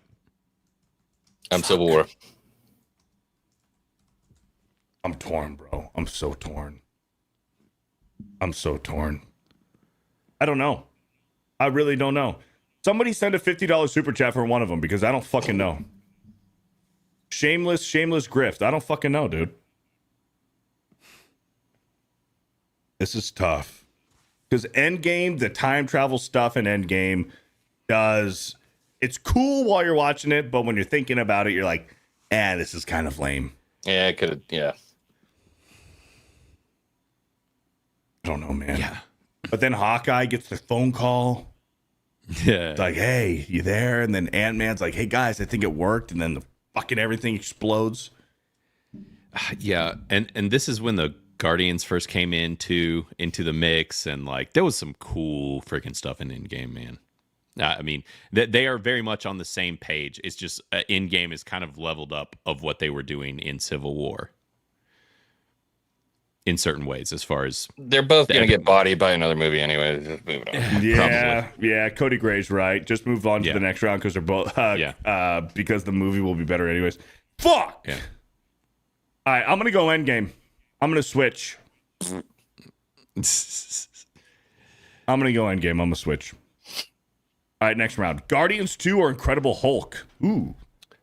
I'm Civil War. I'm torn, bro. I'm so torn. I don't know. I really don't know. Somebody send a $50 super chat for one of them, because I don't fucking know. Shameless grift. I don't fucking know, dude. This is tough. Because Endgame, the time travel stuff in Endgame it's cool while you're watching it, but when you're thinking about it, you're like, this is kind of lame. Yeah, it could. Yeah. I don't know, man. Yeah. But then Hawkeye gets the phone call. Yeah. It's like, hey, you there? And then Ant-Man's like, hey, guys, I think it worked. And then the fucking everything explodes. Yeah. And this is when the Guardians first came into the mix. And like, there was some cool freaking stuff in Endgame, man. I mean, they are very much on the same page. It's just Endgame is kind of leveled up of what they were doing in Civil War. In certain ways, as far as they're both going to get bodied by another movie anyway. Just move it on. Yeah. Cody Gray's right. Just move on to the next round, because they're both. Because the movie will be better anyways. Fuck. Yeah. All right, I'm gonna go Endgame. I'm gonna switch. I'm gonna go Endgame. I'm gonna switch. All right, next round. Guardians 2 or Incredible Hulk? Ooh.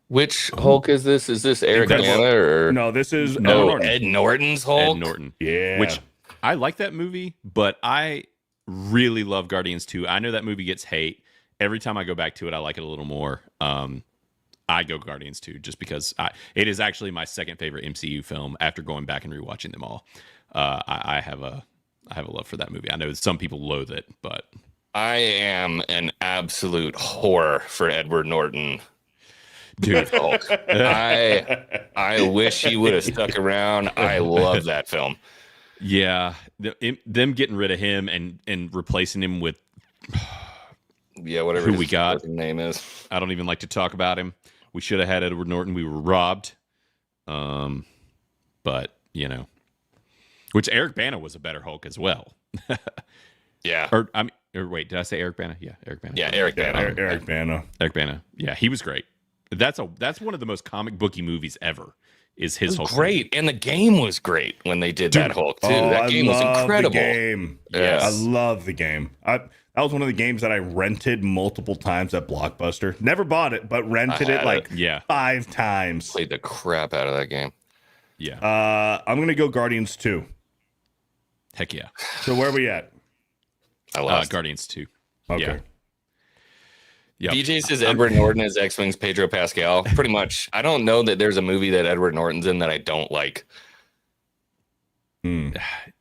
Which Hulk is this? Is this Eric Bana or no? This is Ed Norton's Hulk. Ed Norton, yeah. Which I like that movie, but I really love Guardians 2. I know that movie gets hate. Every time I go back to it, I like it a little more. I go Guardians 2 just because it is actually my second favorite MCU film after going back and rewatching them all. I have a love for that movie. I know some people loathe it, but I am an absolute whore for Edward Norton. Dude, Hulk. I wish he would have stuck around. I love that film. Yeah, them getting rid of him and replacing him with whatever who we got. His name is. I don't even like to talk about him. We should have had Edward Norton. We were robbed. But which Eric Bana was a better Hulk as well. Yeah. Or I mean, Or wait, did I say Eric Bana? Yeah, Eric Bana. Yeah, Eric Bana. Eric Bana. Eric Bana. Yeah, he was great. That's one of the most comic booky movies ever. Is his Hulk great, and the game was great when they did that Hulk too. Oh, That game was incredible. The game. Yes. I love the game. That was one of the games that I rented multiple times at Blockbuster. Never bought it, but rented it like 5 times. Played the crap out of that game. Yeah. I'm gonna go Guardians 2. Heck yeah. So where are we at? I lost. Guardians 2. Okay. Yeah. Yep. BJ says Edward Norton is X-Wing's Pedro Pascal. Pretty much. I don't know that there's a movie that Edward Norton's in that I don't like.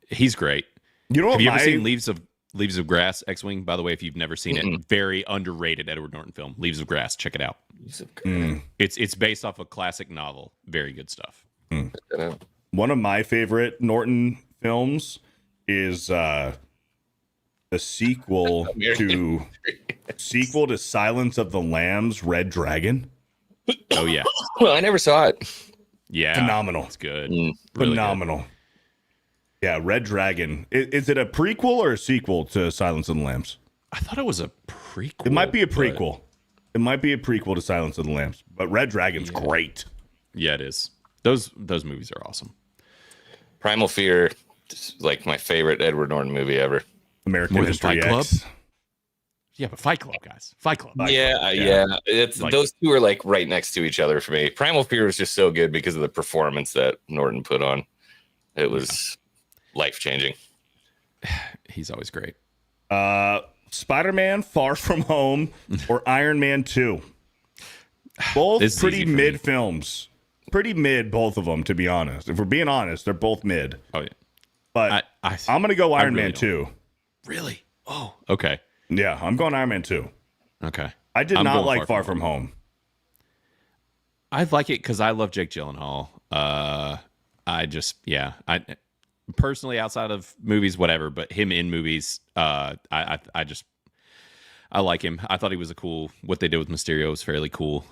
He's great. You know what? Have you ever seen Leaves of Grass, X-Wing? By the way, if you've never seen it, very underrated Edward Norton film. Leaves of Grass. Check it out. It's based off a classic novel. Very good stuff. One of my favorite Norton films is the sequel to Silence of the Lambs, Red Dragon. Oh yeah. Well, I never saw it. Yeah. Phenomenal. It's good. Really phenomenal. Good. Yeah, Red Dragon. Is it a prequel or a sequel to Silence of the Lambs? I thought it was a prequel. It might be a prequel. It might be a prequel to Silence of the Lambs. But Red Dragon's great. Yeah, it is. Those movies are awesome. Primal Fear is like my favorite Edward Norton movie ever. American More than History Fight Club? X. Yeah, but Fight Club, guys. Fight Club. Yeah. It's Like- those two are like right next to each other for me. Primal Fear was just so good because of the performance that Norton put on. It was life-changing. He's always great. Spider-Man Far From Home or Iron Man 2. Both This is pretty easy for mid me. films. Pretty mid, both of them, to be honest. If we're being honest, they're both mid. Oh yeah. But I'm going to go Iron really Man 2. Really? Oh. Okay. Yeah, I'm going Iron Man 2. Okay. I did I'm not going like Far From Home. I like it because I love Jake Gyllenhaal. I personally, outside of movies, whatever, but him in movies, I like him. I thought he was what they did with Mysterio was fairly cool,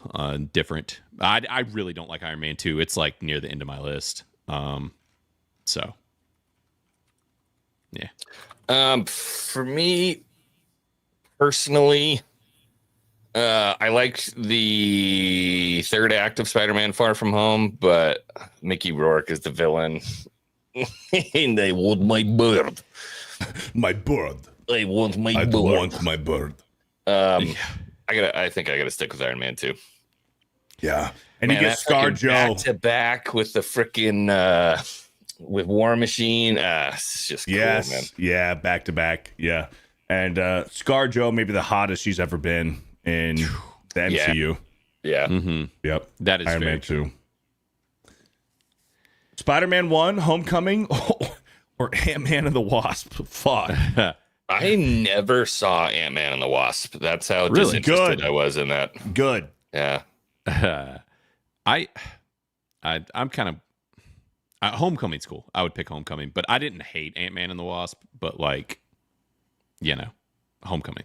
different. I really don't like Iron Man 2. It's like near the end of my list. So yeah. For me personally, I liked the third act of Spider-Man Far From Home, but Mickey Rourke is the villain. And they want my bird. My bird. I want my I bird. want my bird. I think I gotta stick with Iron Man 2. Yeah. And Man, you get that Scar fucking Joe. back to back with the freaking with War Machine. It's just cool, man. Yeah, back to back. Yeah. And Scar Joe, maybe the hottest she's ever been in the MCU. Yeah. Mm-hmm. Yep. That is Iron very Man 2. Spider-Man 1, Homecoming, or Ant-Man and the Wasp. Fuck. I never saw Ant-Man and the Wasp. That's how Really? disinterested Good. I was in that. Good. Yeah. I'm kind of Homecoming's cool. I would pick Homecoming, but I didn't hate Ant-Man and the Wasp, but Homecoming.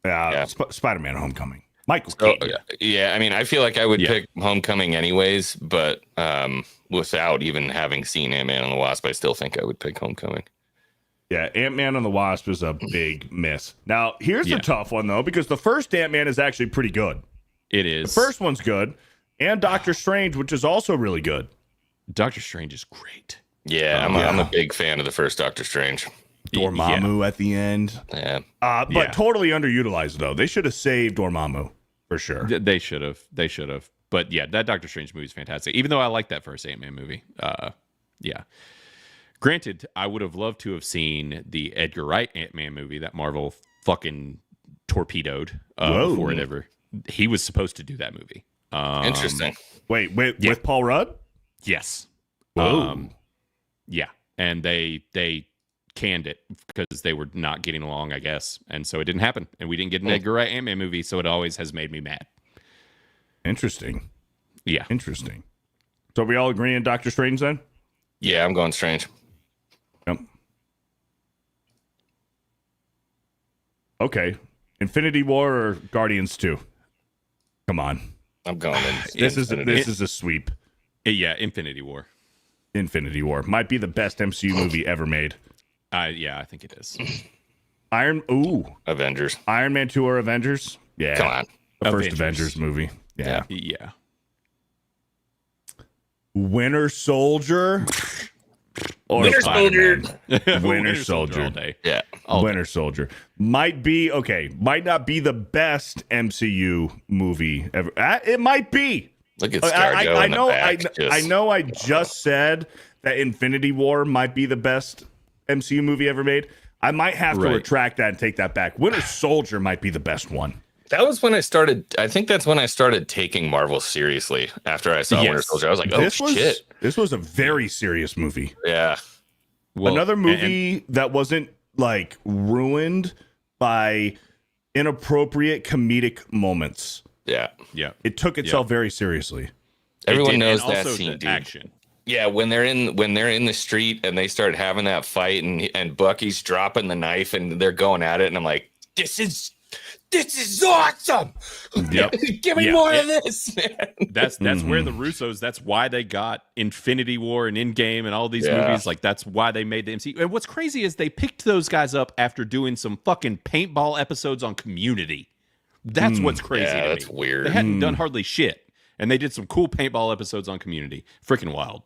Yeah. Spider-Man Homecoming. Michael So, Keaton. yeah, I mean, I feel like I would Yeah. pick Homecoming anyways, but without even having seen Ant-Man and the Wasp, I still think I would pick Homecoming. Yeah, Ant-Man and the Wasp is a big miss. Now, here's Yeah. the tough one, though, because the first Ant-Man is actually pretty good. It is. The first one's good, and Doctor Strange, which is also really good. Doctor Strange is great. Yeah, I'm a big fan of the first Doctor Strange. Dormammu at the end. Yeah. But totally underutilized, though. They should have saved Dormammu, for sure. They should have. But yeah, that Doctor Strange movie is fantastic. Even though I like that first Ant-Man movie. Yeah. Granted, I would have loved to have seen the Edgar Wright Ant-Man movie that Marvel fucking torpedoed before it ever. He was supposed to do that movie. Interesting. Wait, with Paul Rudd? Yes. Whoa. Yeah, and they canned it because they were not getting along, I guess, and so it didn't happen, and we didn't get an Edgar Wright Ant-Man movie, so it always has made me mad. Interesting. Yeah. Interesting. So we all agree on Doctor Strange then? Yeah, I'm going Strange. Yep. Okay. Infinity War or Guardians 2? Come on. I'm going in. This is a sweep. Yeah, Infinity War. Infinity War might be the best MCU movie ever made. Yeah, I think it is. Avengers. Iron Man 2 or Avengers? Yeah. Come on. The first Avengers movie. Yeah. Yeah. Winter Soldier. Or Winter Soldier. Winter Soldier all day. Yeah. Winter Soldier might not be the best MCU movie ever. It might be. Look at Scarjo I in the know. back, I know. I just said that Infinity War might be the best MCU movie ever made. I might have to retract that and take that back. Winter Soldier might be the best one. That was when I started. I think that's when I started taking Marvel seriously. After I saw Winter Soldier, I was like, "Oh shit!" This was a very serious movie. Yeah. Well, another movie that wasn't like ruined by inappropriate comedic moments. Yeah. It took itself very seriously. Everyone knows that also scene, the dude. action. Yeah, when they're in the street and they start having that fight and Bucky's dropping the knife and they're going at it and I'm like, this is awesome. Yep. Give me more of this, man. That's where the Russos, that's why they got Infinity War and Endgame and all these movies. Like, that's why they made the MCU. And what's crazy is they picked those guys up after doing some fucking paintball episodes on Community. That's what's crazy to me. That's weird. They hadn't done hardly shit. And they did some cool paintball episodes on Community. Freaking wild.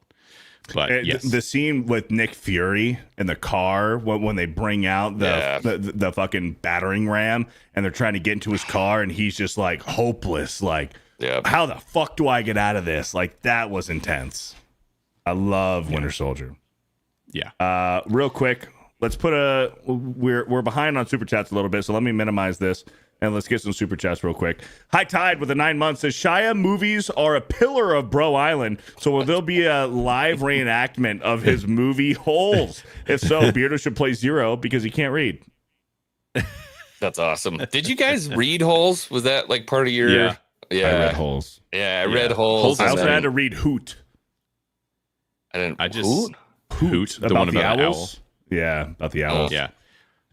But the scene with Nick Fury in the car when they bring out the fucking battering ram and they're trying to get into his car and he's just like hopeless, like how the fuck do I get out of this? Like, that was intense. I love Winter Soldier. Yeah. Real quick, let's put we're behind on super chats a little bit, so let me minimize this. And let's get some super chats real quick. High Tide with the 9 months says Shia movies are a pillar of Bro Island. So will there be a live reenactment of his movie Holes? If so, Beardo should play Zero because he can't read. That's awesome. Did you guys read Holes? Was that like part of your? Yeah. I read Holes. Yeah, I read Holes. I also had to read Hoot. Hoot, the about one the about owls. Yeah, about the owls. Yeah.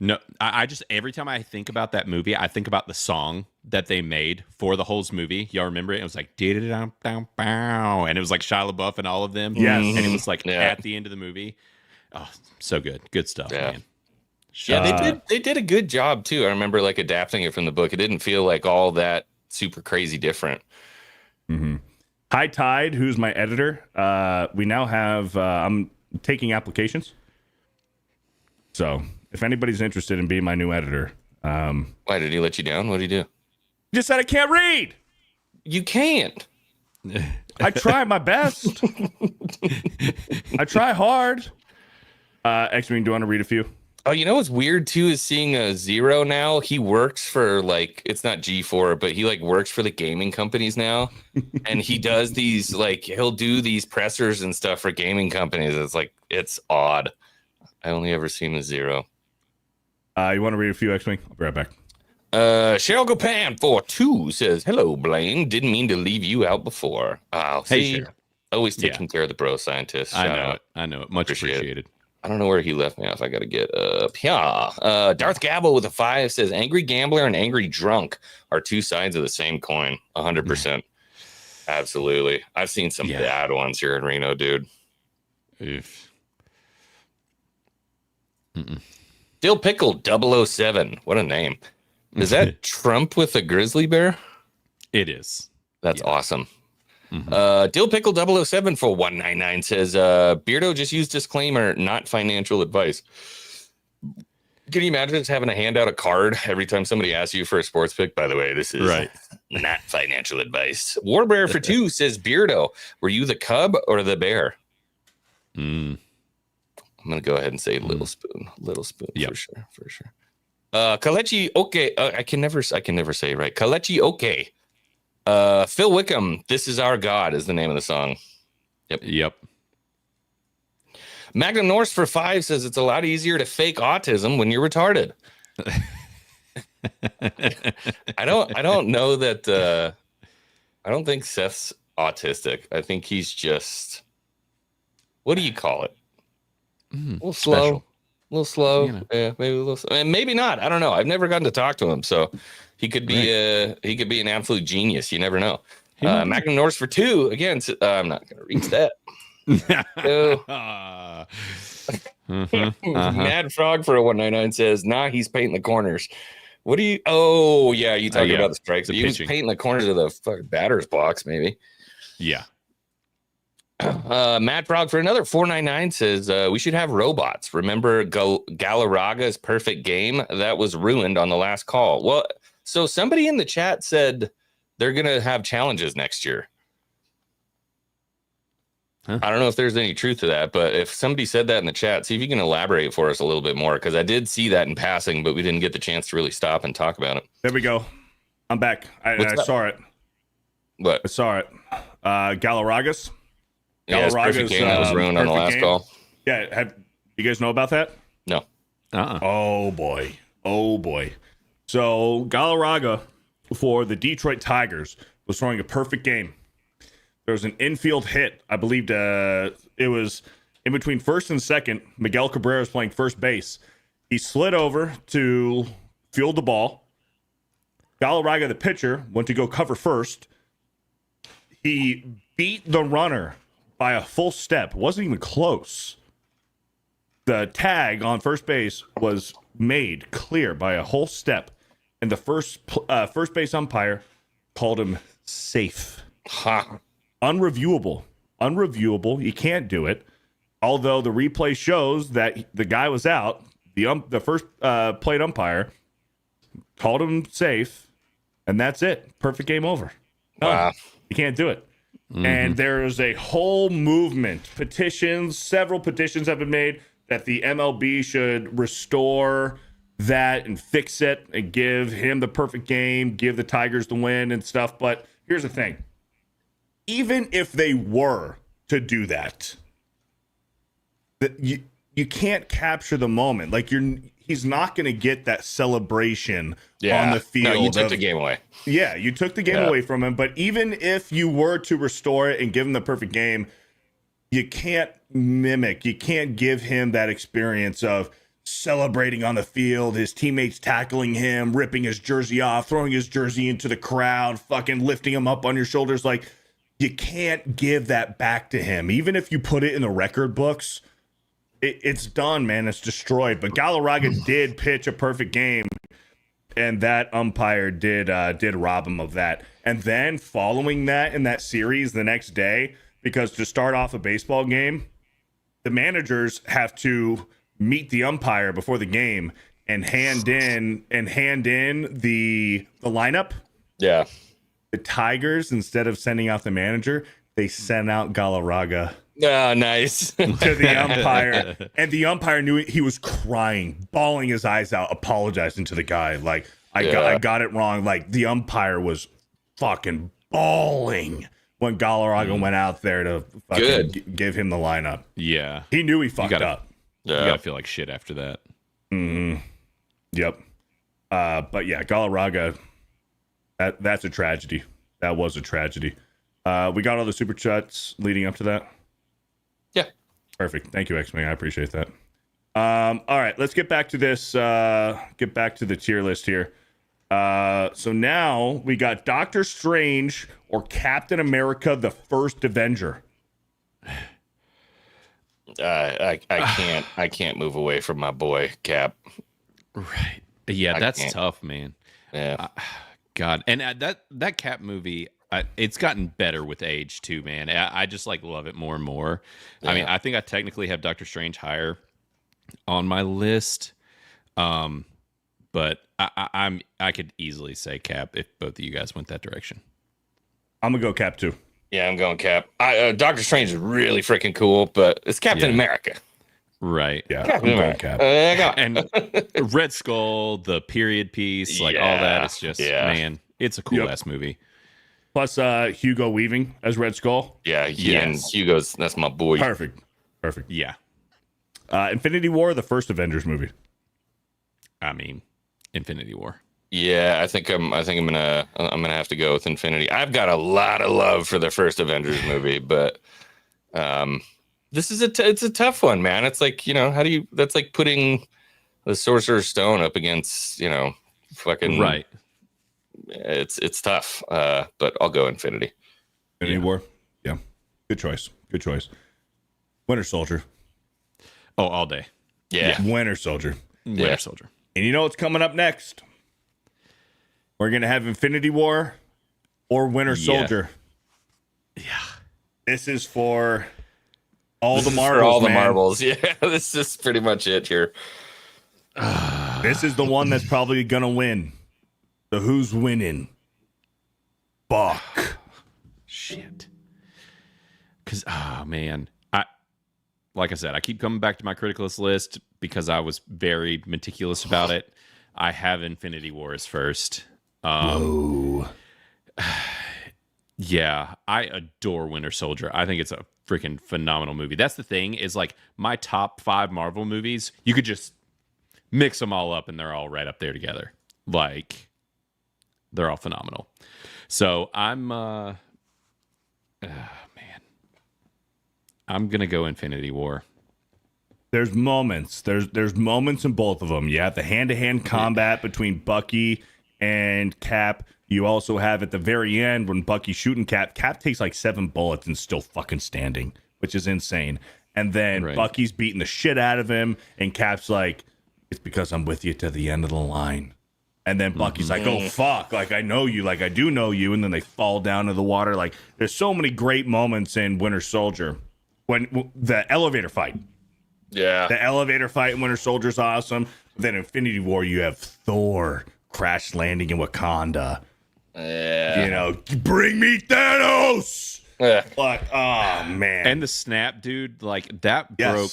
No, I just, every time I think about that movie, I think about the song that they made for the Holes movie. Y'all remember it? It was like, and it was like Shia LaBeouf and all of them. Yes. And it was like at the end of the movie. Oh, so good. Good stuff, man. Yeah, they did a good job too. I remember like adapting it from the book. It didn't feel like all that super crazy different. Mm-hmm. High Tide, who's my editor. We now have, I'm taking applications. So if anybody's interested in being my new editor. Why did he let you down? What did he do? He just said I can't read. You can't. I try my best. I try hard. Xwing, do you want to read a few? Oh, you know what's weird too is seeing a Zero now. He works for like, it's not G4, but he like works for the gaming companies now. And he does these like, he'll do these pressers and stuff for gaming companies. It's like, it's odd. I only ever seen a Zero. You want to read a few, Xwing? I'll be right back. Cheryl Gopan 42 says, hello, Blaine. Didn't mean to leave you out before. Hey, Cheryl. Always taking care of the bro scientist. I know it. Much appreciated. I don't know where he left me off. I got to get up. Darth Gabble with a 5 says, angry gambler and angry drunk are two sides of the same coin. 100%. Absolutely. I've seen some bad ones here in Reno, dude. Dill Pickle 007. What a name. Is that Trump with a grizzly bear? It is. That's awesome. Dill Pickle 007 for 199 says, Beardo just used disclaimer, not financial advice. Can you imagine just having to hand out a card every time somebody asks you for a sports pick? By the way, this is not financial advice. Warbear for 2 says, Beardo, were you the cub or the bear? I'm going to go ahead and say little spoon for sure. Kalechi, okay. I can never say it right. Kalechi, okay. Phil Wickham, This Is Our God is the name of the song. Yep. Magnum Norse for 5 says it's a lot easier to fake autism when you're retarded. I don't know that I don't think Seth's autistic. I think he's just, what do you call it? A little slow. A little slow. Yeah, maybe a little and maybe not. I don't know. I've never gotten to talk to him, so he could be an absolute genius. You never know. Magnum Norse for 2 again. I'm not going to reach that. Mad Frog for a 199 says, nah, he's painting the corners. What do you? Oh, yeah, you talking about the strikes? He was painting the corners of the fucking batter's box, maybe. Yeah. Mad Frog for another 499 says we should have robots. Remember Galarraga's perfect game that was ruined on the last call? Well, so somebody in the chat said they're gonna have challenges next year. Huh? I don't know if there's any truth to that, but if somebody said that in the chat, see if you can elaborate for us a little bit more, because I did see that in passing, but we didn't get the chance to really stop and talk about it. There we go. I'm back. I saw it. What? I saw it. Galarraga's. Yeah, his perfect game that was ruined on the last call. Yeah, have you guys know about that? No. Oh boy. So Galarraga for the Detroit Tigers was throwing a perfect game. There was an infield hit. I believed it was in between first and second. Miguel Cabrera was playing first base. He slid over to field the ball. Galarraga, the pitcher, went to go cover first. He beat the runner by a full step. It wasn't even close. The tag on first base was made clear by a whole step, and the first base umpire called him safe. Ha. Unreviewable. You can't do it. Although the replay shows that the guy was out, the first plate umpire called him safe, and that's it. Perfect game over. Wow. You can't do it. And there is a whole movement, several petitions have been made that the MLB should restore that and fix it and give him the perfect game, give the Tigers the win and stuff. But here's the thing. Even if they were to do that, you can't capture the moment. Like he's not going to get that celebration on the field. No, you took the game away. Yeah, you took the game away from him. But even if you were to restore it and give him the perfect game, you can't mimic. You can't give him that experience of celebrating on the field, his teammates tackling him, ripping his jersey off, throwing his jersey into the crowd, fucking lifting him up on your shoulders. Like, you can't give that back to him. Even if you put it in the record books, it's done, man. It's destroyed. But Galarraga did pitch a perfect game, and that umpire did rob him of that. And then following that in that series the next day, because to start off a baseball game, the managers have to meet the umpire before the game and hand in the lineup. Yeah. The Tigers, instead of sending out the manager, they sent out Galarraga. Oh, nice. To the umpire. And the umpire knew it. He was crying, bawling his eyes out, apologizing to the guy. Like, I got it wrong. Like, the umpire was fucking bawling when Galarraga went out there to fucking give him the lineup. Yeah. He knew he fucked up. Yeah. You gotta feel like shit after that. Yep. But yeah, Galarraga, that's a tragedy. That was a tragedy. We got all the super chats leading up to that. Yeah. Perfect. Thank you, Xwing. I appreciate that. All right, let's get back to this. Get back to the tier list here. So now we got Doctor Strange or Captain America: The First Avenger. I can't move away from my boy Cap. Right. Yeah, that's tough, man. Yeah. God, and that Cap movie, it's gotten better with age too, man. I just like love it more and more. Yeah. I mean, I think I technically have Doctor Strange higher on my list, but I could easily say Cap if both of you guys went that direction. I'm gonna go Cap too. Yeah, I'm going Cap. Doctor Strange is really freaking cool, but it's Captain America. Right. Yeah. Captain America. And Red Skull, the period piece, like all that. It's just, man, it's a cool ass movie. Plus Hugo Weaving as Red Skull. Yeah. And Hugo's, that's my boy. Perfect. Yeah. Infinity War, the first Avengers movie. I mean, Infinity War. Yeah, I think I'm gonna have to go with Infinity. I've got a lot of love for the first Avengers movie, but this is it's a tough one, man. It's like, that's like putting the Sorcerer's Stone up against, fucking right. It's tough, but I'll go Infinity. Infinity War. Yeah, good choice. Winter Soldier. Oh, all day. Yeah. Winter Soldier. Winter Soldier. And you know what's coming up next? We're going to have Infinity War or Winter Soldier. Yeah. This is for all This the is marbles, for all the man. marbles. Yeah, this is pretty much it here. This is the one that's probably going to win. So who's winning? Buck. Shit. Because, oh, man. Like I said, I keep coming back to my criticalist list because I was very meticulous about it. I have Infinity Wars first. Whoa. Yeah, I adore Winter Soldier. I think it's a freaking phenomenal movie. That's the thing is like my top 5 Marvel movies, you could just mix them all up and they're all right up there together. Like, they're all phenomenal. So I'm, I'm gonna go Infinity War. There's moments. There's moments in both of them. You have the hand-to-hand combat between Bucky and Cap. You also have at the very end when Bucky's shooting Cap. Cap takes like 7 bullets and still fucking standing, which is insane. And then Bucky's beating the shit out of him, and Cap's like, "It's because I'm with you to the end of the line." And then Bucky's like, "Oh fuck, like I know you, like I do know you." And then they fall down to the water. Like there's so many great moments in Winter Soldier. When the elevator fight. Yeah. The elevator fight in Winter Soldier's awesome. Then Infinity War, you have Thor crash landing in Wakanda. Yeah. You know, bring me Thanos. Yeah. Like, oh man. And the snap, dude, like that broke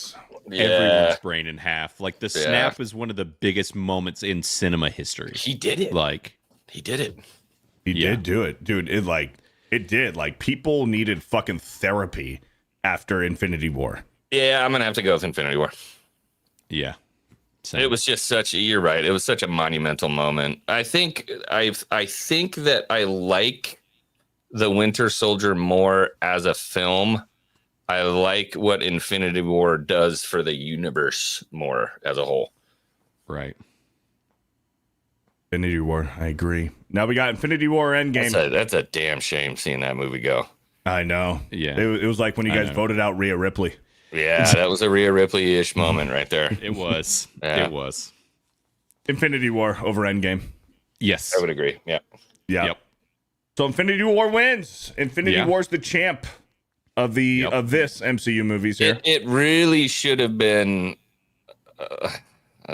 Yeah. everyone's brain in half. Like the snap is one of the biggest moments in cinema history. He did it. Like he did it. He did do it, dude. It did. Like people needed fucking therapy after Infinity War. Yeah, I'm gonna have to go with Infinity War. Yeah. Same. It was just such. You're right. It was such a monumental moment. I think that I like the Winter Soldier more as a film. I like what Infinity War does for the universe more as a whole. Right. Infinity War, I agree. Now we got Infinity War Endgame. That's a damn shame seeing that movie go. I know. Yeah. It was like when you guys voted out Rhea Ripley. Yeah, that was a Rhea Ripley-ish moment right there. It was. Yeah. It was. Infinity War over Endgame. Yes. I would agree. Yeah. Yeah. Yep. So Infinity War wins. Infinity War's the champ of the of this MCU movies here. It really should have been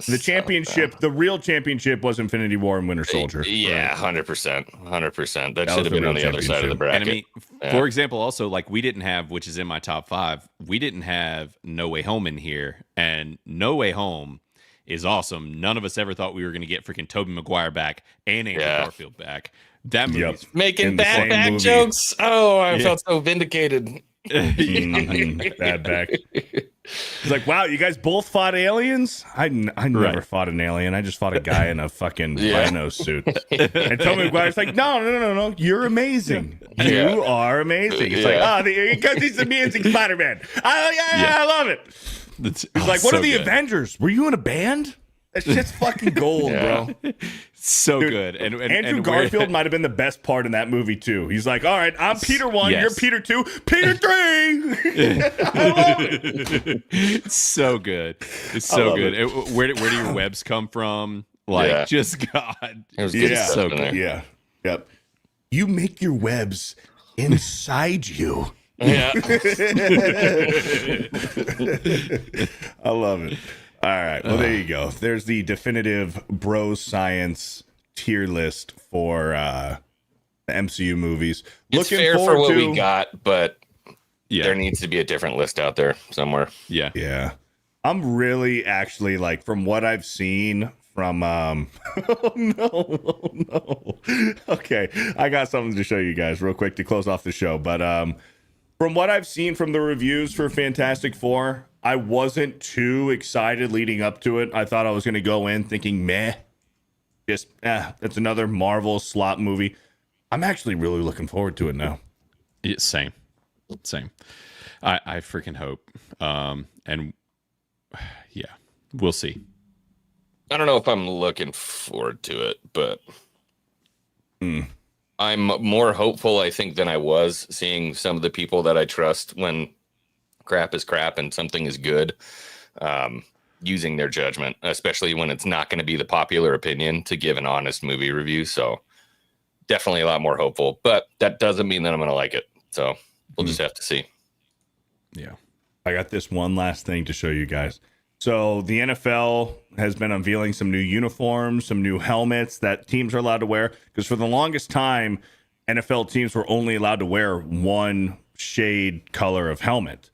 the championship. The real championship was Infinity War and Winter Soldier. Yeah, 100%. 100%. That was should have the been on real the other side of the championship. bracket. And I mean, for example, also like we didn't have, which is in my top 5, we didn't have No Way Home in here, and No Way Home is awesome. None of us ever thought we were going to get freaking Tobey Maguire back and Andrew Garfield back. That movie's making bad back jokes. Oh, I felt so vindicated. Bad back. He's like, wow, you guys both fought aliens? I never fought an alien. I just fought a guy in a fucking rhino suit. And Tobey Maguire's like, no. You're amazing. You are amazing. It's like, because he's the amazing Spider-Man. I love it. He's like, what are the Avengers? Were you in a band? That shit's fucking gold, bro. So Dude, good. And Andrew Garfield might have been the best part in that movie too. He's like, all right, I'm Peter 1, you're Peter 2, Peter 3. I love it. It's so good. It's so good. Where do your webs come from? Like, just God. It was good so good. Yeah. Yep. You make your webs inside you. Yeah. I love it. All right. Well, there you go. There's the definitive bro science tier list for the MCU movies. It's Looking fair forward for what to, we got, but there needs to be a different list out there somewhere. Yeah. Yeah. I'm really actually like from what I've seen from oh no. Okay. I got something to show you guys real quick to close off the show. But from what I've seen from the reviews for Fantastic Four, I wasn't too excited leading up to it. I thought I was going to go in thinking, meh, just, that's another Marvel slot movie. I'm actually really looking forward to it now. Yeah, same. I freaking hope. And yeah, we'll see. I don't know if I'm looking forward to it, but I'm more hopeful, I think, than I was seeing some of the people that I trust when crap is crap and something is good. using their judgment, especially when it's not going to be the popular opinion to give an honest movie review. So definitely a lot more hopeful, but that doesn't mean that I'm going to like it. So we'll just have to see. Yeah. I got this one last thing to show you guys. So the NFL has been unveiling some new uniforms, some new helmets that teams are allowed to wear. Because for the longest time, NFL teams were only allowed to wear one shade color of helmet.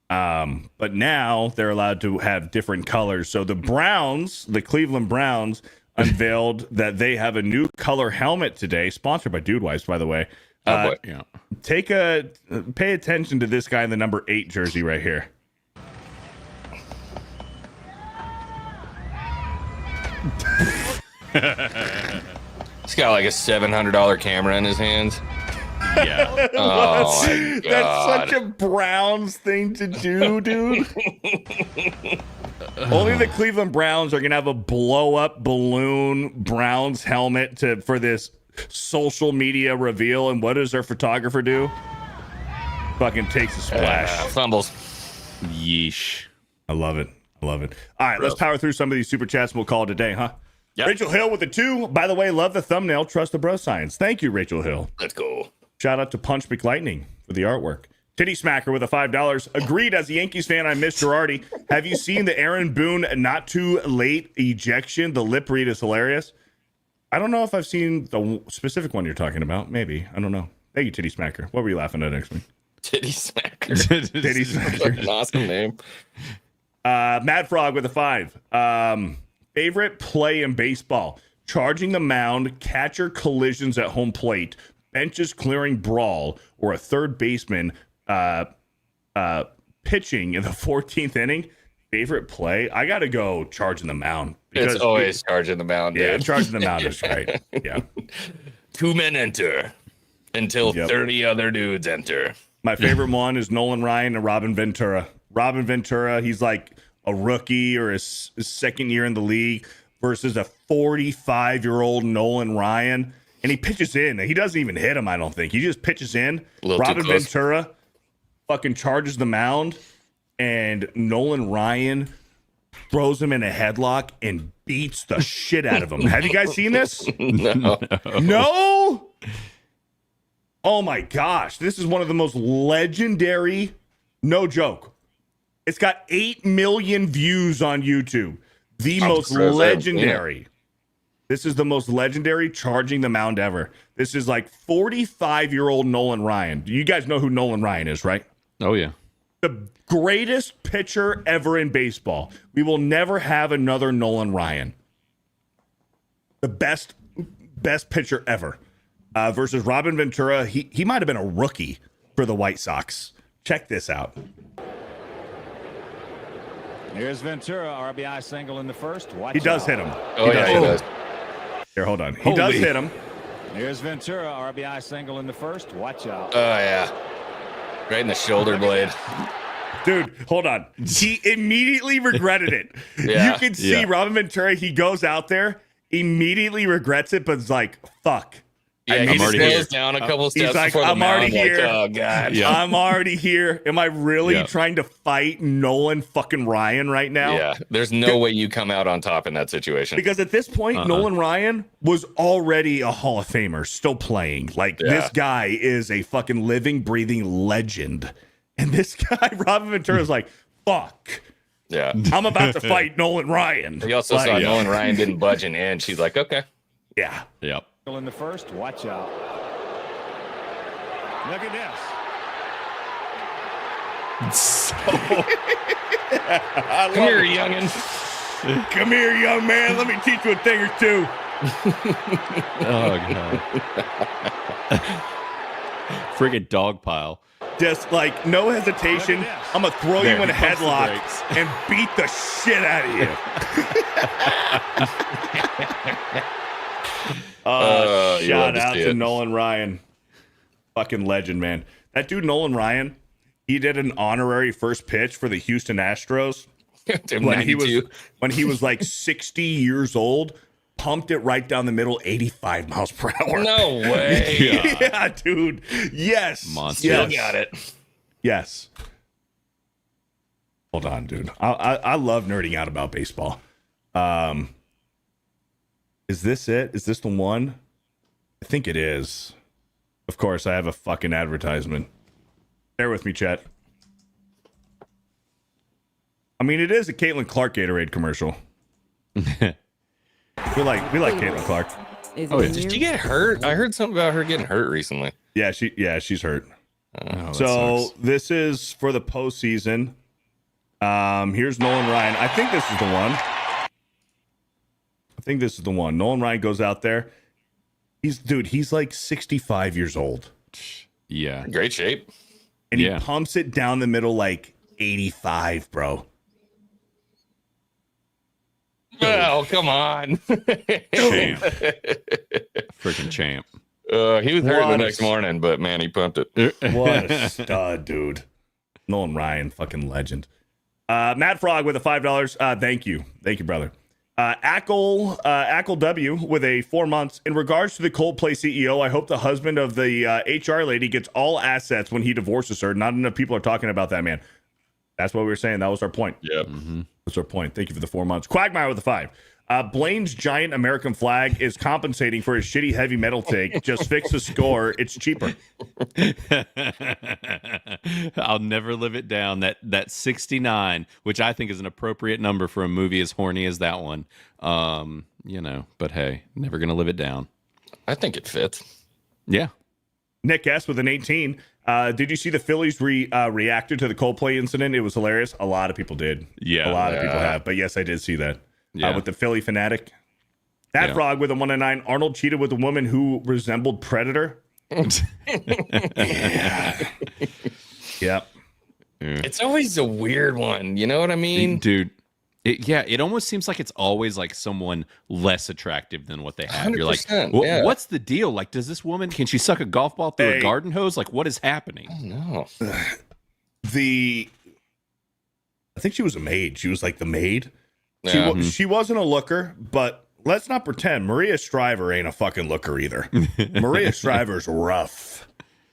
But now they're allowed to have different colors. So the Browns, the Cleveland Browns, unveiled that they have a new color helmet today, sponsored by Dude Wipes, by the way. Yeah. Pay attention to this guy in the number 8 jersey right here. He's got like a $700 camera in his hands. Yeah. Oh, my God. That's such a Browns thing to do, dude. Only the Cleveland Browns are gonna have a blow up balloon Browns helmet for this social media reveal. And what does their photographer do? Fucking takes a splash. Fumbles. Yeesh. I love it. All right, let's power through some of these super chats and we'll call it a day, huh? Yep. Rachel Hill with the 2. By the way, love the thumbnail. Trust the bro science. Thank you, Rachel Hill. Let's go. Shout out to Punch McLightning for the artwork. Titty Smacker with a $5. Agreed, as a Yankees fan, I miss Girardi. Have you seen the Aaron Boone not too late ejection? The lip read is hilarious. I don't know if I've seen the specific one you're talking about. Maybe. I don't know. Thank you, Titty Smacker. What were you laughing at next week? Titty Smacker. Titty Smacker. An awesome name. Mad Frog with a 5. Favorite play in baseball: charging the mound, catcher collisions at home plate, benches clearing brawl, or a third baseman pitching in the 14th inning. Favorite play? I got to go charging the mound. It's always charging the mound, dude. Yeah, charging the mound is great. Yeah. 2 men enter until 30 other dudes enter. My favorite one is Nolan Ryan and Robin Ventura. Robin Ventura, he's like a rookie or his second year in the league versus a 45-year-old Nolan Ryan. And he pitches in. He doesn't even hit him, I don't think. He just pitches in. Robin Ventura fucking charges the mound. And Nolan Ryan throws him in a headlock and beats the shit out of him. Have you guys seen this? No. No? Oh, my gosh. This is one of the most legendary, no joke. It's got 8 million views on YouTube. The most legendary. Yeah. This is the most legendary charging the mound ever. This is like 45-year-old Nolan Ryan. You guys know who Nolan Ryan is, right? Oh, yeah. The greatest pitcher ever in baseball. We will never have another Nolan Ryan. The best pitcher ever. Versus Robin Ventura. He might have been a rookie for the White Sox. Check this out. Here's Ventura, RBI single in the first. Watch he does out. hit him. Oh, yeah, he does. Here, hold on. He does hit him. Here's Ventura, RBI single in the first. Watch out. Oh, yeah. Right in the shoulder blade. Dude, hold on. He immediately regretted it. Yeah. You can see Robin Ventura, he goes out there, immediately regrets it, but it's like, fuck. Yeah, he just goes down a couple steps. He's like, I'm already here. Like, oh, God. Yeah. I'm already here. Am I really trying to fight Nolan fucking Ryan right now? Yeah, there's no way you come out on top in that situation. Because at this point, Nolan Ryan was already a Hall of Famer, still playing. Like, this guy is a fucking living, breathing legend. And this guy, Robin Ventura, is like, fuck. Yeah. I'm about to fight Nolan Ryan. He also saw Nolan Ryan didn't budge an inch. She's like, okay. Yeah. Yep. In the first, watch out. Look at this. Come here, youngin. Come here, young man. Let me teach you a thing or two. Oh, God. Friggin' dog pile. Just like no hesitation. I'm going to throw you in a headlock and beat the shit out of you. Shout out to Nolan Ryan. Fucking legend, man. That dude, Nolan Ryan, he did an honorary first pitch for the Houston Astros when he was like 60 years old. Pumped it right down the middle, 85 miles per hour. No way. Yeah, dude. Yes. Monster. Still got it. Yes. Hold on, dude. I love nerding out about baseball. Is this it? Is this the one? I think it is. Of course, I have a fucking advertisement. Bear with me, chat. I mean, it is a Caitlin Clark Gatorade commercial. we like Caitlin Clark. Did she get hurt? I heard something about her getting hurt recently. Yeah, she's hurt. Oh, So this is for the postseason. Here's Nolan Ryan. I think this is the one. Nolan Ryan goes out there. He's like 65 years old. Yeah. Great shape. And he pumps it down the middle like 85, bro. Well, come on. Champ. Freaking champ. He was hurt the next morning, but man, he pumped it. What a stud, dude. Nolan Ryan, fucking legend. Matt Frog with a $5. Thank you, brother. Ackle W with a 4 months. In regards to the Coldplay CEO, I hope the husband of the HR lady gets all assets when he divorces her. Not enough people are talking about that, man. That's what we were saying. That was our point. Yep. That's our point. Thank you for the 4 months. Quagmire with a 5. Blaine's giant American flag is compensating for his shitty heavy metal take. Just fix the score. It's cheaper. I'll never live it down. That 69, which I think is an appropriate number for a movie as horny as that one. But hey, never gonna live it down. I think it fits. Yeah. Nick S with an 18. Did you see the Phillies reacted to the Coldplay incident? It was hilarious. A lot of people did. Yeah. A lot of people have. But yes, I did see that. Yeah. With the Philly fanatic. That Frog with a 1-9. Arnold cheated with a woman who resembled Predator. Yeah. Yep. It's always a weird one. You know what I mean? Dude. It almost seems like it's always like someone less attractive than what they have. You're like, what's the deal? Like, can she suck a golf ball through a garden hose? Like, what is happening? I don't know. I think she was a maid. She was like the maid. Yeah. She wasn't a looker, but let's not pretend. Maria Shriver ain't a fucking looker either. Maria Shriver's rough,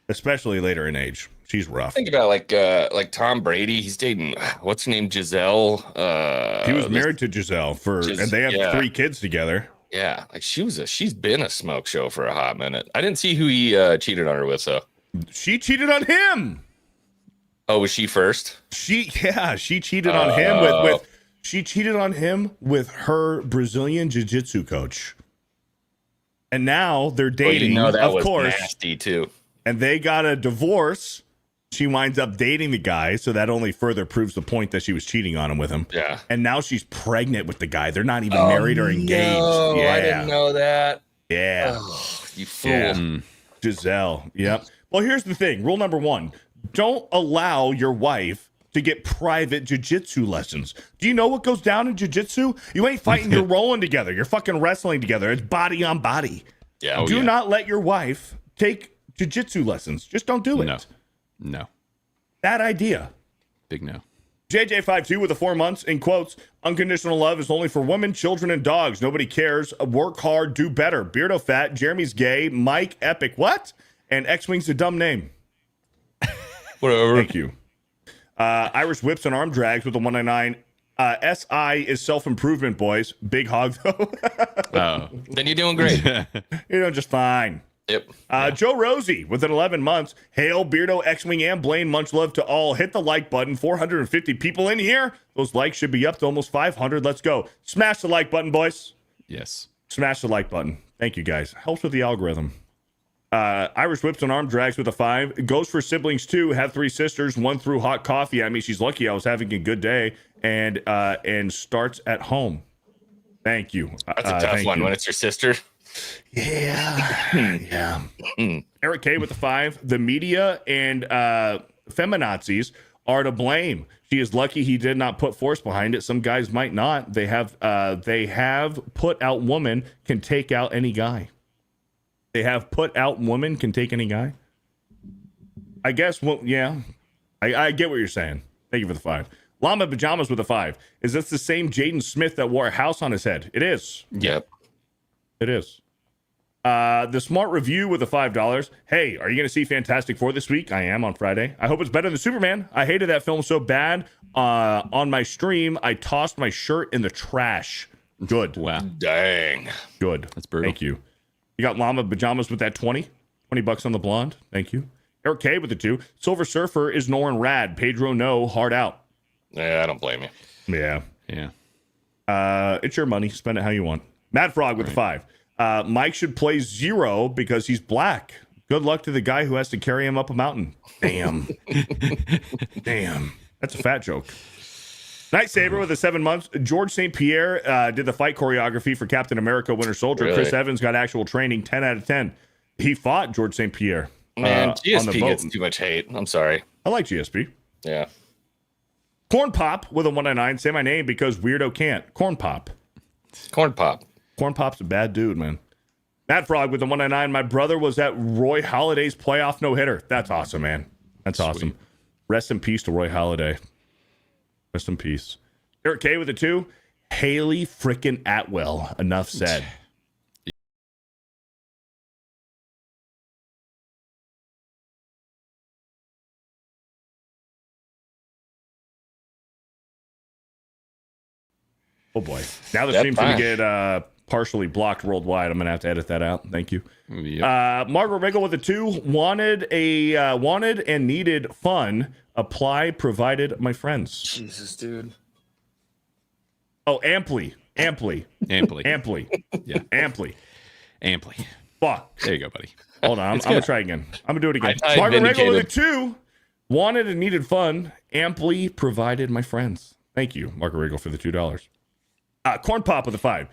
especially later in age. She's rough. Think about like Tom Brady. He's dating what's her name, Giselle. He was married to Giselle and they have 3 kids together. Yeah, like she's been a smoke show for a hot minute. I didn't see who he cheated on her with though. She cheated on him. Oh, was she first? She cheated on him She cheated on him with her Brazilian jiu-jitsu coach. And now they're dating, of course. Nasty too. And they got a divorce. She winds up dating the guy, so that only further proves the point that she was cheating on him with him. Yeah. And now she's pregnant with the guy. They're not even married or engaged. No, Yeah. I didn't know that. Yeah. Oh, you fool. Yeah. Giselle. Yep. Well, here's the thing. Rule number 1. Don't allow your wife to get private jiu-jitsu lessons. Do you know what goes down in jiu-jitsu? You ain't fighting, you're rolling together. You're fucking wrestling together. It's body on body. Yeah. Do not let your wife take jiu-jitsu lessons. Just don't do it. No. Bad idea. Big no. JJ52 with the 4 months, in quotes, unconditional love is only for women, children, and dogs. Nobody cares. Work hard, do better. Beardo fat, Jeremy's gay, Mike epic. What? And Xwing's a dumb name. Whatever. Thank you. Irish whips and arm drags with a 199. SI is self-improvement, boys. Big hog, though. Then you're doing great. You're doing just fine. Yep. Joe Rosie with an 11 months. Hail, Beardo, Xwing, and Blaine. Much love to all. Hit the like button. 450 people in here. Those likes should be up to almost 500. Let's go. Smash the like button, boys. Yes. Smash the like button. Thank you, guys. Helps with the algorithm. Irish whips and arm drags with a 5. Goes for siblings too. Have 3 sisters. 1 threw hot coffee at me. She's lucky I was having a good day. And starts at home. Thank you. That's a tough one when it's your sister. Yeah. Eric K with the 5. The media and feminazis are to blame. She is lucky he did not put force behind it. Some guys might not. They have put out woman can take out any guy. They have put out woman can take any guy. I guess. Well, yeah. I get what you're saying. Thank you for the 5. Llama Pajamas with a 5. Is this the same Jaden Smith that wore a house on his head? It is. Yep. It is. The Smart Review with the $5. Hey, are you going to see Fantastic Four this week? I am on Friday. I hope it's better than Superman. I hated that film so bad. On my stream, I tossed my shirt in the trash. Good. Wow. Dang. Good. That's brutal. Thank you. You got llama pajamas with that 20 bucks on the blonde. Thank you. Eric K with the 2. Silver Surfer is Nolan Rad. Pedro no. Hard out. Yeah, I don't blame you. Yeah. Yeah. It's your money. Spend it how you want. Mad Frog with the 5. Mike should play 0 because he's black. Good luck to the guy who has to carry him up a mountain. Damn. Damn. That's a fat joke. Night Saber with the 7 months. George St. Pierre did the fight choreography for Captain America Winter Soldier. Really? Chris Evans got actual training. 10 out of 10. He fought George St. Pierre. Man, on the GSP boat. gets too much hate. I'm sorry. I like GSP. Yeah. Corn Pop with a 199. Say my name because Weirdo can't. Corn Pop. Corn Pop. Corn Pop's a bad dude, man. Matt Frog with the 199. My brother was at Roy Halladay's playoff no-hitter. That's awesome, man. That's awesome. Rest in peace to Roy Halladay. Rest in peace. Eric K with the 2. Haley frickin' Atwell. Enough said. Oh boy. Now the stream's going to get partially blocked worldwide. I'm going to have to edit that out. Thank you. Yep. Margaret Riggle with the 2. Wanted and needed fun. Apply provided my friends. Jesus, dude. Oh, amply. Amply. Yeah. Amply. Fuck. There you go, buddy. Hold on. I'm going to try again. I'm going to do it again. Margaret Riggle with a 2. Wanted and needed fun. Amply provided my friends. Thank you, Margaret Riggle, for the $2. Corn Pop with a 5.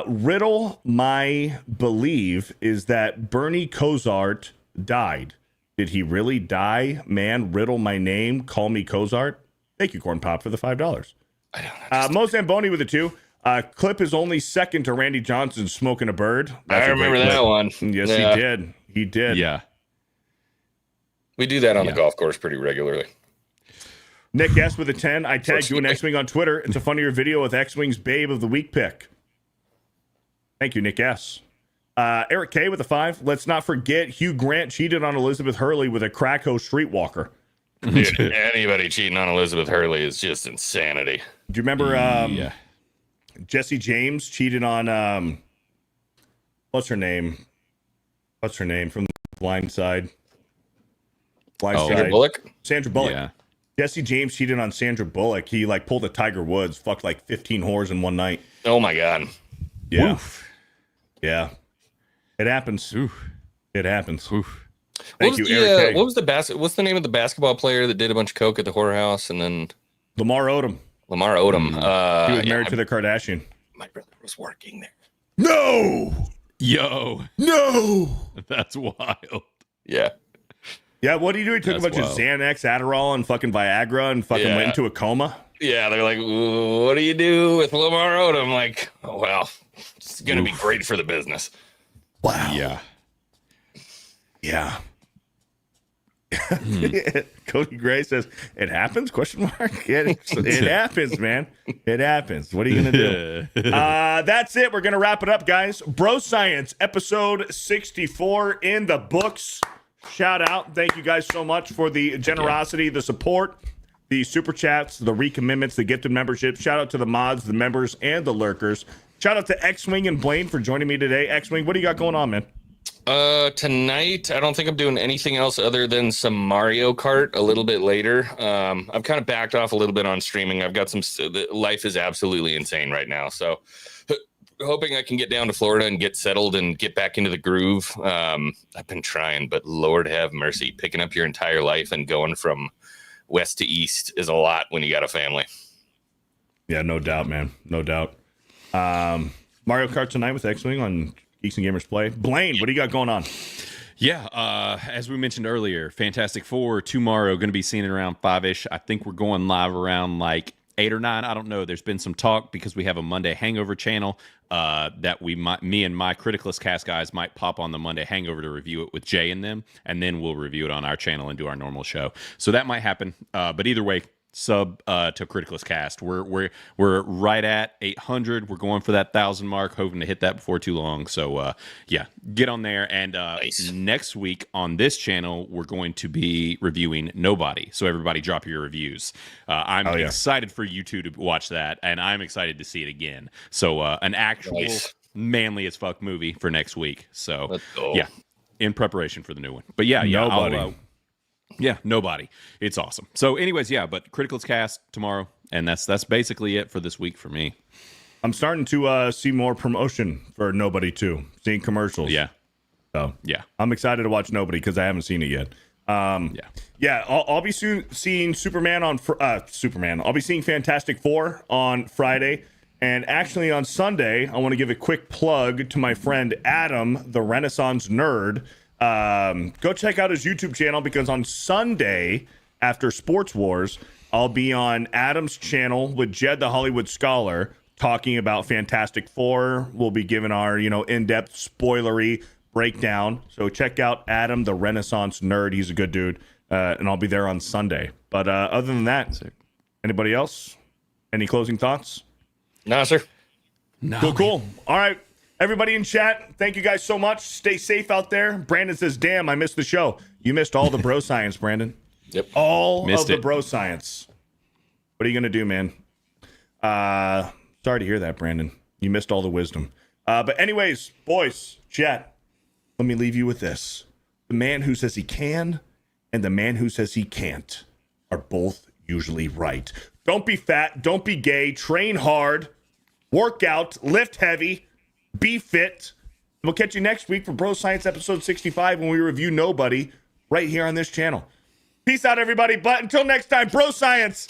Riddle my believe is that Bernie Kosart died. Did he really die? Man, riddle my name. Call me Kosart. Thank you, Corn Pop, for the $5. I don't know. Mo Zamboni with a 2. Clip is only second to Randy Johnson smoking a bird. I remember that one. Yes, Yeah. he did. He did. Yeah. We do that on the golf course pretty regularly. Nick S with a 10. I tagged you in Xwing on Twitter. It's a funnier video with Xwing's Babe of the Week pick. Thank you, Nick S. Eric K with a 5. Let's not forget Hugh Grant cheated on Elizabeth Hurley with a Krakow streetwalker. Dude, anybody cheating on Elizabeth Hurley is just insanity. Do you remember Jesse James cheated on what's her name? What's her name from the Blind Side? Sandra Bullock? Sandra Bullock. Yeah. Jesse James cheated on Sandra Bullock. He pulled a Tiger Woods, fucked like 15 whores in one night. Oh my God. Yeah. Oof. Yeah. It happens. Oof. It happens. Oof. Thank you, Eric K. What's the name of the basketball player that did a bunch of coke at the whorehouse and then Lamar Odom. He was married to the Kardashian. My brother was working there. No. Yo. No. That's wild. Yeah. Yeah, what do you do? He took a bunch of Xanax, Adderall, and fucking Viagra and fucking went into a coma? Yeah, they're like, what do you do with Lamar Odom? Like, oh, well, it's going to be great for the business. Wow. Yeah. Yeah. Cody Gray says, it happens? Question mark. It happens, man. It happens. What are you going to do? That's it. We're going to wrap it up, guys. Bro Science, episode 64 in the books. Shout out. Thank you guys so much for the generosity, the support, the super chats, the recommitments, the gifted memberships. Shout out to the mods, the members, and the lurkers. Shout out to Xwing and Blaine for joining me today. Xwing, what do you got going on, man? Tonight, I don't think I'm doing anything else other than some Mario Kart a little bit later. I've kind of backed off a little bit on streaming. I've got life is absolutely insane right now. So hoping I can get down to Florida and get settled and get back into the groove. I've been trying, but Lord have mercy, picking up your entire life and going from west to east is a lot when you got a family. Yeah, no doubt, man. No doubt. Mario Kart tonight with Xwing on Geeks and Gamers Play. Blaine, what do you got going on? Yeah, as we mentioned earlier, Fantastic Four tomorrow, going to be seen at around 5-ish. I think we're going live around like 8 or 9. I don't know. There's been some talk because we have a Monday Hangover channel that me and my Criticalist Cast guys might pop on the Monday Hangover to review it with Jay and them, and then we'll review it on our channel and do our normal show. So that might happen. But either way, sub to Criticalist Cast. We're right at 800. We're going for that 1,000 mark, hoping to hit that before too long. So yeah, get on there. And Nice. next week on this channel, we're going to be reviewing Nobody. So everybody, drop your reviews. I'm excited for you two to watch that, and I'm excited to see it again. So an actual manly as fuck movie for next week. So yeah, in preparation for the new one. But yeah, Nobody. Yeah, Nobody. It's awesome. So, anyways, yeah, but Critical's Cast tomorrow, and that's basically it for this week for me. I'm starting to see more promotion for Nobody too. Seeing commercials. Yeah. So yeah, I'm excited to watch Nobody because I haven't seen it yet. I'll be seeing Superman on Superman. I'll be seeing Fantastic Four on Friday, and actually on Sunday, I want to give a quick plug to my friend Adam, the Renaissance Nerd. Go check out his YouTube channel because on Sunday after Sports Wars, I'll be on Adam's channel with Jed the Hollywood Scholar talking about Fantastic Four. We'll be giving our, in-depth spoilery breakdown. So check out Adam the Renaissance Nerd. He's a good dude. And I'll be there on Sunday. But other than that, anybody else? Any closing thoughts? Nah, sir. No, Cool. All right. Everybody in chat, thank you guys so much. Stay safe out there. Brandon says, damn, I missed the show. You missed all the bro science, Brandon. Yep. All Missed of the it. bro science. What are you going to do, man? Sorry to hear that, Brandon. You missed all the wisdom. But anyways, boys, chat, let me leave you with this. The man who says he can and the man who says he can't are both usually right. Don't be fat. Don't be gay. Train hard. Work out. Lift heavy. Be fit. We'll catch you next week for Bro Science episode 65 when we review Nobody right here on this channel. Peace out, everybody. But until next time, Bro Science.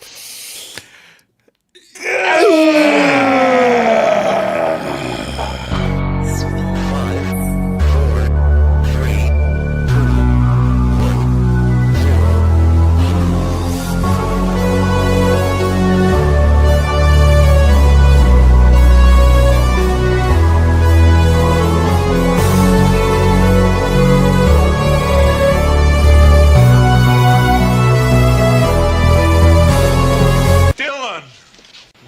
Dylan,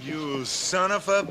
you son of a